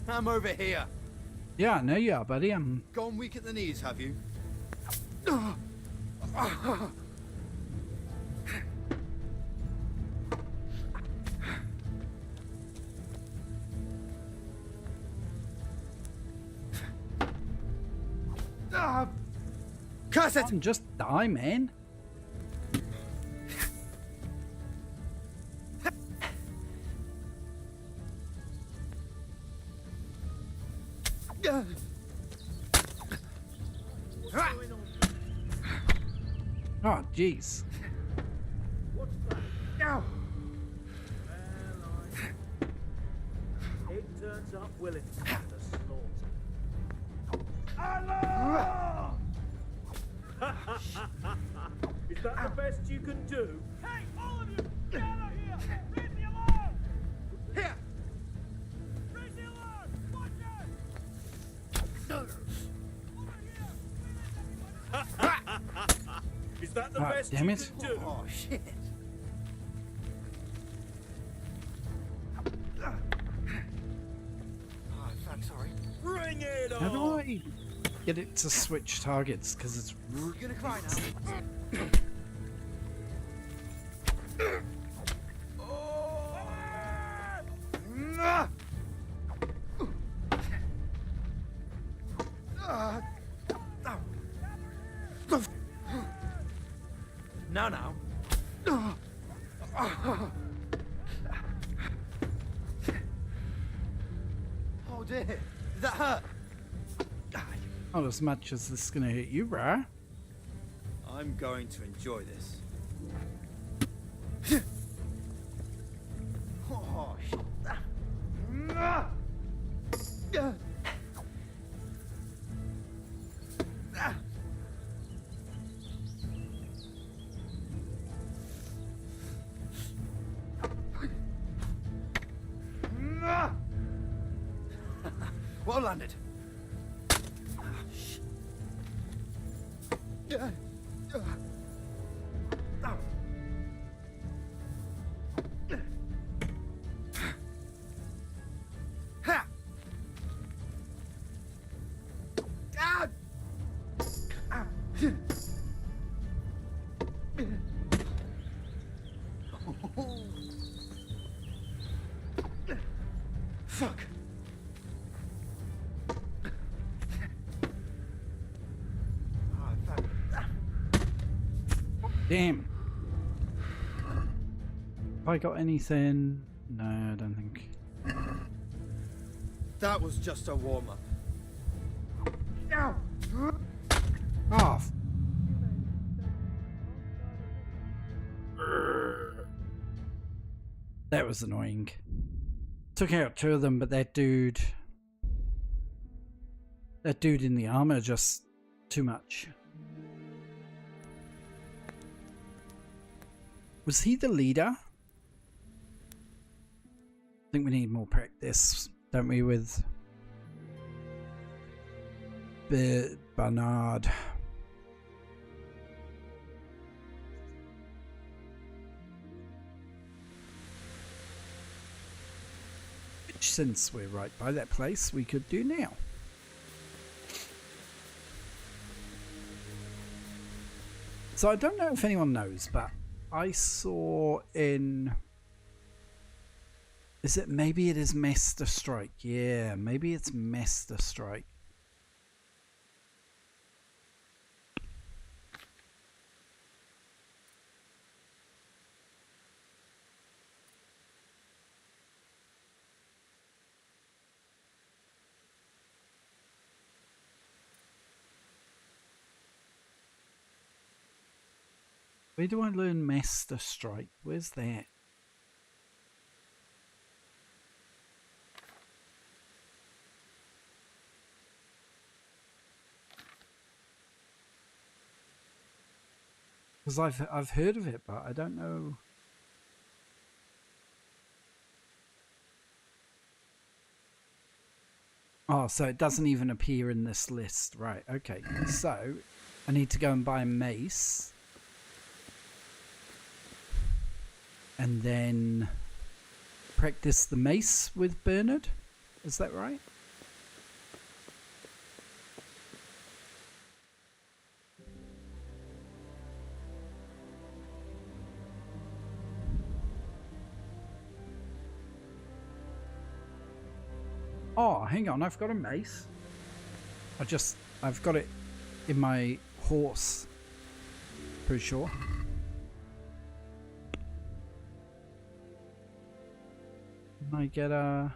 I'm over here. Yeah, I know you are, buddy. I'm Gone weak at the knees, have you? Curse it! Just die, man. Oh, jeez. What's that? Ow. It turns up willing to slaughter. Is that the best you can do? Hey, all of you! Get out of here! Raise the alarm! Here! Raise the alarm! Watch Is that the Ah, best damn you it. can do? Oh, shit. Oh, fuck, sorry. Bring it How do on! I get it to switch targets? Because it's You're gonna cry now. Now. Oh dear, did that hurt? not as much as this is going to hit you, bruh. I'm going to enjoy this. Oh, shit. Well landed. Fuck. Damn. Have I got anything? No, I don't think. That was just a warm-up. Off. That was annoying. Took out two of them, but that dude in the armor just too much. Was he the leader? I think we need more practice, don't we, with Bernard. Which, since we're right by that place, we could do now. So I don't know if anyone knows, but I saw in... Is it, maybe it is Master Strike? Yeah, maybe it's Master Strike. Where do I learn Master Strike? Where's that? Because I've heard of it, but I don't know. Oh, so it doesn't even appear in this list. Right, okay. So, I need to go and buy a mace. And then practice the mace with Bernard. Is that right? Oh, hang on, I've got a mace. I've got it in my horse. Pretty sure. Can I get a...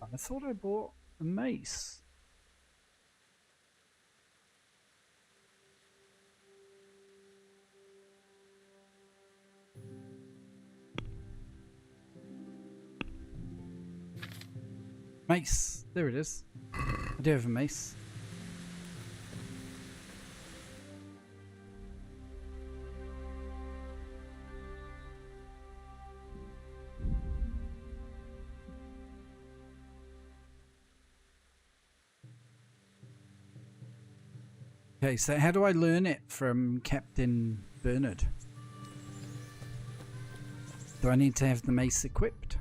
I thought I bought a mace. Mace. There it is. I do have a mace. Okay, so how do I learn it from Captain Bernard? Do I need to have the mace equipped?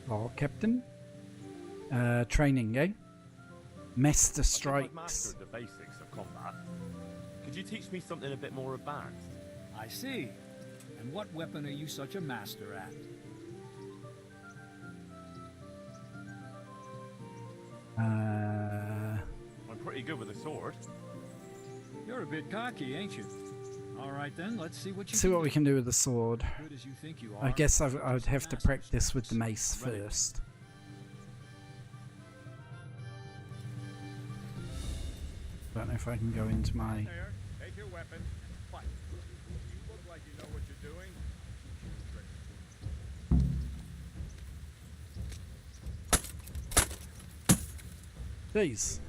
Oh, Captain. Training, eh? Master strikes. I've mastered the basics of combat. Could you teach me something a bit more advanced? I see. And what weapon are you such a master at? I'm pretty good with a sword. You're a bit cocky, ain't you? All right then, let's see what you See what we can do with the sword. Good as you think you I are. guess I'd have to practice with the mace first. Don't know if I can go into my... There, take your weapon and fight. You look like you know what you're doing. Jeez.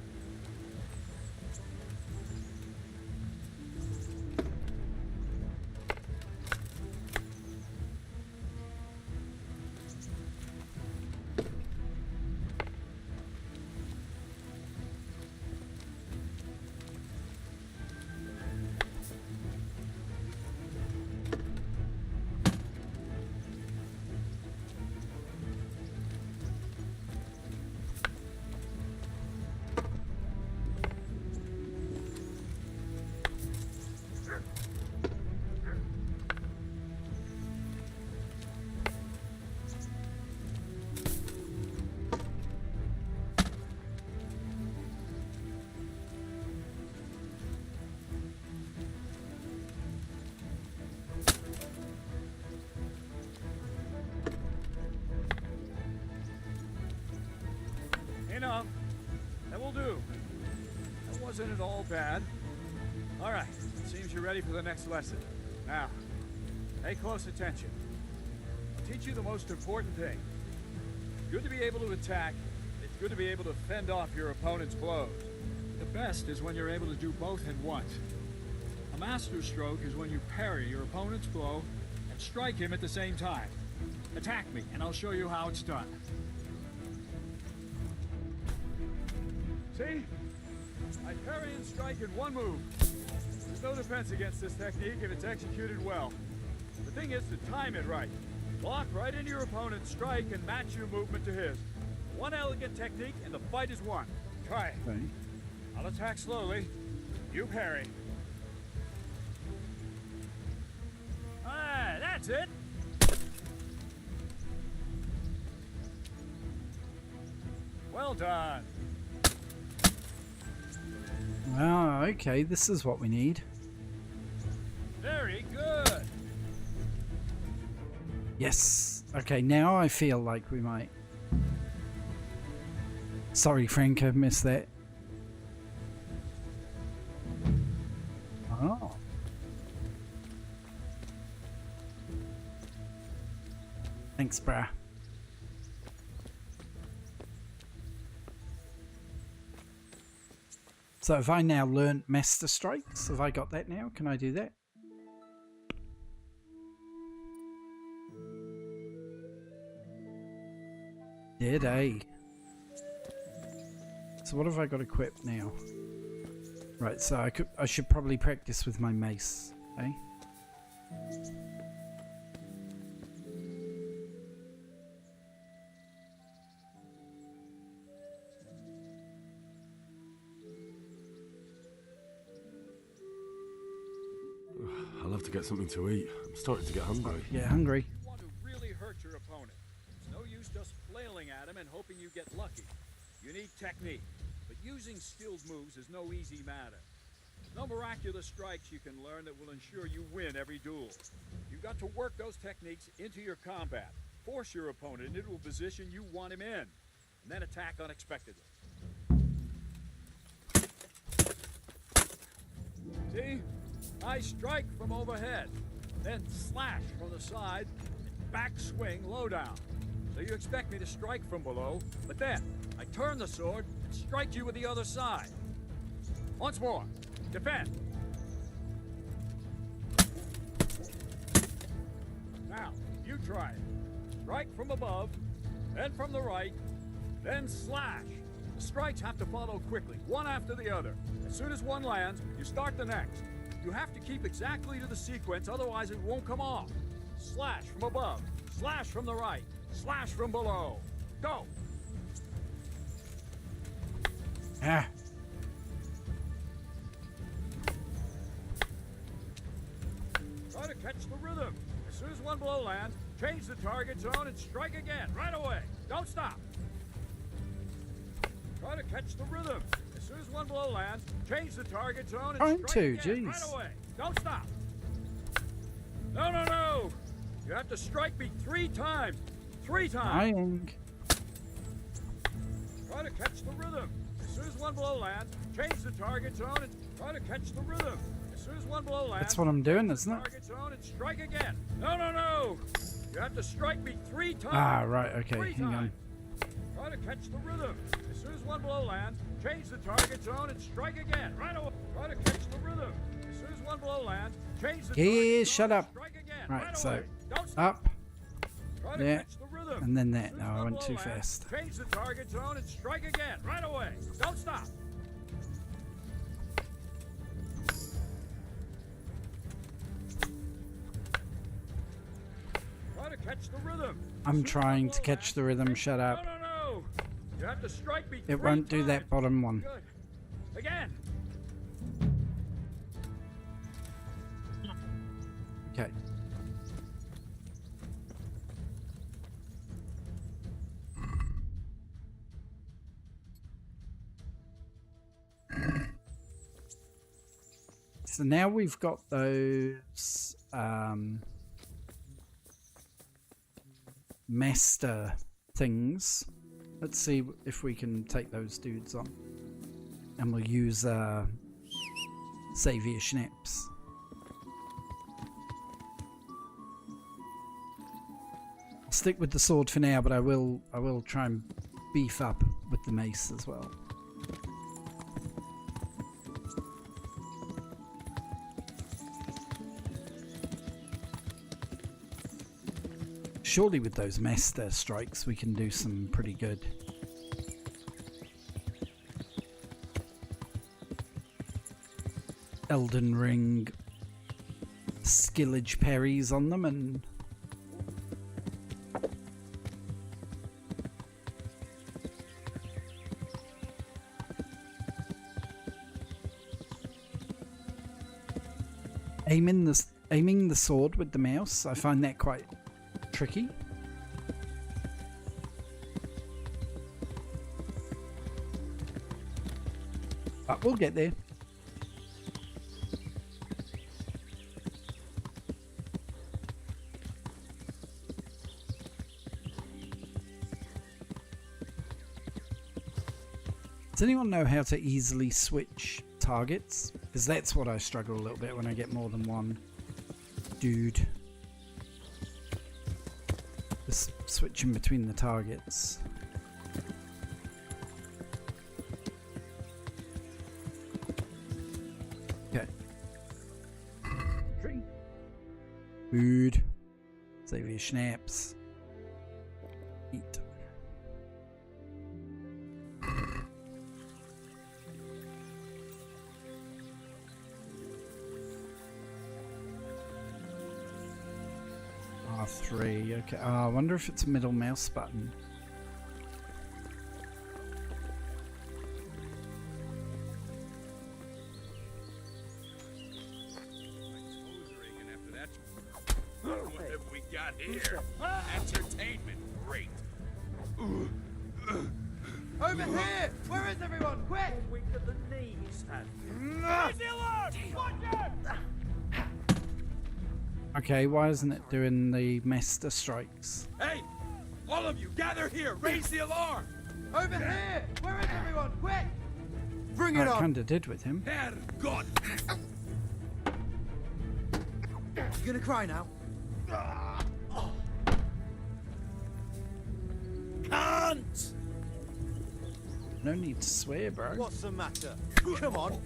Enough. That will do. That wasn't at all bad. All right, seems you're ready for the next lesson. Now, pay close attention. I'll teach you the most important thing. It's good to be able to attack. It's good to be able to fend off your opponent's blows. The best is when you're able to do both at once. A master stroke is when you parry your opponent's blow and strike him at the same time. Attack me, and I'll show you how it's done. See? I parry and strike in one move. There's no defense against this technique if it's executed well. The thing is to time it right. Block right into your opponent's strike and match your movement to his. One elegant technique and the fight is won. Try it. Okay. I'll attack slowly. You parry. Ah, that's it. Well done. Ah, okay, this is what we need. Very good. Yes. Okay, now I feel like we might... Sorry, Frank, I missed that. Oh. Thanks, brah. So have I now learned Master Strikes? Have I got that now? Can I do that? Did I? So what have I got equipped now? Right, so I should probably practice with my mace, eh? I'll have to get something to eat. I'm starting to get hungry. Yeah, hungry. You want to really hurt your opponent. It's no use just flailing at him and hoping you get lucky. You need technique, but using skilled moves is no easy matter. No miraculous strikes you can learn that will ensure you win every duel. You've got to work those techniques into your combat. Force your opponent into a position you want him in, and then attack unexpectedly. See? I strike from overhead, then slash from the side, and back swing low down. So you expect me to strike from below, but then I turn the sword and strike you with the other side. Once more. Defend. Now, you try it. Strike from above, then from the right, then slash. The strikes have to follow quickly, one after the other. As soon as one lands, you start the next. You have to keep exactly to the sequence, otherwise it won't come off. Slash from above, slash from the right, slash from below. Go! Ah. Try to catch the rhythm. As soon as one blow lands, change the target zone and strike again, right away. Don't stop. Try to catch the rhythm. As soon as one blow lands, change the target zone and strike again, right away. Don't stop. No, no, no. You have to strike me 3 times. 3 times. Dying. Try to catch the rhythm. As soon as one blow lands, change the target zone and try to catch the rhythm. As soon as one blow lands, That's what I'm doing, isn't it? target zone and strike again. No, no, no. You have to strike me 3 times. Ah, right, okay, 3 hang on. times. Try to catch the rhythm. As soon as one blow lands, change the target zone and strike again. Right away. Try to catch the rhythm. As soon as one blow lands, change the Yeah, target shut zone up. and strike again. Right, so away. Don't stop. up, Try to there, catch the rhythm. and then that. As soon No, as I one went too blow lands, fast. Change the target zone and strike again. Right away. Don't stop. Try to catch the rhythm. I'm trying to catch the rhythm, shut up. No, no, no. You have to strike me It 3 won't do that times. bottom one. Good. Again. Okay. So now we've got those master things. Let's see if we can take those dudes on. And we'll use Xavier Schnaps. I'll stick with the sword for now, but I will try and beef up with the mace as well. Surely with those master strikes we can do some pretty good. Elden Ring skillage parries on them and aiming the sword with the mouse. I find that quite tricky. But we'll get there. Does anyone know how to easily switch targets? Because that's what I struggle a little bit when I get more than one dude. Just switching between the targets. Xavier Schnapps. Eat. R3, okay. Oh, I wonder if it's a middle mouse button. What have we got here? Entertainment, great. Over here! Where is everyone? Quick! Weak at the knees, Raise the alarm! Watch out! Okay, why isn't it doing the master strikes? Hey! All of you, gather here! Raise the alarm! Over here! Where is everyone? Quick! Bring Oh, it it on! kinda did with him. Herrgott! You gonna cry now? Can't! No need to swear, bro. What's the matter? Come on!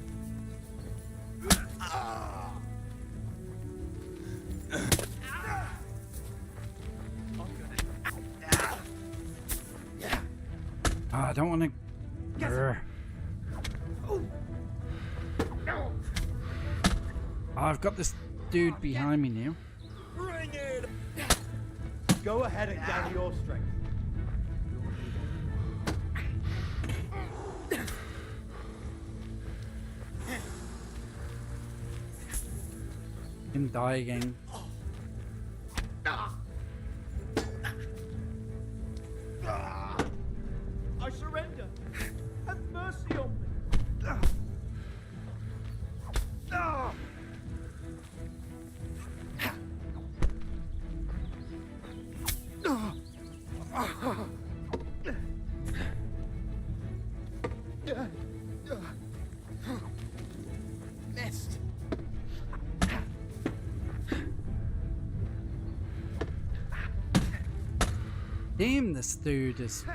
I don't want to. I've got this dude behind me now. Bring it! Go ahead and gather your strength. Him die again. I surrender. Have mercy on me. Missed. Damn, this dude is.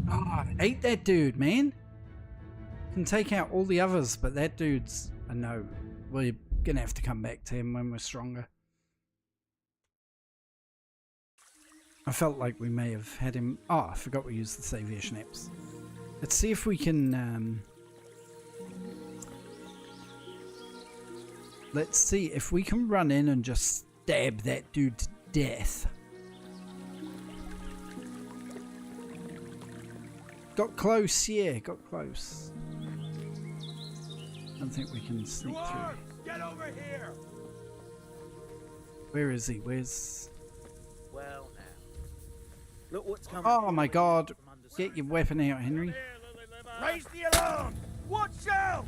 Oh, I hate that dude, man. Can take out all the others, but that dude's a no. We're gonna have to come back to him when we're stronger. I felt like we may have had him. Oh, I forgot we used the Xavier Schnapps. Let's see if we can. Let's see if we can run in and just stab that dude to death. Got close, yeah, got close. Don't think we can sneak through. Get over here! Where is he? Where's... Well, now. Look what's coming. Oh my god. Get your weapon out, Henry. Raise the alarm! Watch out!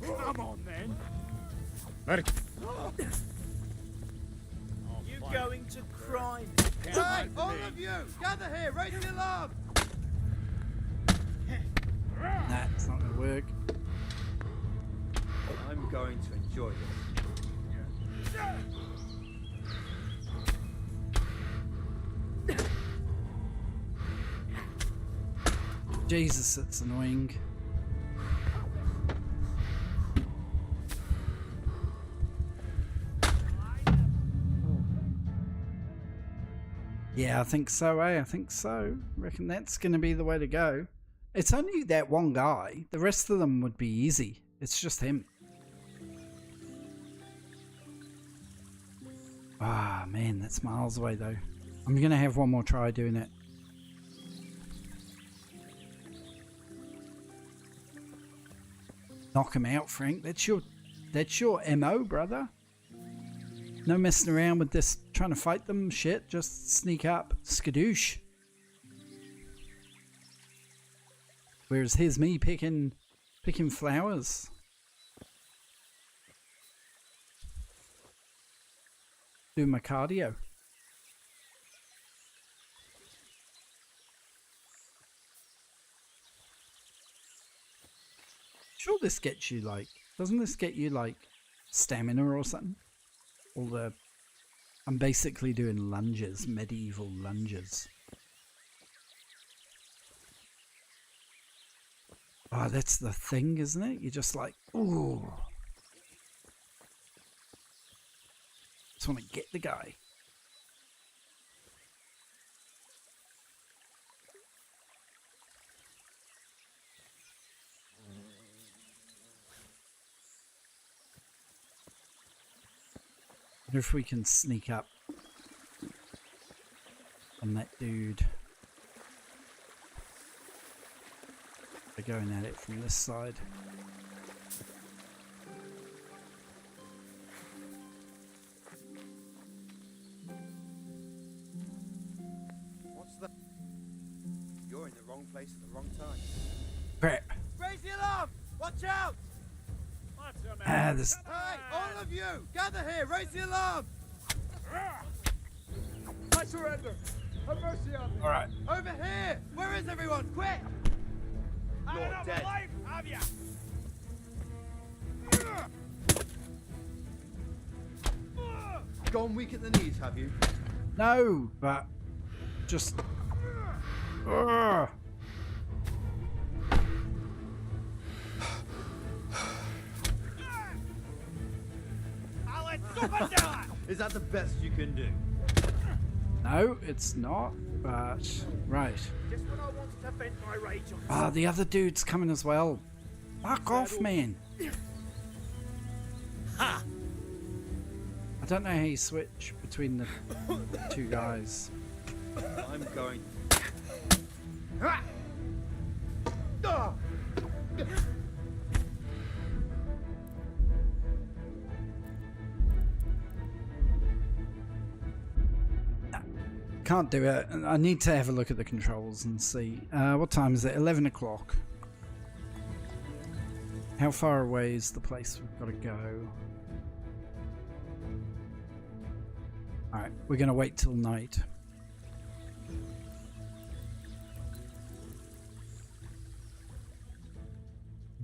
Come on, then. You going to cry? Hey, all of you! Gather here! Raise the alarm! Nah, it's not gonna work. I'm going to enjoy this. Jesus, it's annoying. Yeah, I think so, I think so. Reckon that's gonna be the way to go. It's only that one guy. The rest of them would be easy. It's just him. Ah, man, that's miles away though. I'm gonna have one more try doing it. Knock him out, Frank. That's your MO, brother. No messing around with this trying to fight them shit. Just sneak up. Skadoosh. Whereas here's me picking flowers. Doing my cardio. Sure, this gets you like, doesn't this get you like stamina or something? All the I'm basically doing lunges, medieval lunges. Oh, that's the thing, isn't it? You're just like, ooh. Just want to get the guy. I wonder if we can sneak up on that dude. We're going at it from this side. What's that? You're in the wrong place at the wrong time. Crap. Raise the alarm! Watch out! This. Hey, all of you! Gather here! Raise the alarm! I surrender! Have mercy on me! Alright. Over here! Where is everyone? Quick! You're dead. Life, have ya? Gone weak at the knees, have you? No, but just. Ugh. Is that the best you can do? No, it's not, but right. Just when I wanted to vent my rage on. Ah, the other dude's coming as well. Fuck off, man. Ha! I don't know how you switch between the two guys. I'm going. Can't do it. I need to have a look at the controls and see. What time is it? 11 o'clock. How far away is the place we've got to go? Alright, we're going to wait till night.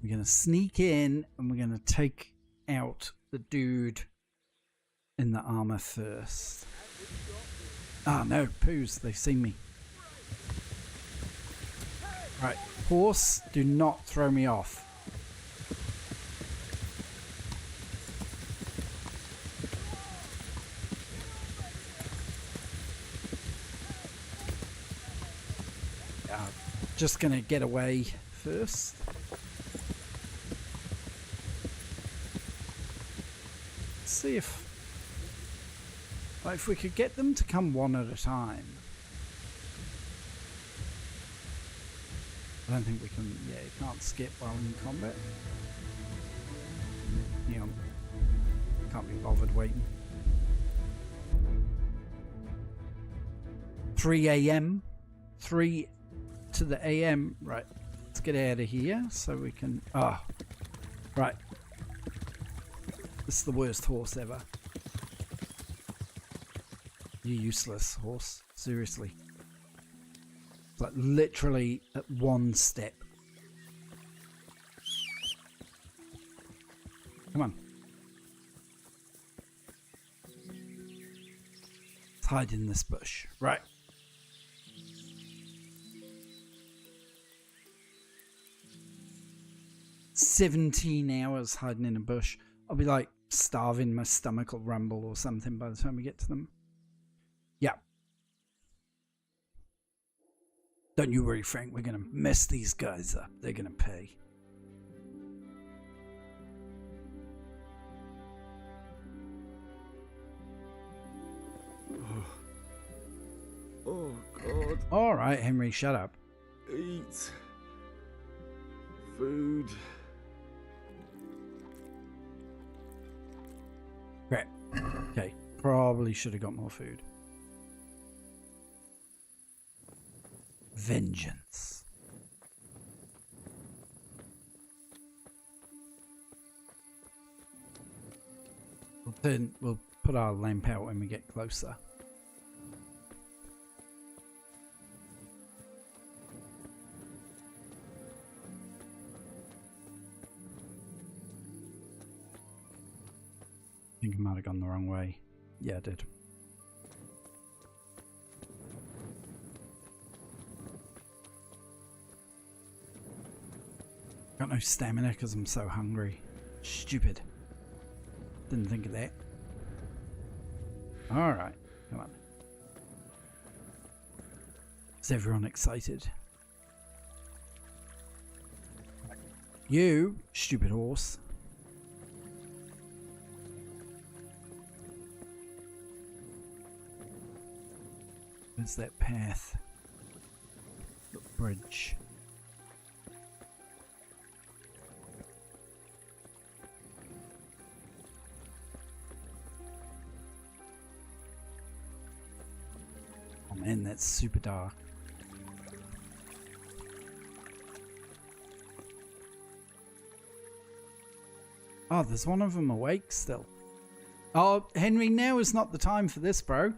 We're going to sneak in and we're going to take out the dude in the armor first. Ah, no, poos, they've seen me. Right, horse, do not throw me off. Just gonna get away first. Let's see if we could get them to come one at a time. I don't think we can. Yeah, you can't skip while in combat. You know, can't be bothered waiting. 3 a.m. 3 to the a.m. Right, let's get out of here so we can. Ah, right. This is the worst horse ever. You useless horse. Seriously. Like literally at one step. Come on. Let's hide in this bush. Right. "17 hours hiding in a bush. I'll be like starving, my stomach will rumble or something by the time we get to them. Yeah. Don't you worry, Frank. We're going to mess these guys up. They're going to pay. Oh, God. All right, Henry, shut up. Eat. Food. Great. Okay. Probably should have got more food. Vengeance. We'll put our lamp out when we get closer. I think I might have gone the wrong way. Yeah, I did. Got no stamina because I'm so hungry. Stupid. Didn't think of that. Alright, come on. Is everyone excited? You, stupid horse. Where's that path? The bridge. Oh man, that's super dark. Oh, there's one of them awake still. Oh, Henry, now is not the time for this, bro.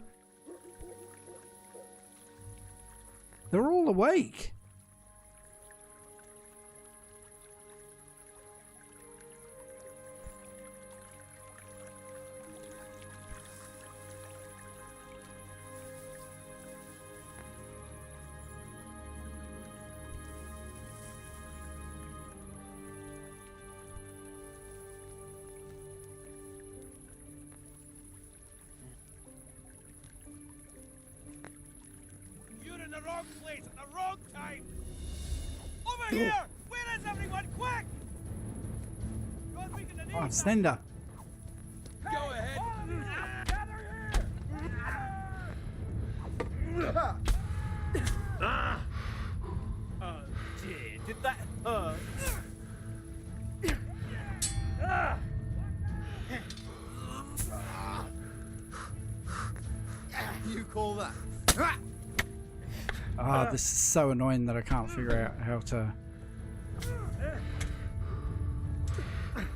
They're all awake. You're in the wrong place at the wrong time! Over here! Where is everyone? Quick! God, we can Oh, Slender. Go ahead! Dear, did that hurt? You call that? Ah, this is so annoying that I can't figure out how to...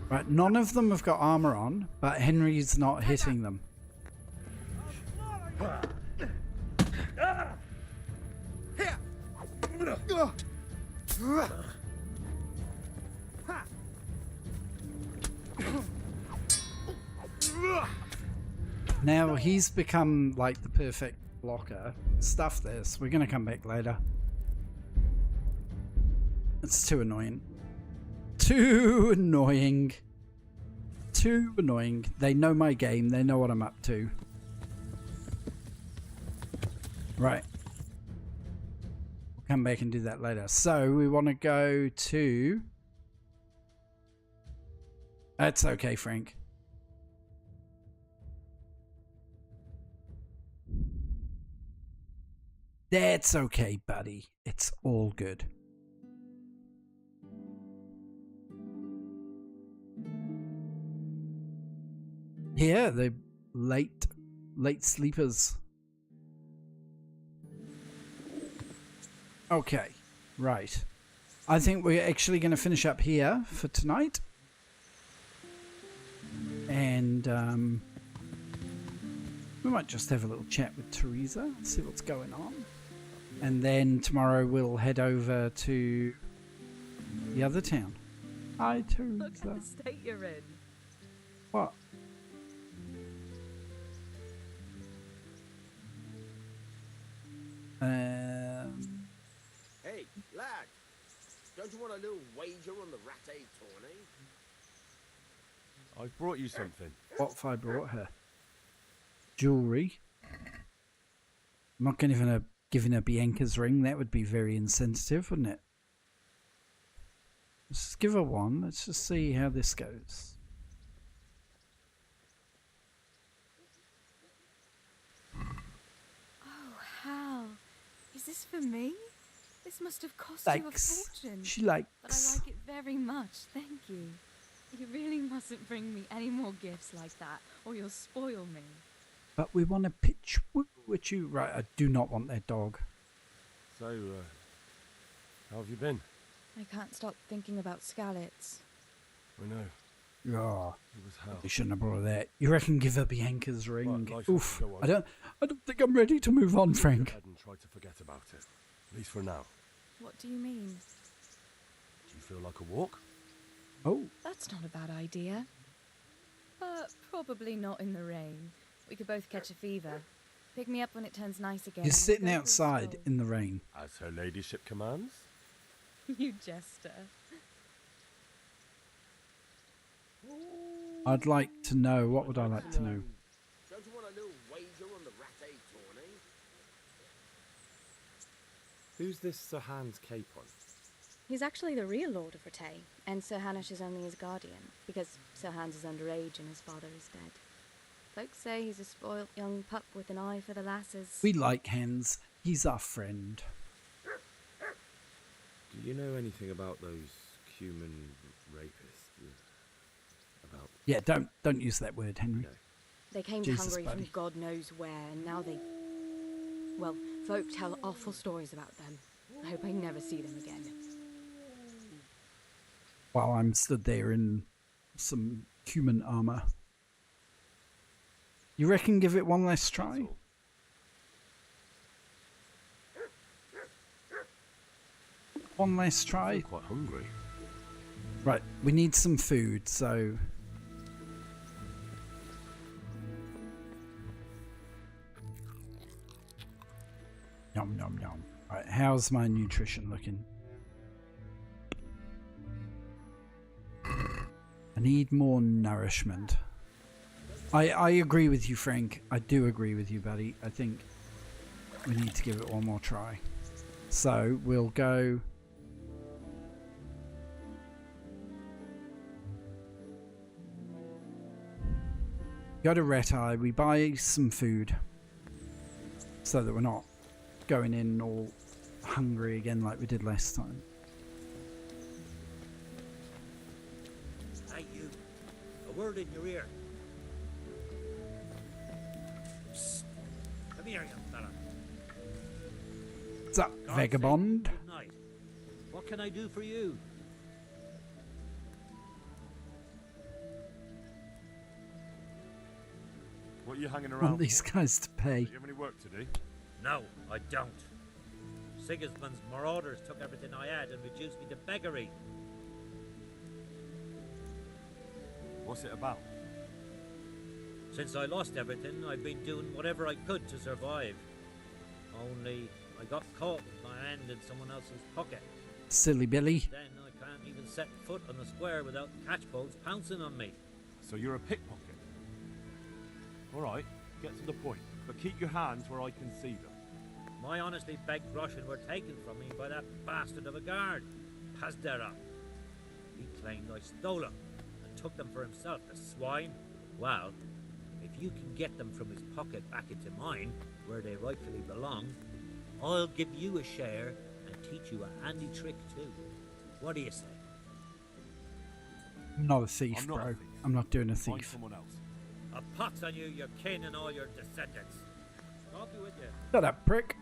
Right, none of them have got armor on, but Henry's not hitting them. Now he's become like the perfect blocker. Stuff this. We're gonna come back later. It's too annoying. Too annoying. Too annoying. They know my game. They know what I'm up to. Right. We'll come back and do that later. So we want to go to... That's okay, Frank. That's okay, buddy. It's all good. Yeah, the late sleepers. Okay, right. I think we're actually going to finish up here for tonight. And we might just have a little chat with Teresa, see what's going on. And then tomorrow we'll head over to the other town. Hi, Teresa. Look at the state you're in. What? Hey, lad. Don't you want a little wager on the Ratte tourney? I've brought you something. What have I brought her? Jewelry. I'm not giving her Bianca's ring. That would be very insensitive, wouldn't it? Let's just give her one. Let's just see how this goes. Oh, Hal. Is this for me? This must have cost Likes. you a fortune. She likes. But I like it very much, thank you. You really mustn't bring me any more gifts like that, or you'll spoil me. But we want to pitch woo at you. Right, I do not want that dog. So, how have you been? I can't stop thinking about Skalitz. I know. Yeah. It was hell. You shouldn't have brought that. You reckon give her Bianca's ring? Life Oof. will go on. I don't think I'm ready to move on, Frank. Go ahead and try to forget about it. At least for now. What do you mean? Do you feel like a walk? Oh. That's not a bad idea. But probably not in the rain. We could both catch a fever. Pick me up when it turns nice again. You're sitting outside in the rain. As her ladyship commands? You jester. I'd like to know. What would I like to know? Don't you want a little wager on the Rattay tourney? Who's this Sir Hans Capon? He's actually the real Lord of Rattay, and Sir Hanish is only his guardian, because Sir Hans is underage and his father is dead. Folks say he's a spoilt young pup with an eye for the lasses. We like Hans. He's our friend. Do you know anything about those human rapists? About... Yeah, don't use that word, Henry. No. They came Jesus, hungry buddy. from God knows where, and now they... Well, folk tell awful stories about them. I hope I never see them again. While I'm stood there in some human armor. You reckon give it one last try? One last try? I'm quite hungry. Right, we need some food, so... Yum, yum, yum. Right, how's my nutrition looking? I need more nourishment. I agree with you, Frank. I do agree with you, buddy. I think we need to give it one more try. So, we'll go... Go to Rattay, we buy some food so that we're not going in all hungry again like we did last time. Hey, you. A word in your ear. Psst. Come here, young fella. What's up, God vagabond? save you, good night. What can I do for you? What are you hanging I around want these guys to pay. Do you have any work to do? No, I don't. Sigismund's marauders took everything I had and reduced me to beggary. What's it about? Since I lost everything, I've been doing whatever I could to survive. Only I got caught with my hand in someone else's pocket. Silly Billy. Then I can't even set foot on the square without catchbolts pouncing on me. So you're a pickpocket? Alright, get to the point, but keep your hands where I can see them. My honestly begged groschen were taken from me by that bastard of a guard, Pazdera. He claimed I stole them and took them for himself, the swine. Well, if you can get them from his pocket back into mine, where they rightfully belong, I'll give you a share and teach you a handy trick too. What do you say? I'm not a thief, I'm not bro. a thief. I'm not doing a Find thief. someone else. A pox on you, your kin, and all your descendants. I'll be with you. Shut up, prick.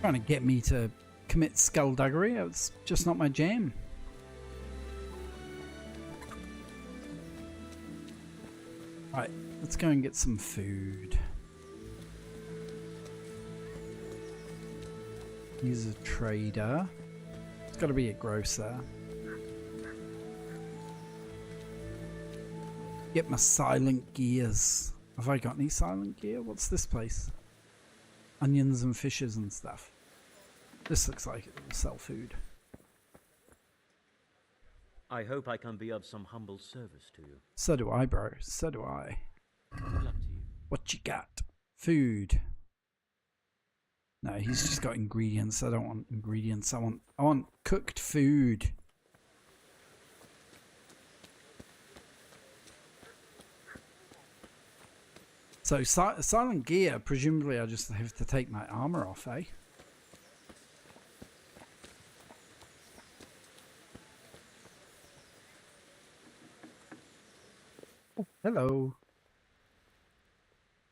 Trying to get me to commit skullduggery. It's just not my jam. Right, let's go and get some food. He's a trader. It's got to be a grocer. Get my silent gears. Have I got any silent gear? What's this place? Onions and fishes and stuff. This looks like it will sell food. I hope I can be of some humble service to you. So do I, bro. So do I. Good luck to you. What you got? Food. No, he's just got ingredients. I don't want ingredients. I want cooked food. So silent gear, presumably I just have to take my armor off, eh? Oh, hello.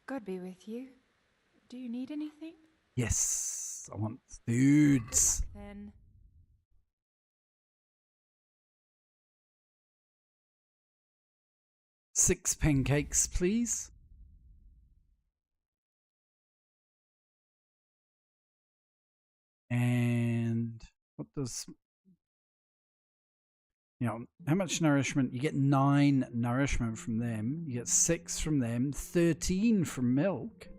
God be with you. Do you need anything? Yes, I want foods. Good luck, then. Six pancakes, please. And what does... You know, how much nourishment? You get 9 nourishment from them. You get 6 from them. 13 from milk.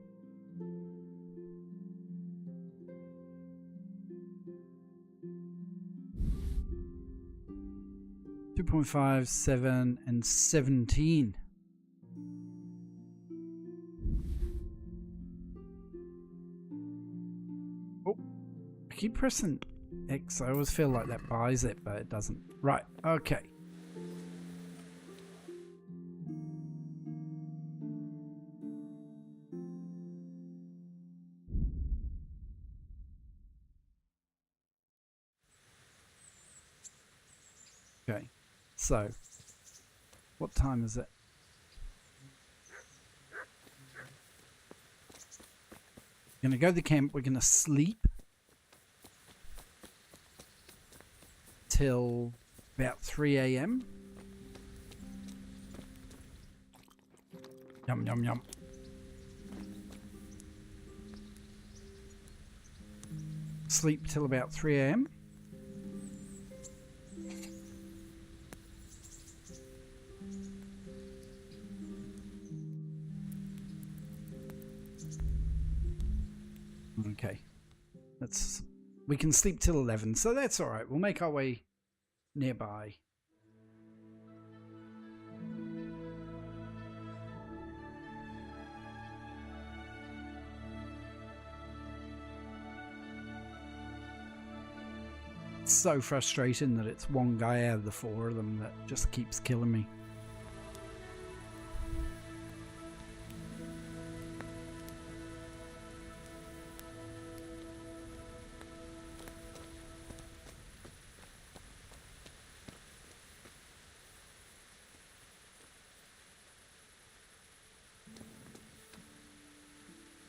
2.5, 7, and 17. Oh, I keep pressing X. I always feel like that buys it, but it doesn't. Right, okay. Okay, so what time is it? We're gonna go to the camp, we're gonna sleep till about 3 a.m. Yum, yum, yum. Sleep till about 3 a.m. Okay, we can sleep till 11, so that's all right. We'll make our way nearby. It's so frustrating that it's one guy out of the 4 of them that just keeps killing me.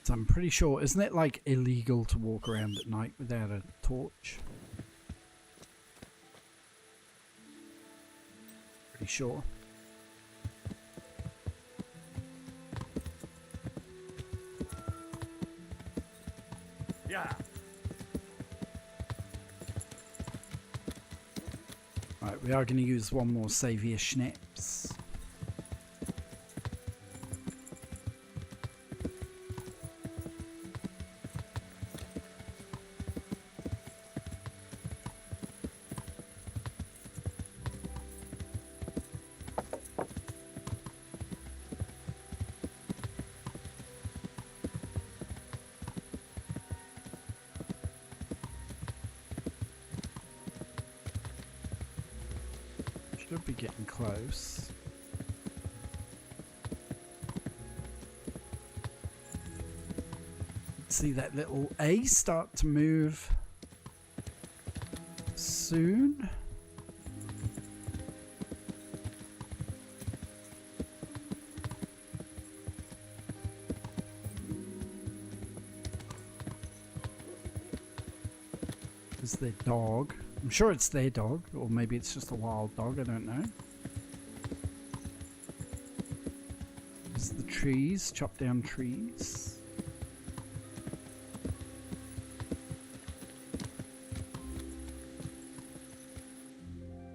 I'm pretty sure, isn't it like illegal to walk around at night without a torch? Pretty sure. Yeah. Right, we are going to use one more Savior Schnaps. Should be getting close. See that little A start to move soon. Is their dog? I'm sure it's their dog, or maybe it's just a wild dog, I don't know. There's the trees, chop down trees.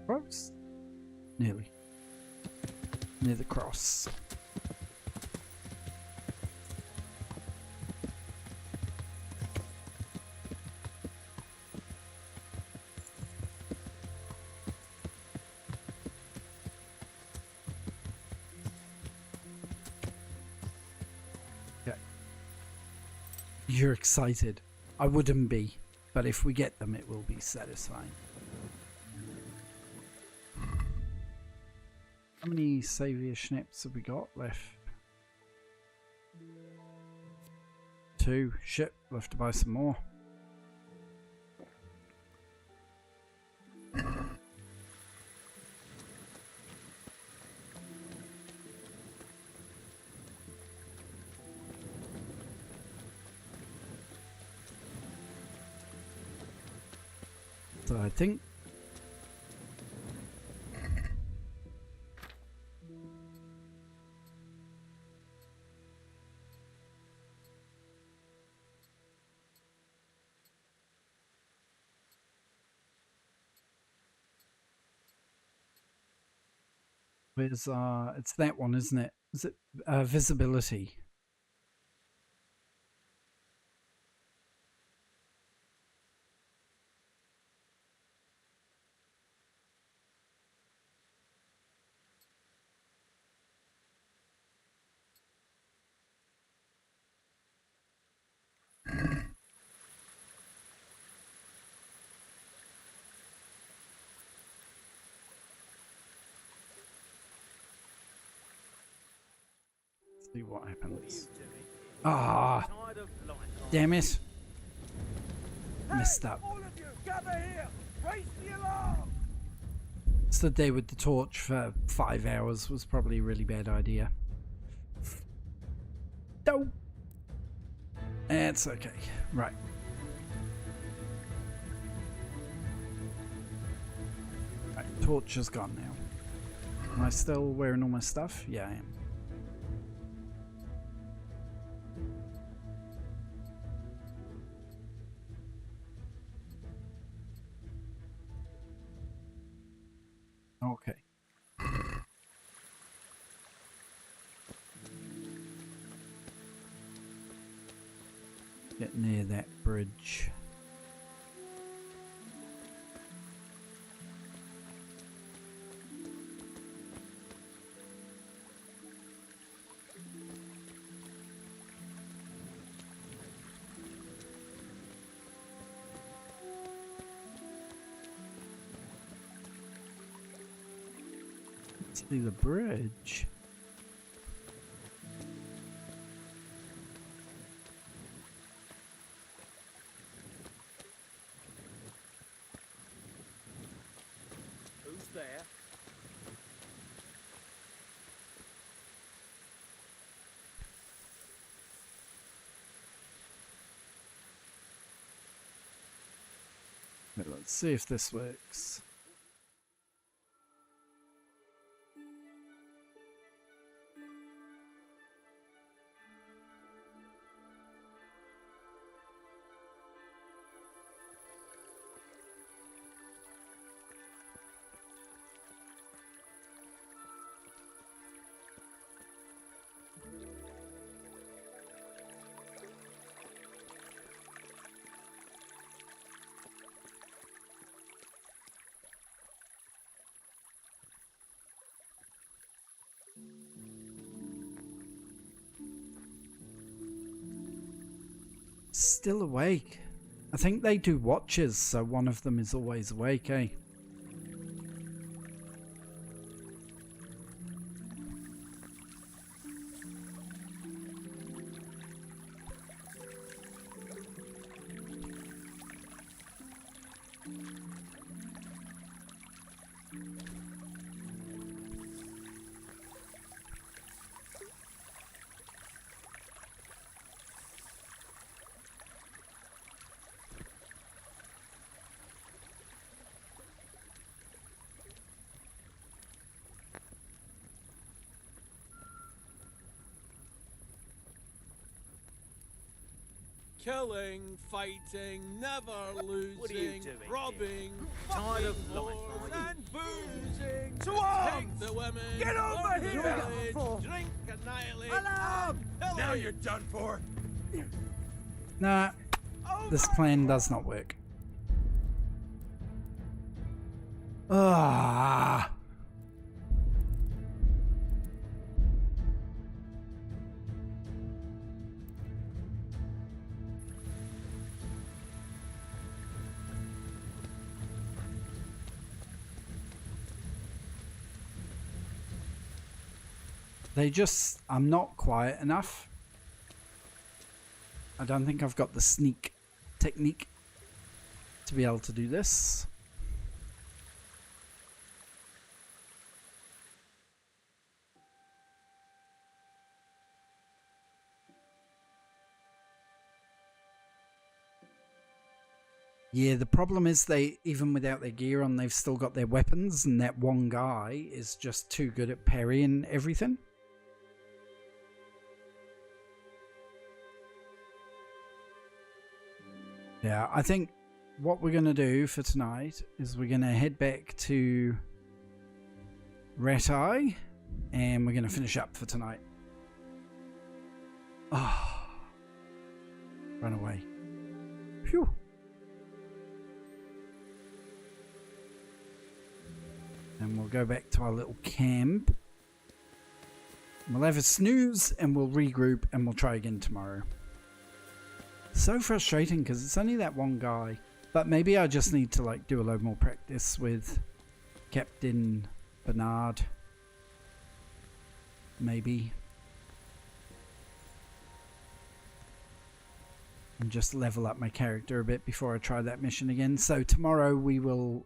Close? Nearly. Near the cross. You're excited. I wouldn't be, but if we get them, it will be satisfying. How many Savior Schnaps have we got left? 2. Shit, we'll have to buy some more. So I think where's it's that one, isn't it? Is it visibility? See what happens. Ah, damn it! Messed up. All of you, gather here! Raise the alarm! Stood there with the torch for 5 hours was probably a really bad idea. No, it's okay. Right. Right, torch is gone now. Am I still wearing all my stuff? Yeah, I am. Okay. Get near that bridge. See the bridge. Who's there? Let's see if this works. Still awake. I think they do watches, so one of them is always awake, eh? Killing, fighting, never losing, What are you doing robbing, Tired of fucking life, whores are and boozing. To arms! Take the women, Get over burn the here! village, drink, annihilate, Alarm! pillage. Now you're done for. Nah, this plan does not work. Ah. I'm not quiet enough. I don't think I've got the sneak technique to be able to do this. Yeah, the problem is even without their gear on, they've still got their weapons, and that one guy is just too good at parrying everything. Yeah, I think what we're going to do for tonight is we're going to head back to Ratai, and we're going to finish up for tonight. Ah, run away. Phew. And we'll go back to our little camp. We'll have a snooze, and we'll regroup, and we'll try again tomorrow. So frustrating because it's only that one guy, but maybe I just need to do a load more practice with Captain Bernard. Maybe. and just level up my character a bit before I try that mission again. So tomorrow we will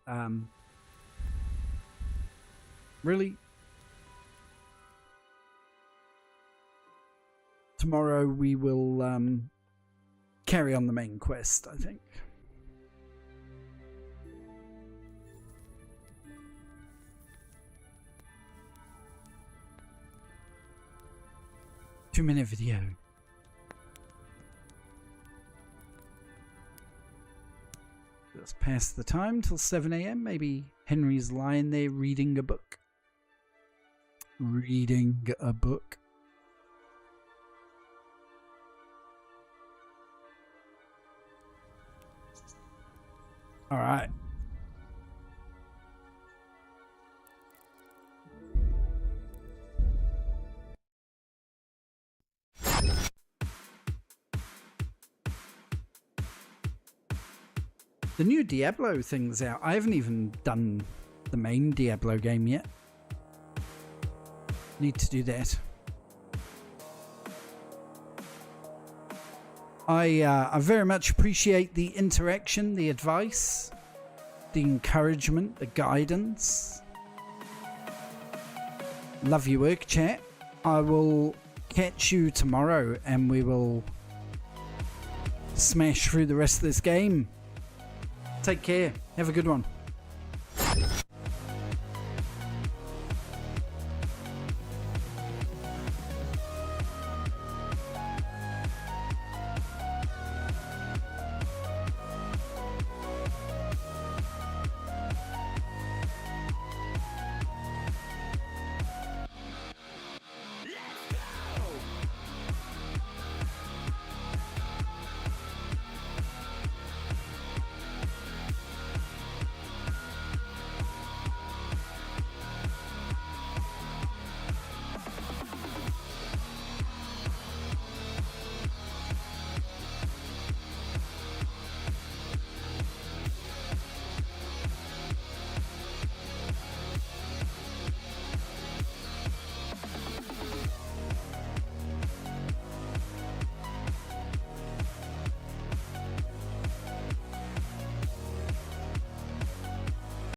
tomorrow we will carry on the main quest, I think. Two-minute video. Just pass the time till 7 a.m. Maybe Henry's lying there reading a book. Reading a book. All right. The new Diablo thing's out. I haven't even done the main Diablo game yet. Need to do that. I very much appreciate the interaction, the advice, the encouragement, the guidance. Love your work, chat. I will catch you tomorrow and we will smash through the rest of this game. Take care. Have a good one.